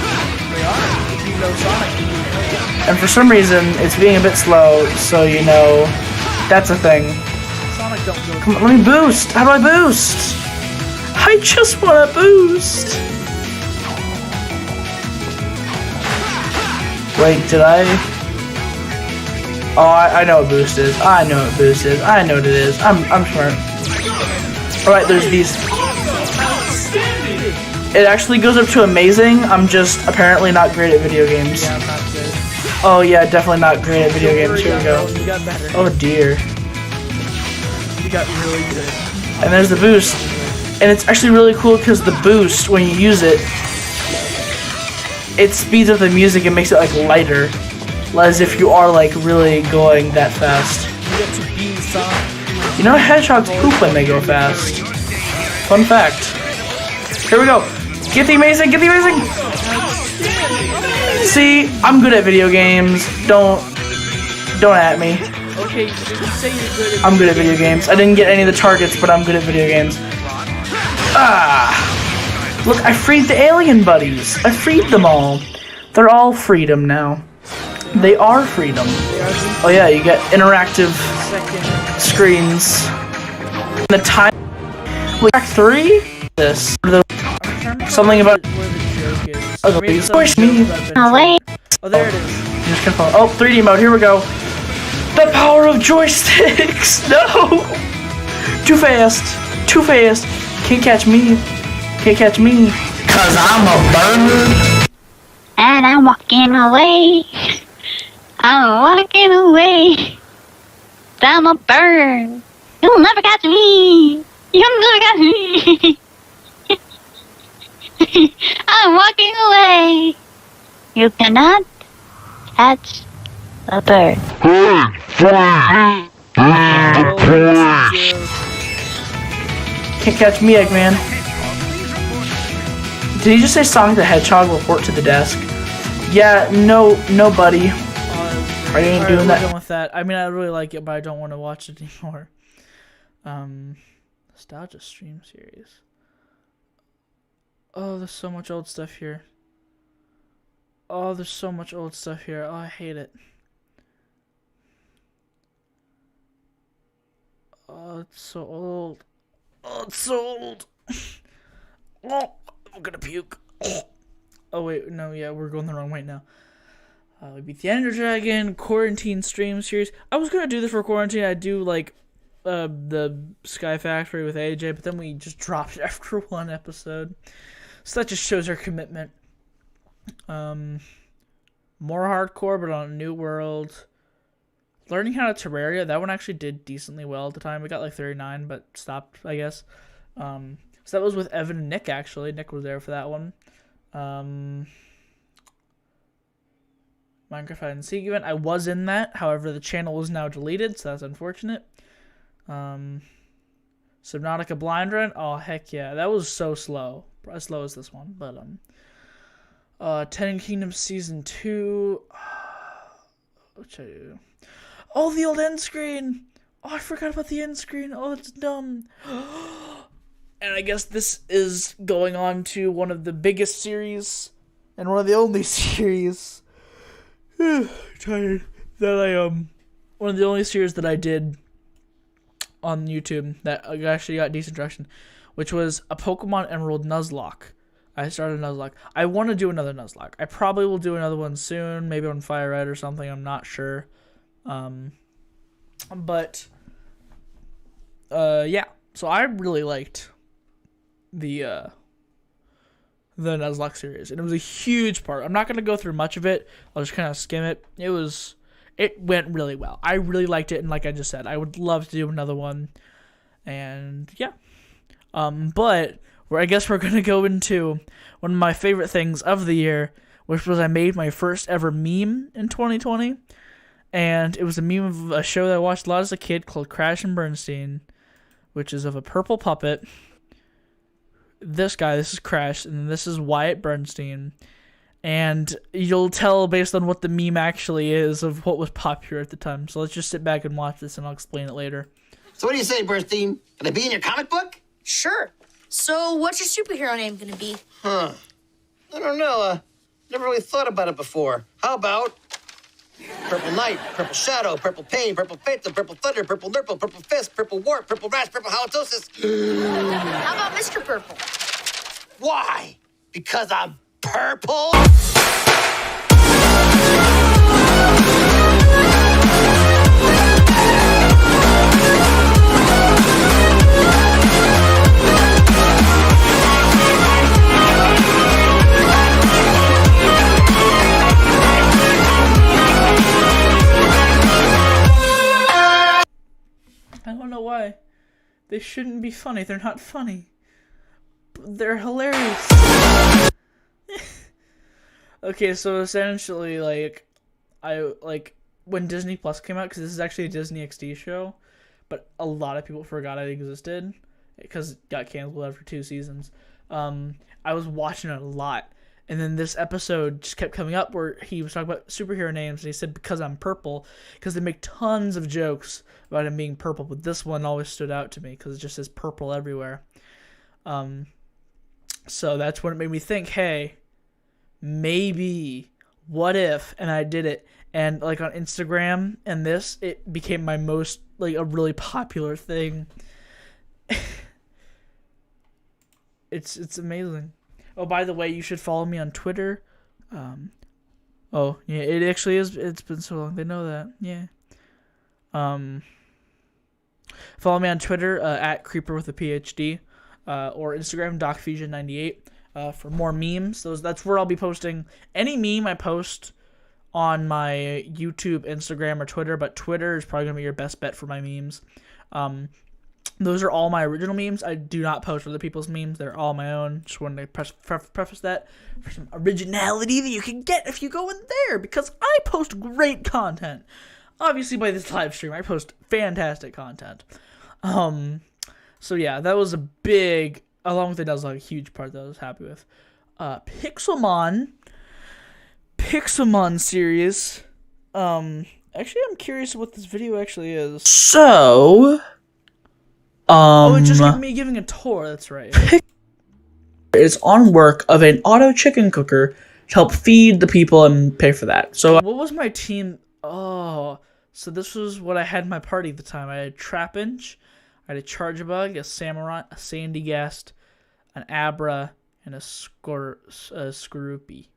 And for some reason, it's being a bit slow, so you know, that's a thing. Come on, let me boost! How do I boost? I just wanna boost! Wait, did I? Oh, I know what boost is. I know what boost is. I know what it is. I'm smart. Alright, there's these. It actually goes up to amazing. I'm just apparently not great at video games. Yeah, I'm not good. Oh yeah, definitely not great at video games. Here we go. You got better. Oh dear. You got really good. And there's the boost. And it's actually really cool because the boost, when you use it, it speeds up the music and makes it like lighter. As if you are like really going that fast. You get to be Sonic. You know hedgehogs poop when they go fast. Fun fact. Here we go. Get the amazing, get the amazing! See, I'm good at video games. Don't at me. Okay, you say you're good at I'm good at video games. I didn't get any of the targets, but I'm good at video games. Ah! Look, I freed the alien buddies. I freed them all. They're all freedom now. They are freedom. Oh yeah, you get interactive screens. The time. Wait, Track 3? This. Something about. Oh, Push me. Oh, wait. oh, there it is. Just gonna oh, 3D mode. Here we go. The power of joysticks. No. Too fast. Too fast. Can't catch me. Can't catch me. 'Cause I'm a bird. And I'm walking away. I'm walking away. I'm a bird. You'll never catch me. You'll never catch me. I'm walking away. You cannot catch a bird. Can't catch me, Eggman. Did he just say Sonic the Hedgehog report to the desk? Yeah, no, buddy. I ain't doing that. We're done with that. I mean, I really like it, but I don't want to watch it anymore. Nostalgia stream series. Oh, there's so much old stuff here. Oh, there's so much old stuff here. Oh, I hate it. Oh, it's so old. Oh, it's so old. Oh, I'm gonna puke. Oh, wait, no, yeah, we're going the wrong way now. We beat the Ender Dragon, quarantine stream series. I was gonna do this for quarantine. I'd do, like, the Sky Factory with AJ, but then we just dropped it after one episode. So that just shows our commitment. More hardcore, but on a new world. Learning how to Terraria, that one actually did decently well at the time. We got like 39, but stopped, I guess. So that was with Evan and Nick, actually. Nick was there for that one. Minecraft Hide and Seek event. I was in that. However, the channel was now deleted, so that's unfortunate. Subnautica Blind Run. Oh, heck yeah. That was so slow. As slow as this one. But, Ten Kingdoms Season 2. Which I do. Oh, the old end screen. Oh, I forgot about the end screen. Oh, it's dumb. And I guess this is going on to one of the biggest series and one of the only series tired that one of the only series that I did on YouTube that actually got decent traction, which was a Pokemon Emerald Nuzlocke. I started Nuzlocke. I want to do another Nuzlocke. I probably will do another one soon, maybe on Fire Red or something. I'm not sure. Yeah. So I really liked the Nuzlocke series, and it was a huge part. I'm not gonna go through much of it. I'll just kind of skim it. It went really well. I really liked it, and like I just said, I would love to do another one. And yeah, but I guess we're gonna go into one of my favorite things of the year, which was I made my first ever meme in 2020, and it was a meme of a show that I watched a lot as a kid called Crash and Bernstein, which is of a purple puppet. This is Crash, and this is Wyatt Bernstein. And you'll tell based on what the meme actually is of what was popular at the time. So let's just sit back and watch this, and I'll explain it later. So what do you say, Bernstein? Can I be in your comic book? Sure. So what's your superhero name gonna be? I don't know. Never really thought about it before. How about Purple Knight, Purple Shadow, Purple Pain, Purple Phantom, Purple Thunder, Purple Nurple, Purple Fist, Purple Warp, Purple Rash, Purple Halitosis. How about Mr. Purple? Why? Because I'm purple? I don't know why. They shouldn't be funny. They're not funny. They're hilarious. Okay, so essentially, when Disney Plus came out, because this is actually a Disney XD show, but a lot of people forgot it existed because it got canceled after 2 seasons. I was watching it a lot, and then this episode just kept coming up where he was talking about superhero names, and he said, because I'm purple, because they make tons of jokes about him being purple, but this one always stood out to me because it just says purple everywhere. So that's when it made me think, hey, maybe, what if, and I did it, and like on Instagram and this, it became my most, like, a really popular thing. It's amazing. Oh, by the way, you should follow me on Twitter. Oh, yeah, it actually is, it's been so long, they know that, yeah. Follow me on Twitter at Creeper with a PhD, or Instagram DocFusion98 for more memes. That's where I'll be posting any meme I post on my YouTube, Instagram, or Twitter. But Twitter is probably gonna be your best bet for my memes. Those are all my original memes. I do not post other people's memes. They're all my own. Just wanted to preface that for some originality that you can get if you go in there, because I post great content. Obviously, by this live stream, I post fantastic content. So yeah, that was a big, along with it, that was like a huge part that I was happy with. Pixelmon series. Actually, I'm curious what this video actually is. So, oh, it's just me giving a tour. That's right. It's on work of an auto chicken cooker to help feed the people and pay for that. So, what was my team? Oh, so this was what I had in my party at the time. I had Trapinch, I had a Chargebug, a Samurai, a Sandygast, an Abra, and a Skorupi.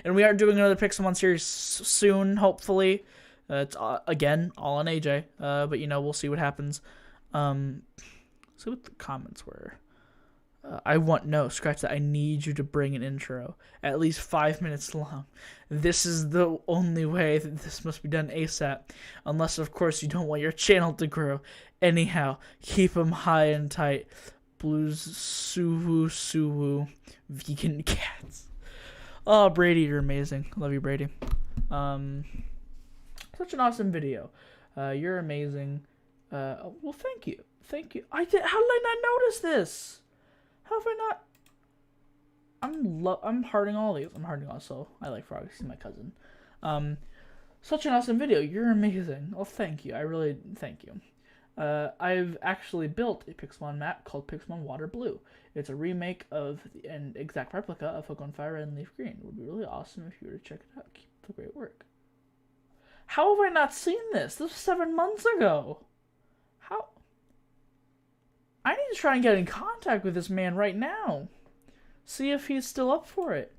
And we are doing another Pixelmon series soon, hopefully. It's again all on AJ, but you know, we'll see what happens. See what the comments were. Scratch that. I need you to bring an intro at least 5 minutes long. This is the only way that this must be done ASAP, unless of course you don't want your channel to grow. Anyhow, keep them high and tight. Blues suwu vegan cats. Oh, Brady, you're amazing. Love you, Brady. Such an awesome video. You're amazing. Well, thank you. How did I not notice this? How have I not? I'm hearting all these. I'm hearting also. I like Frog. He's my cousin. Such an awesome video. You're amazing. Oh, thank you. I really thank you. I've actually built a Pixelmon map called Pixelmon Water Blue. It's a remake of an exact replica of Pokemon Fire Red and Leaf Green. It would be really awesome if you were to check it out. Keep up the great work. How have I not seen this? This was 7 months ago. How? I need to try and get in contact with this man right now. See if he's still up for it.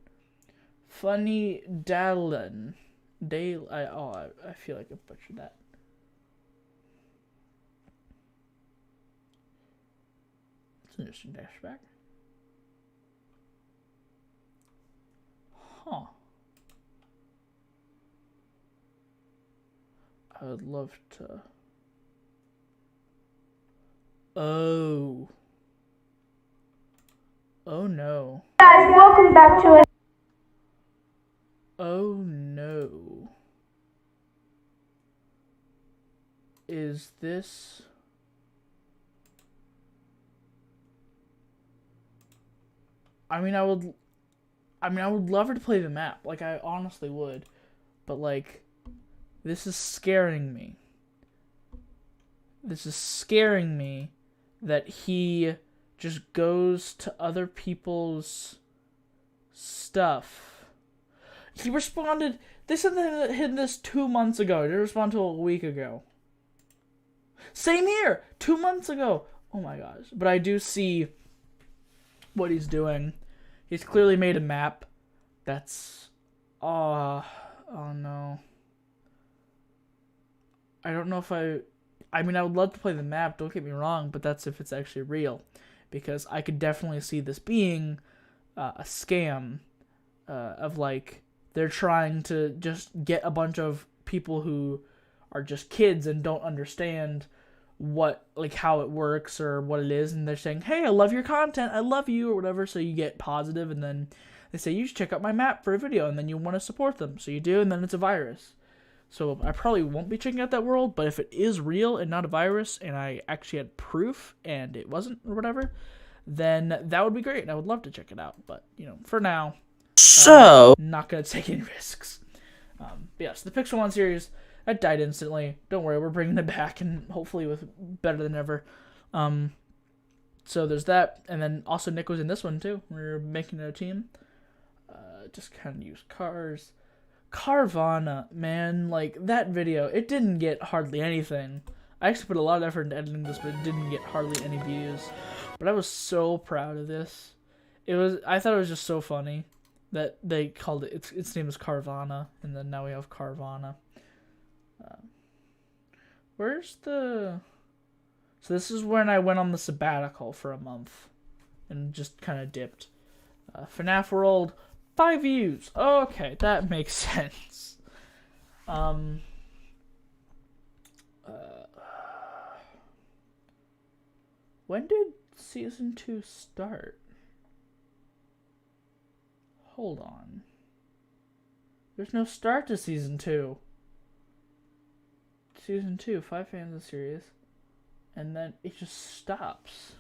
Funny Dallin. I feel like I butchered that. That's an interesting dashback. Huh. I would love to... Oh. Oh no. Guys, welcome back to it. Oh no. Is this... I would love her to play the map. Like, I honestly would. But, like, this is scaring me. This is scaring me that he just goes to other people's stuff. He responded... They said they hit this 2 months ago. He didn't respond until a week ago. Same here! 2 months ago! Oh my gosh. But I do see what he's doing. He's clearly made a map that's... Oh no. I don't know if I would love to play the map, don't get me wrong, but that's if it's actually real. Because I could definitely see this being a scam of, like, they're trying to just get a bunch of people who are just kids and don't understand what, like, how it works or what it is, and they're saying, hey, I love your content, I love you, or whatever, so you get positive, and then they say, you should check out my map for a video, and then you want to support them, so you do, and then it's a virus. So I probably won't be checking out that world, but if it is real and not a virus, and I actually had proof, and it wasn't, or whatever, then that would be great, and I would love to check it out, but, you know, for now, not gonna take any risks. But yeah, so the Pixelmon series, that died instantly. Don't worry, we're bringing it back, and hopefully with better than ever. So there's that, and then also Nick was in this one too. We're making a team. Just kind of use cars. Carvana, man, like, that video, it didn't get hardly anything. I actually put a lot of effort into editing this, but it didn't get hardly any views. But I was so proud of this. I thought it was just so funny that they called it, its name is Carvana, and then now we have Carvana. Where's the... So this is when I went on the sabbatical for a month. And just kind of dipped. FNAF World, 5 views. Okay, that makes sense. When did Season 2 start? Hold on. There's no start to Season 2. Season 2, 5 fans of the series. And then it just stops.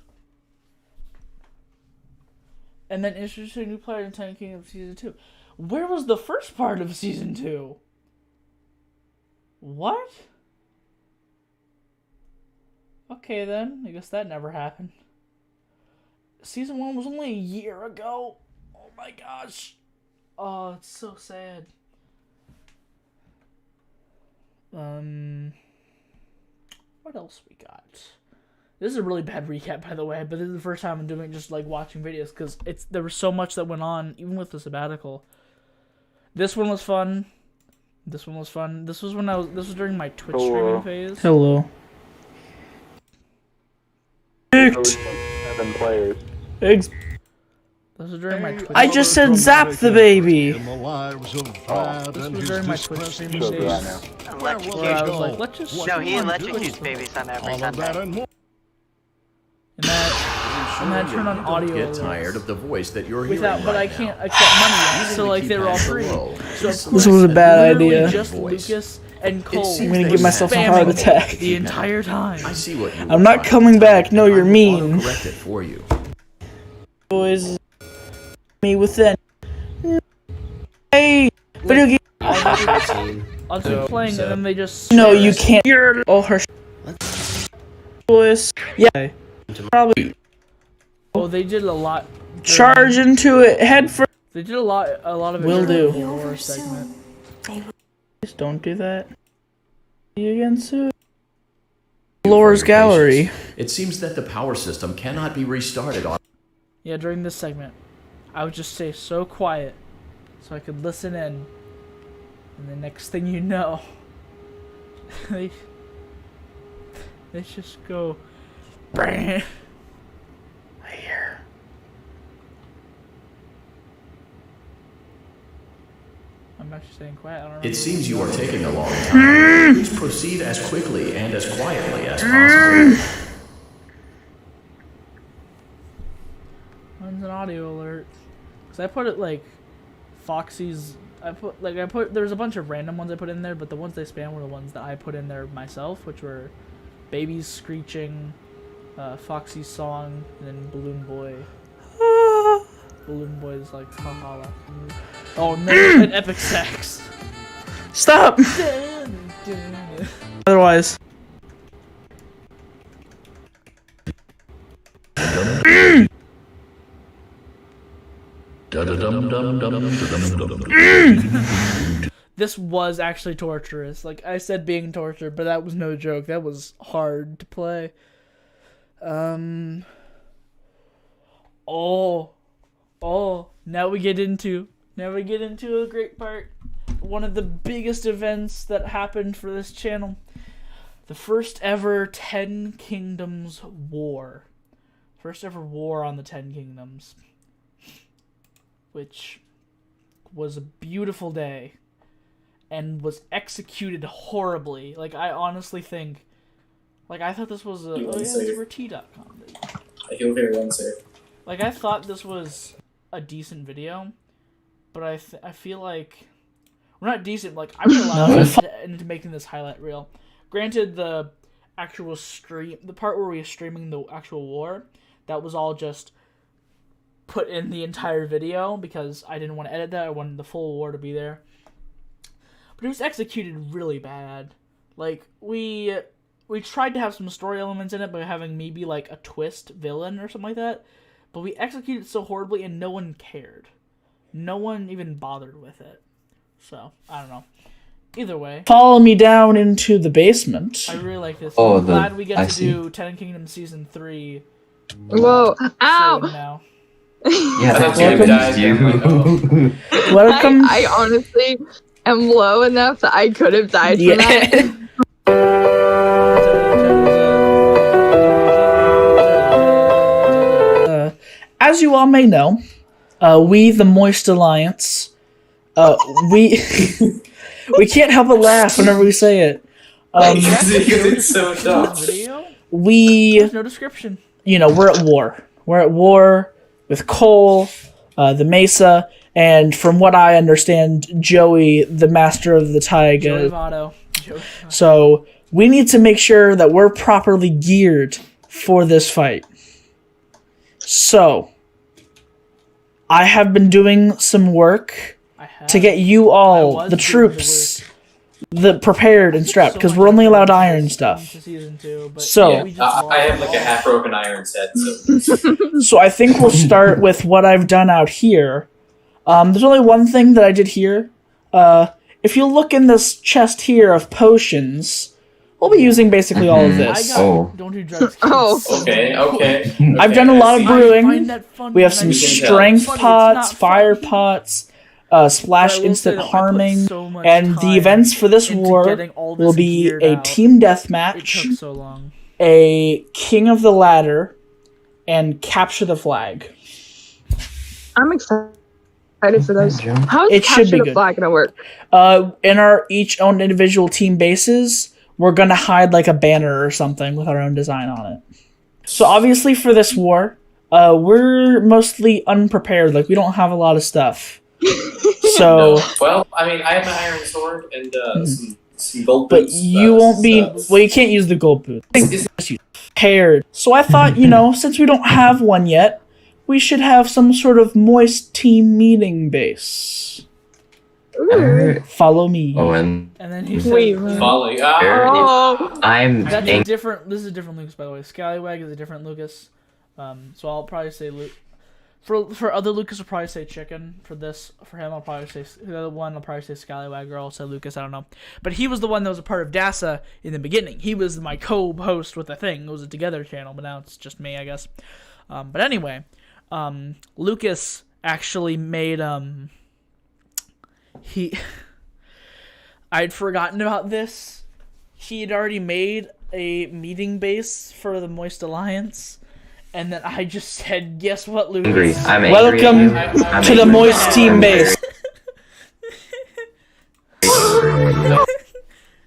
And then introduce a new player in Ten Kingdoms Season 2. Where was the first part of Season 2? What? Okay then, I guess that never happened. Season 1 was only a year ago. Oh my gosh. Oh, it's so sad. What else we got? This is a really bad recap, by the way, but this is the first time I'm doing just like watching videos because there was so much that went on, even with the sabbatical. This one was fun. This one was fun. This was this was during my Twitch streaming phase. Hello. 7 players. This was during my Twitch. I just said zap the baby. This was during my Twitch streaming days. Where I was like, let's just. No, he electrocutes babies on every Sunday. And then I turned on audio. Get tired of the voice that you're hearing but right I can't accept money yet, so like they were all free. So this was a bad idea. Just Lucas and Cole. I'm gonna give myself a heart attack the entire time. I see what you I'm not coming back. No, you're mean. Correct it for you. Boys, me with that. Hey, video game. I'll keep playing and then they just. No, you can't. You're all her. Boys, yeah, probably. Oh, they did a lot. Charge into it head first. They did a lot of it. Will do. The horror segment. Please don't do that. You again soon. Lore's gallery. It seems that the power system cannot be restarted on. Yeah, during this segment, I would just stay so quiet so I could listen in, and the next thing you know, they just go. Bang. Here. I'm actually staying quiet. I don't know. It seems you are taking a long time. Please proceed as quickly and as quietly as possible. When's an audio alert? Cause I put it like Foxy's. There's a bunch of random ones I put in there, but the ones they spam were the ones that I put in there myself, which were babies screeching, Foxy's song, and then Balloon Boy. Balloon Boy's like haha. Oh no, and epic sex. Stop. Otherwise. This was actually torturous. Like I said, being tortured, but that was no joke. That was hard to play. Now we get into a great part. One of the biggest events that happened for this channel. The first ever Ten Kingdoms War. First ever war on the Ten Kingdoms. Which was a beautiful day. And was executed horribly. Like, I honestly think... Like, I thought this was a... Oh, yeah, it's for T.com. I feel very unsafe. Like, I thought this was a decent video. But I feel like... We're not decent, like, I would allow into making this highlight reel. Granted, the actual stream... The part where we were streaming the actual war, that was all just put in the entire video. Because I didn't want to edit that. I wanted the full war to be there. But it was executed really bad. Like, we tried to have some story elements in it by having me be, like, a twist villain or something like that. But we executed it so horribly and no one cared. No one even bothered with it. So, I don't know. Either way. Follow me down into the basement. I really like this. I'm glad we get to do Ten Kingdoms Season 3. Whoa. Ow! Now. Yeah, that's you. Welcome. I honestly am low enough that I could have died from that. as you all may know, we, the Moist Alliance, we we can't help but laugh whenever we say it. It's so dumb. There's no description. We're at war. We're at war with Cole, the Mesa, and from what I understand, Joey, the Master of the Taiga. Joey Votto. So we need to make sure that we're properly geared for this fight. So I have been doing some work to get you all, the troops, prepared and strapped, because we're only allowed iron stuff. So I have like a half-broken iron set. So I think we'll start with what I've done out here. There's only one thing that I did here. If you look in this chest here of potions, we'll be using basically all of this. Don't do drugs. Okay. I've done a lot of brewing. We have some strength pots, fire pots, splash instant harming, and the events for this war will be a team deathmatch, a king of the ladder, and capture the flag. I'm excited for those. How It is should be capture the good. flag gonna work? In our each own individual team bases, we're gonna hide like a banner or something with our own design on it. So obviously for this war, we're mostly unprepared. Like, we don't have a lot of stuff. So, Well, I mean, I have my iron sword and some gold but boots. you won't be. Well, you can't use the gold boot. Prepared. So I thought, since we don't have one yet, we should have some sort of Moist team meeting base. Follow me. And then he says, Follow you. That's a different. This is a different Lucas, by the way. Scallywag is a different Lucas. So I'll probably say for other Lucas, I'll probably say chicken. For him, I'll probably say the other one. I'll probably say Scallywag, or I'll say Lucas. I don't know. But he was the one that was a part of DASA in the beginning. He was my co-host with the thing. It was a Together channel, but now it's just me, I guess. But anyway, Lucas actually made I'd forgotten about this. He had already made a meeting base for the Moist Alliance, and then I just said, "Guess what, Lucas? Welcome to the Moist team base."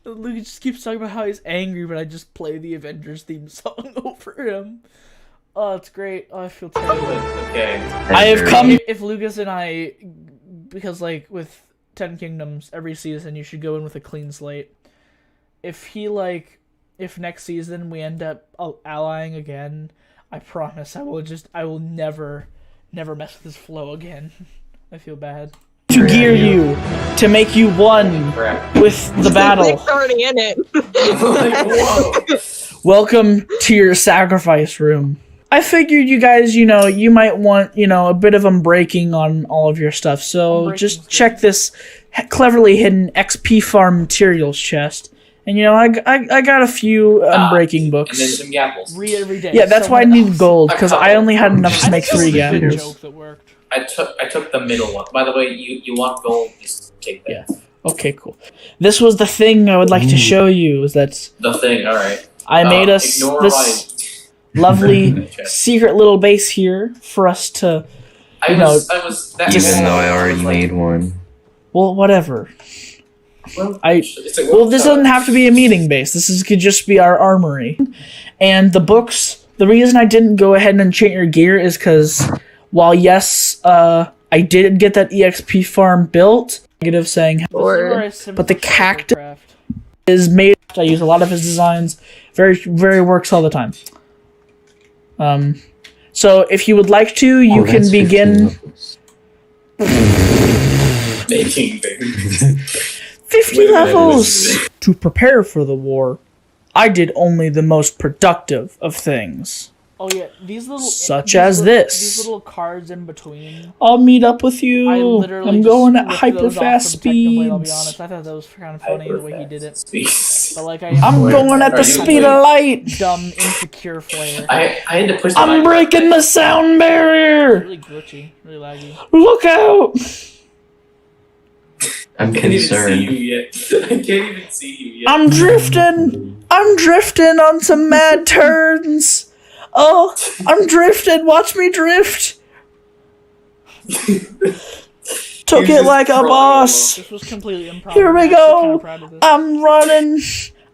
Lucas just keeps talking about how he's angry, but I just play the Avengers theme song over him. Oh, it's great. Oh, I feel terrible. Okay. I have come. If Lucas and I, because like with 10 Kingdoms, every season you should go in with a clean slate. If next season we end up allying again, I promise I will never mess with his flow again. I feel bad. To gear you, to make you one with the battle. Nick's already in it. Welcome to your sacrifice room. I figured you guys, you might want, a bit of unbreaking on all of your stuff. So just check this cleverly hidden XP farm materials chest. And, I got a few unbreaking books. And then some gapples. Read every day. Yeah, that's why I need gold, because I only had enough to make 3 gapples. I took the middle one. By the way, you want gold, just take that. Yeah. Okay, cool. This was the thing I would like to show you. Is that The thing, alright. I made us this lovely secret little base here for us to, Even though I already made one. Well, whatever. This doesn't have to be a meeting base. Could just be our armory. And the books, the reason I didn't go ahead and enchant your gear is because while yes, I did get that EXP farm built, negative saying, but the cactus is made. I use a lot of his designs. Very, very works all the time. So if you would like to, you can begin. 50 levels! To prepare for the war, I did only the most productive of things. Oh yeah, these little cards in between. I'll meet up with you. I'm going at hyper fast speeds. I'll be honest, I thought that was kind of funny the way he did it. But like, I'm going at the speed of light. Dumb, insecure flare. I had to push. I'm breaking the sound barrier. Really glitchy, really laggy. Look out! I'm concerned. I can't even see you yet. I'm drifting on some mad turns. Oh, I'm drifting. Watch me drift. Took it like a boss. This was completely improv. Here we I'm actually go. kinda proud of this. I'm running.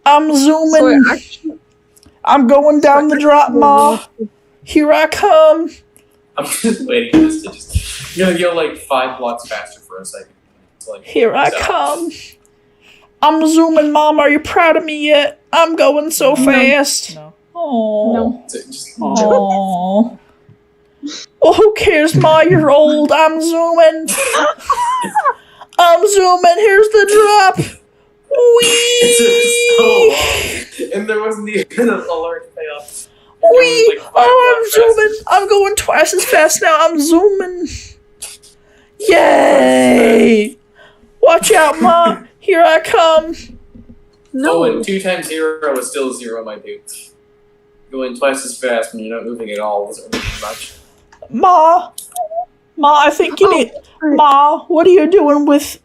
I'm zooming. I'm going down the drop, Ma. Here I come. I'm just waiting for this to just. You're gonna go like 5 blocks faster for a second. It's like, Here I come. I'm zooming, Mom. Are you proud of me yet? I'm going so fast. No. Oh. Just, Oh. Well, who cares, Ma? You're old. I'm zooming. I'm zooming. Here's the drop. Whee! so long, and there wasn't even a large payoff. Whee! Oh, I'm zooming. I'm going twice as fast now. I'm zooming. Yay! Watch out, Ma. Here I come. No. Oh, and 2 times 0 is still 0, my dude. Going twice as fast when you're not moving at all doesn't really do much. Ma, I think you need. Ma, what are you doing with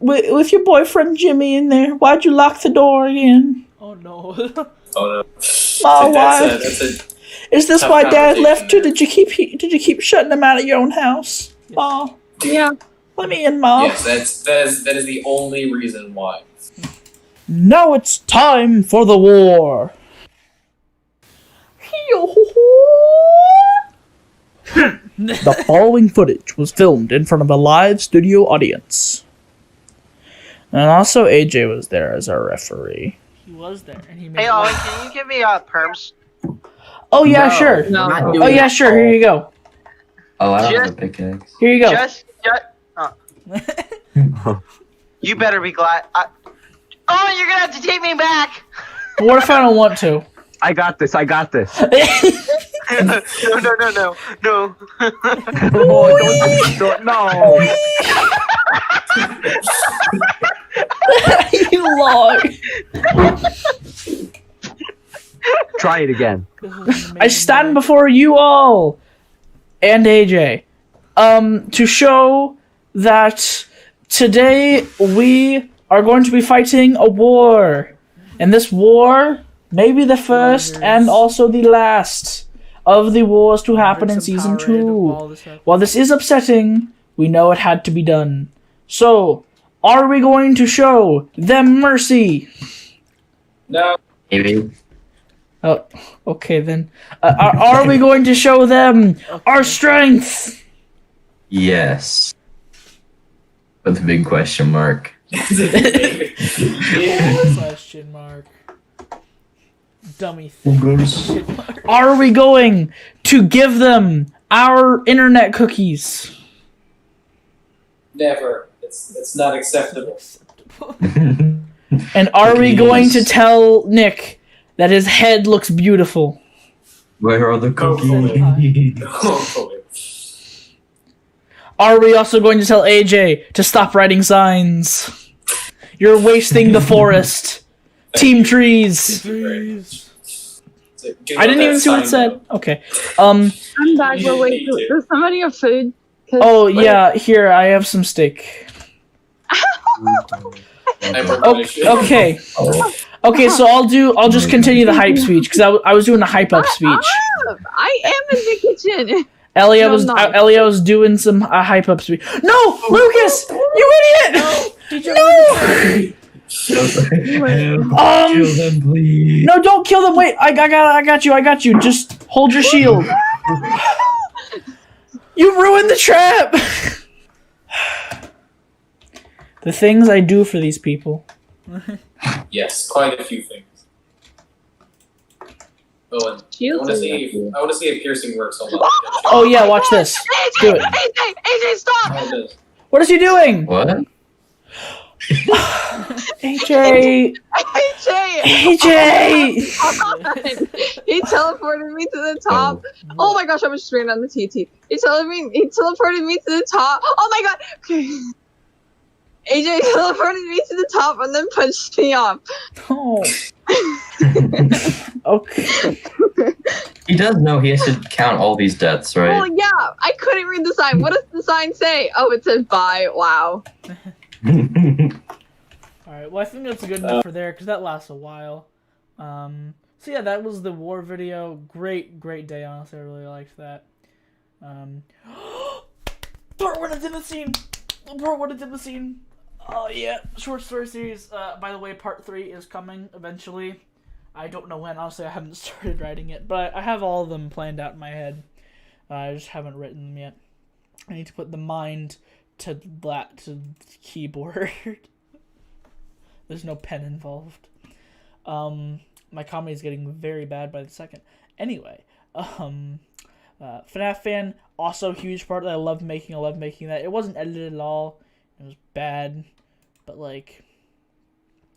your boyfriend Jimmy in there? Why'd you lock the door again? Oh no. Oh no. Ma, why? That's a Is this tough why Dad conversation left you? Did you keep shutting him out of your own house? Ma, Yeah. let me in, Ma. Yes, that is the only reason why. Now it's time for the war. The following footage was filmed in front of a live studio audience. And also AJ was there as our referee. He was there, and he made. Hey, Ollie, can you give me perms? Oh yeah, sure. No. Oh yeah, sure. Here you go. Oh, I don't have Just- a pickaxe. Here you go. Just. You better be glad. Oh, you're gonna have to take me back. But what if I don't want to? I got this. No. Oh, don't, no. You lie. Try it again. I stand before you all and AJ to show that today we are going to be fighting a war. And this war may be the first and also the last of the wars to happen in Season 2. While this is upsetting, we know it had to be done. So, are we going to show them mercy? No. Maybe. Oh, okay then. Are we going to show them our strength? Yes. With a big question mark. Question mark. Dummy thing. Are we going to give them our internet cookies? Never. It's not acceptable. And are we going to tell Nick that his head looks beautiful? Where are the cookies? Are we also going to tell AJ to stop writing signs? You're wasting the forest. Team trees. I didn't even see what it said. Okay. I'm back, but wait, does somebody have food? Oh yeah, here I have some steak. Okay. Okay, so I'll just continue the hype speech because I was doing the hype up speech. I am in the kitchen. Elliot was doing some hype up speech. No, Lucas, you idiot! No. Kill them, please. No, don't kill them. Wait, I got you. Just hold your shield. You ruined the trap. The things I do for these people. Yes, quite a few things. Oh, and I want to see if piercing works. Oh yeah, watch this. Do it. AJ, stop! What is he doing? What? AJ! He teleported me to the top. Oh my gosh, I was straight on the TT. He teleported me to the top. Oh my god! Okay. AJ teleported me to the top and then punched me off. Oh. Okay. He does know he has to count all these deaths, right? Oh yeah, I couldn't read the sign. What does the sign say? Oh, it says bye. Wow. Alright, well I think that's good enough for there, because that lasts a while. So yeah, that was the war video. Great day, honestly. I really liked that. Part 1 of the scene. Part 1 of the scene. Oh yeah, short story series. By the way, part 3 is coming eventually. I don't know when. Honestly, I haven't started writing it, but I have all of them planned out in my head. I just haven't written them yet. I need to put the mind to the keyboard. There's no pen involved. My comedy is getting very bad by the second. Anyway, FNAF fan, also huge part that I love making. I love making that. It wasn't edited at all. It was bad, but like,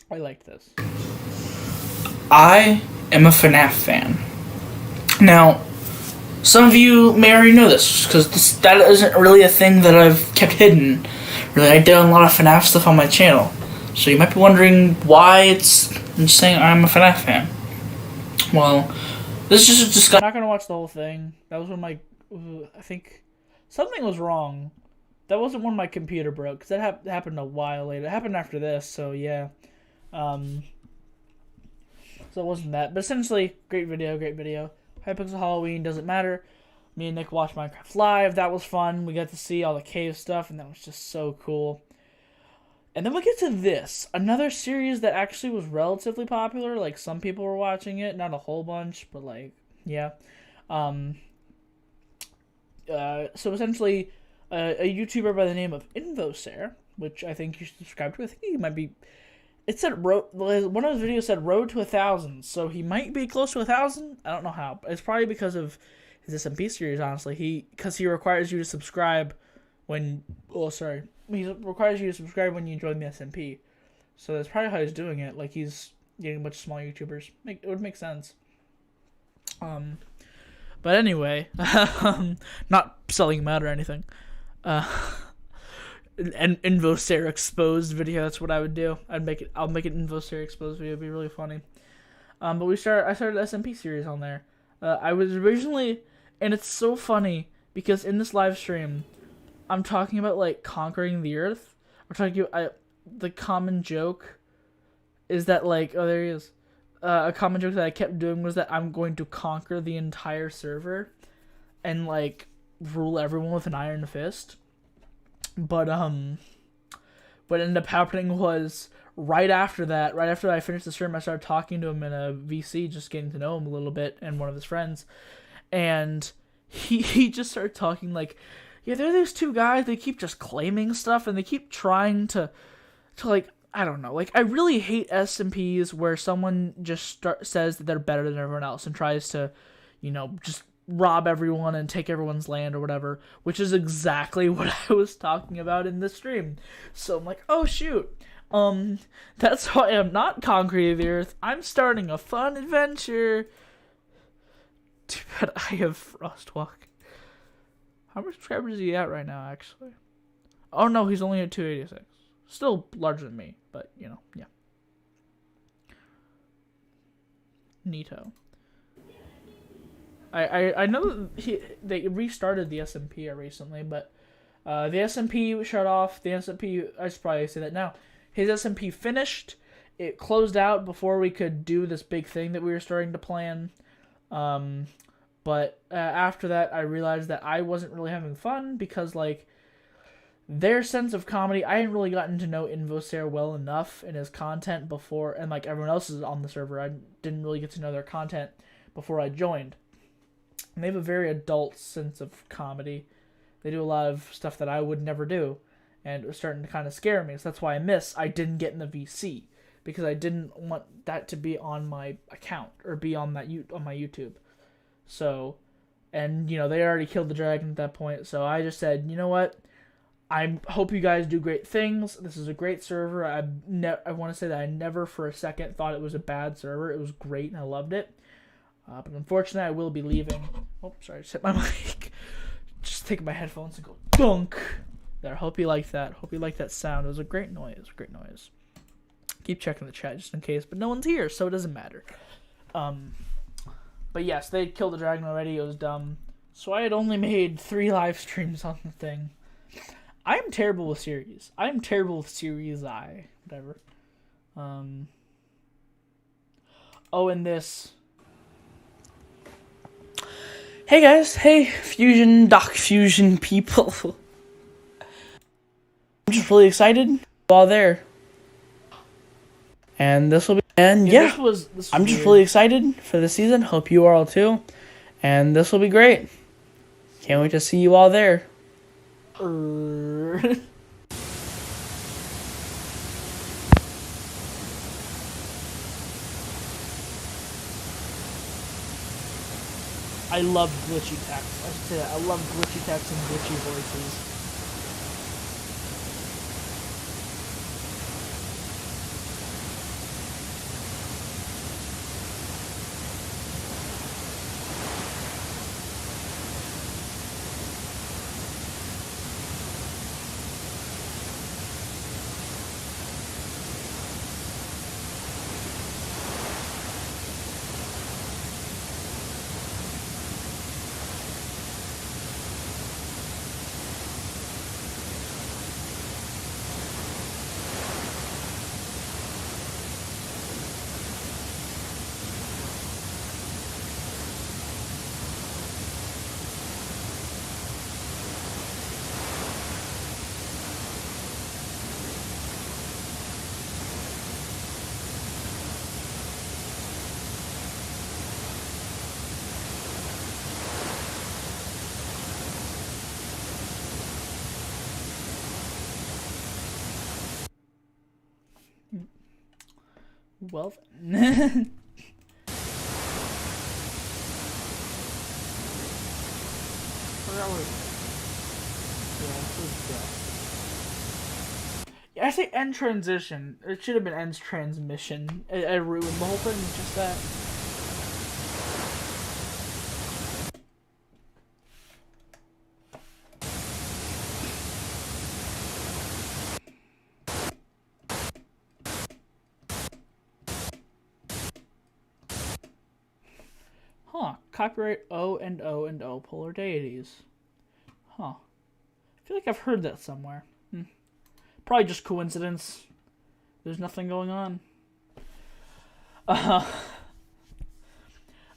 I liked this. I am a FNAF fan. Now, some of you may already know this, because that isn't really a thing that I've kept hidden. Really, I did a lot of FNAF stuff on my channel. So you might be wondering why I'm just saying I'm a FNAF fan. Well, this is just I'm not going to watch the whole thing. That was when my, I think, something was wrong. That wasn't when my computer broke, because that happened a while later. It happened after this, so yeah. So it wasn't that. But essentially, great video, great video. Hypixel Halloween, doesn't matter. Me and Nick watched Minecraft Live. That was fun. We got to see all the cave stuff, and that was just so cool. And then we get to this. Another series that actually was relatively popular. Like, some people were watching it. Not a whole bunch, but, like, yeah. So essentially, a YouTuber by the name of Invosare, which I think you should subscribe to. I think he might be... It said one of his videos said road to 1,000, so he might be close to 1,000. I don't know how. But it's probably because of his SMP series, honestly. Because he requires you to subscribe when... Oh, sorry. He requires you to subscribe when you join the SMP. So that's probably how he's doing it. Like, he's getting a bunch of small YouTubers. It would make sense. But anyway, not selling him out or anything. An Invosare exposed video. That's what I would do. I'll make an Invosare exposed video. It'd be really funny. But I started the SMP series on there. I was originally, and it's so funny because in this live stream, I'm talking about like conquering the earth. The common joke is that like, oh, there he is. A common joke that I kept doing was that I'm going to conquer the entire server and like rule everyone with an iron fist. But what ended up happening was right after I finished the stream, I started talking to him in a VC, just getting to know him a little bit, and one of his friends, and he just started talking like, yeah, there are these two guys, they keep just claiming stuff, and they keep trying to like, I don't know, like, I really hate SMPs where someone just says that they're better than everyone else and tries to, you know, just rob everyone and take everyone's land or whatever, which is exactly what I was talking about in this stream. So I'm like, oh shoot, that's why I'm not conquering the earth. I'm starting a fun adventure. Too bad I have Frostwalk. How many subscribers is he at right now, actually? Oh no, he's only at 286. Still larger than me, but you know, yeah. Neato. I know they restarted the SMP recently, but the SMP shut off. The SMP, I should probably say that now. His SMP finished. It closed out before we could do this big thing that we were starting to plan. But after that, I realized that I wasn't really having fun because, like, their sense of comedy, I hadn't really gotten to know Invosare well enough in his content before, and, like, everyone else is on the server. I didn't really get to know their content before I joined. And they have a very adult sense of comedy. They do a lot of stuff that I would never do. And it was starting to kind of scare me. So that's why I didn't get in the VC. Because I didn't want that to be on my account. Or be on my YouTube. So, and, you know, they already killed the dragon at that point. So I just said, you know what? I hope you guys do great things. This is a great server. I want to say that I never for a second thought it was a bad server. It was great and I loved it. But unfortunately, I will be leaving. Oh, sorry, I just hit my mic. Just take my headphones and go dunk. There, hope you like that. Hope you like that sound. It was a great noise. Great noise. Keep checking the chat just in case, but no one's here, so it doesn't matter. But yes, they killed the dragon already. It was dumb. So I had only made 3 live streams on the thing. I am terrible with series. I am terrible with Series I. Whatever. Oh, and this. Hey guys, hey Fusion, Doc Fusion people. just really excited. All there. And this will be. And yeah, this was I'm just really excited for the season. Hope you are all too. And this will be great. Can't wait to see you all there. I love glitchy text. I should say that. I love glitchy text and glitchy voices. Well then. Yeah, I say end transition. It should have been end transmission. I ruined the whole thing, just that. Huh. Copyright O and O and O polar deities. Huh. I feel like I've heard that somewhere. Probably just coincidence. There's nothing going on.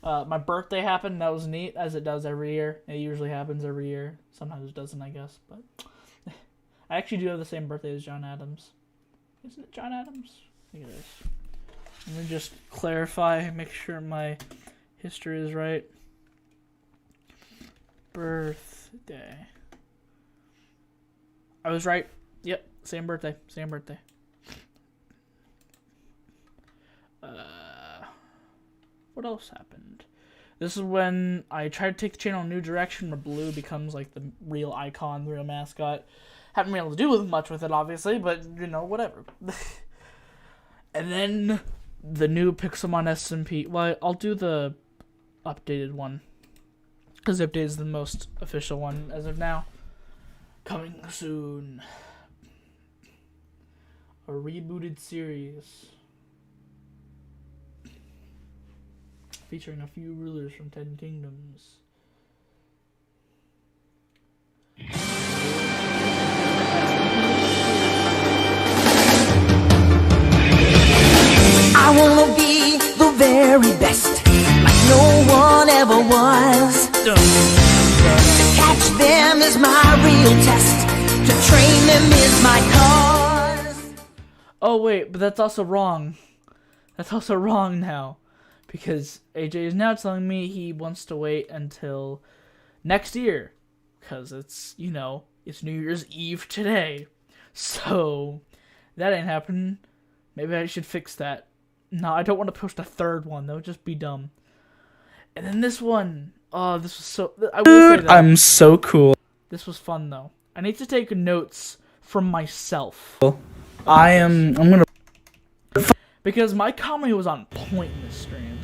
My birthday happened. That was neat, as it does every year. It usually happens every year. Sometimes it doesn't, I guess. But I actually do have the same birthday as John Adams. Isn't it John Adams? I think it is. Let me just clarify, make sure my history is right. Birthday. I was right. Yep, same birthday. Same birthday. What else happened? This is when I tried to take the channel in a new direction where Blue becomes like the real icon, the real mascot. Haven't been able to do much with it, obviously, but you know, whatever. And then the new Pixelmon SMP. Well, I'll do the updated one, because the update is the most official one as of now. Coming soon. A rebooted series featuring a few rulers from 10 kingdoms. I wanna be the very best, like no one ever was. To catch them is my real test, to train them is my cause. Oh wait, but that's also wrong. That's also wrong now. Because AJ is now telling me he wants to wait until next year. Because it's, you know, it's New Year's Eve today. So, that ain't happening. Maybe I should fix that. No, I don't want to post a third one. That would just be dumb. And then this one. Oh, this was so... I will say that. I'm so cool. This was fun, though. I need to take notes from myself. I'm gonna... Because my comedy was on point in this stream.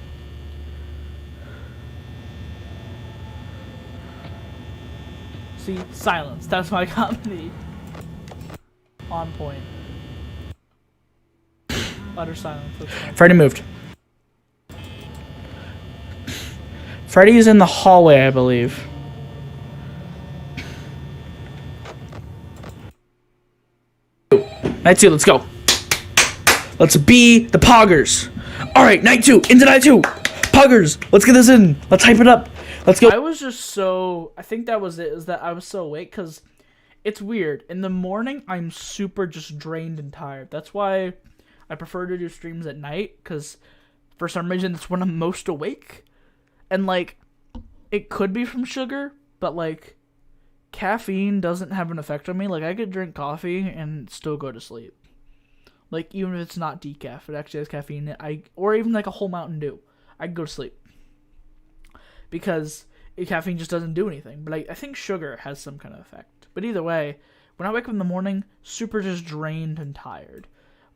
See? Silence. That's my comedy. On point. Utter silence. Freddy moved. Freddy is in the hallway, I believe. Night 2, let's go. Let's be the Poggers. Alright, night 2, into night 2. Poggers, let's get this in. Let's hype it up. Let's go. I was just so... I think that was it, is that I was so awake, because it's weird. In the morning, I'm super just drained and tired. That's why I prefer to do streams at night, because for some reason it's when I'm most awake. And, like, it could be from sugar, but, like, caffeine doesn't have an effect on me. Like, I could drink coffee and still go to sleep. Like, even if it's not decaf, it actually has caffeine in it. Or even, like, a whole Mountain Dew. I could go to sleep. Because caffeine just doesn't do anything. But I think sugar has some kind of effect. But either way, when I wake up in the morning, super just drained and tired.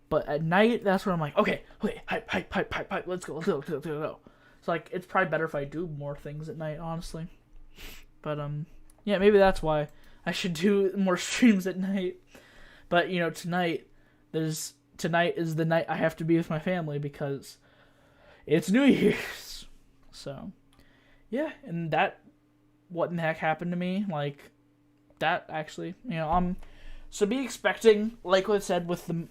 But at night, that's when I'm like, okay, hype, let's go. So, like, it's probably better if I do more things at night, honestly. But, yeah, maybe that's why I should do more streams at night. But, you know, tonight is the night I have to be with my family because it's New Year's. So, yeah, and what in the heck happened to me? Like, that actually, you know, so be expecting, like what I said, with the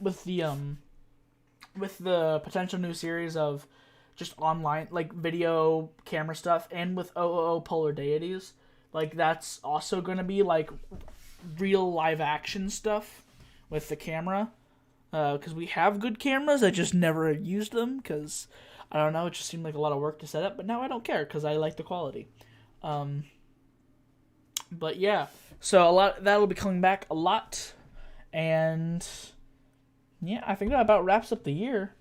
potential new series of just online, like, video camera stuff, and with OOO Polar Deities, like, that's also going to be, like, real live action stuff with the camera, because we have good cameras, I just never used them, because, I don't know, it just seemed like a lot of work to set up, but now I don't care, because I like the quality. But yeah, so that'll be coming back a lot, and yeah, I think that about wraps up the year.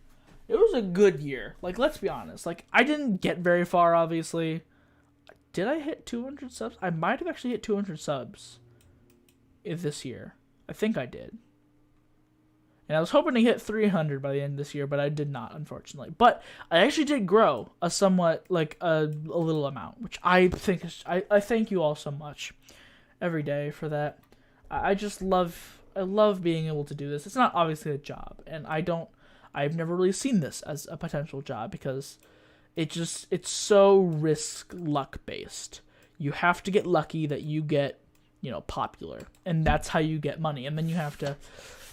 It was a good year, like, let's be honest, like, I didn't get very far, obviously. Did I hit 200 subs? I might have actually hit 200 subs this year. I think I did. And I was hoping to hit 300 by the end of this year, but I did not, unfortunately. But I actually did grow a somewhat, like, a little amount, which I think is, I thank you all so much every day for that. I love being able to do this. It's not obviously a job, and I've never really seen this as a potential job, because it's so luck based. You have to get lucky that you get, you know, popular, and that's how you get money, and then you have to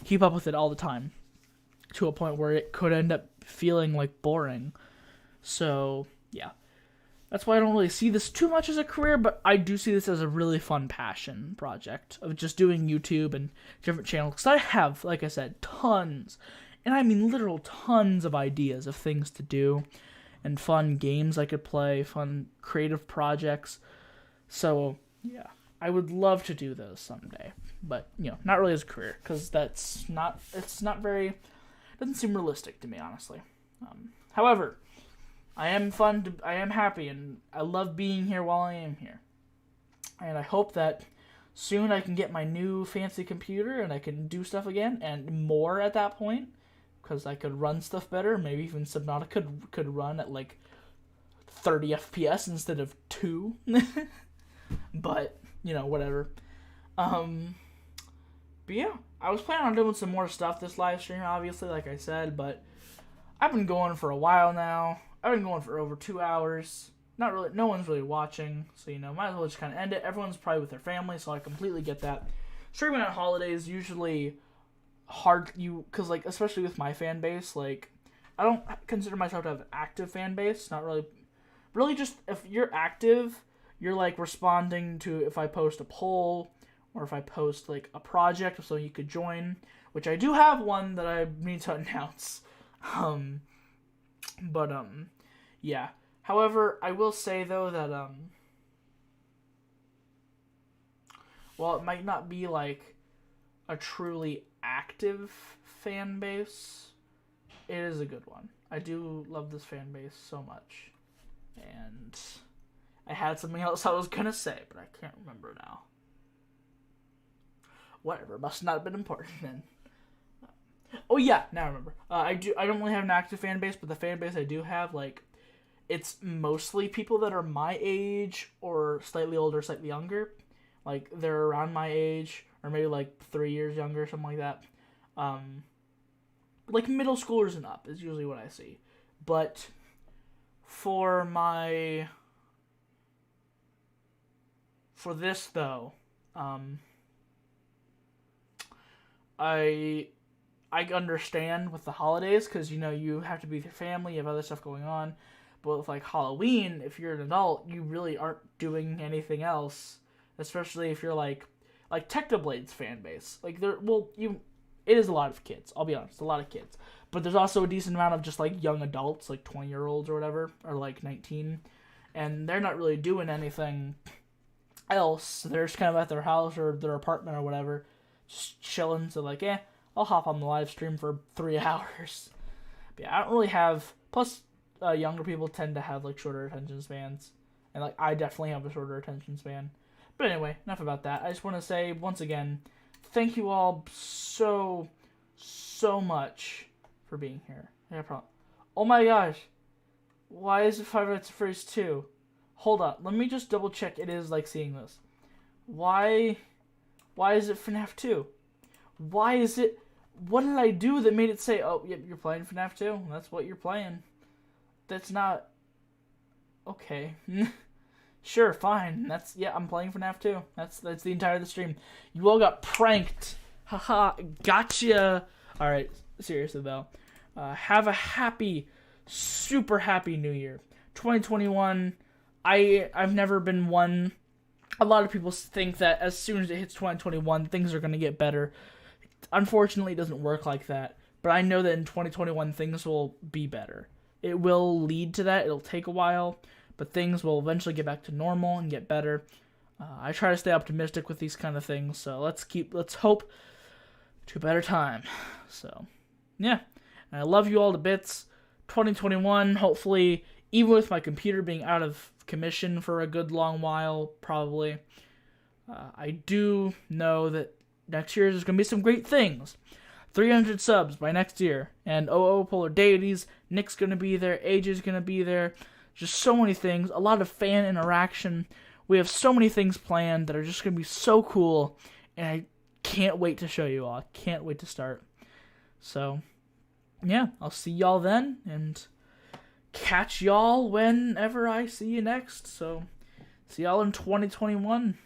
keep up with it all the time to a point where it could end up feeling like boring. So yeah, that's why I don't really see this too much as a career, but I do see this as a really fun passion project of just doing YouTube and different channels, because I have, like I said, tons, and I mean literal tons of ideas of things to do and fun games I could play, fun creative projects. So yeah, I would love to do those someday, but, you know, not really as a career, because doesn't seem realistic to me, honestly. However, I am happy, and I love being here while I am here. And I hope that soon I can get my new fancy computer and I can do stuff again, and more at that point, because I could run stuff better. Maybe even Subnautica could run at, like, 30 FPS instead of 2. But, you know, whatever. But yeah, I was planning on doing some more stuff this live stream, obviously, like I said, but I've been going for a while now. I've been going for over 2 hours. Not really, no one's really watching, so, you know, might as well just kind of end it. Everyone's probably with their family, so I completely get that. Streaming on holidays usually hard, because, like, especially with my fan base, like, I don't consider myself to have an active fan base. Not really just, if you're active, you're, like, responding to if I post a poll, or if I post, like, a project so you could join, which I do have one that I need to announce. Yeah. However, I will say, though, that, while it might not be, like, a truly active fan base, it is a good one. I do love this fan base so much. And I had something else I was gonna say, but I can't remember now. Whatever, must not have been important then. Oh yeah, now I remember. I don't really have an active fan base, but the fan base I do have, like, it's mostly people that are my age or slightly older, slightly younger. Like, they're around my age, or maybe, like, 3 years younger, something like that. Like, middle schoolers and up is usually what I see. But for this, though, I understand with the holidays, because, you know, you have to be with your family, you have other stuff going on. But with, like, Halloween, if you're an adult, you really aren't doing anything else. Especially if you're, like like Technoblade's fan base. Like it is a lot of kids. I'll be honest, a lot of kids. But there's also a decent amount of just like young adults, like 20-year-olds or whatever, or like 19, and they're not really doing anything else. They're just kind of at their house or their apartment or whatever, just chilling. So like, I'll hop on the live stream for 3 hours. But yeah, I don't really have. Plus, younger people tend to have like shorter attention spans, and like I definitely have a shorter attention span. But anyway, enough about that. I just want to say once again, thank you all so much for being here. Yeah, problem. Oh my gosh, why is it 5 Nights at Freddy's 2? Hold up, let me just double check. It is like seeing this. Why is it FNAF 2? Why is it? What did I do that made it say, oh, yep, you're playing FNAF 2? That's what you're playing. That's not... Okay. Sure, fine. I'm playing FNAF 2. That's the entire of the stream. You all got pranked. Haha, gotcha. Alright, seriously though. Have a happy, super happy new year. 2021, I've never been one... A lot of people think that as soon as it hits 2021, things are going to get better. Unfortunately, it doesn't work like that. But I know that in 2021, things will be better. It will lead to that. It'll take a while. But things will eventually get back to normal and get better. I try to stay optimistic with these kind of things. So let's hope to a better time. So, yeah. And I love you all to bits. 2021, hopefully, even with my computer being out of commission for a good long while, probably, I do know that next year there's going to be some great things. 300 subs by next year. And Polar Deities, Nick's going to be there, AJ's going to be there. Just so many things. A lot of fan interaction. We have so many things planned that are just going to be so cool. And I can't wait to show you all. I can't wait to start. So, yeah, I'll see y'all then. And catch y'all whenever I see you next. So, see y'all in 2021.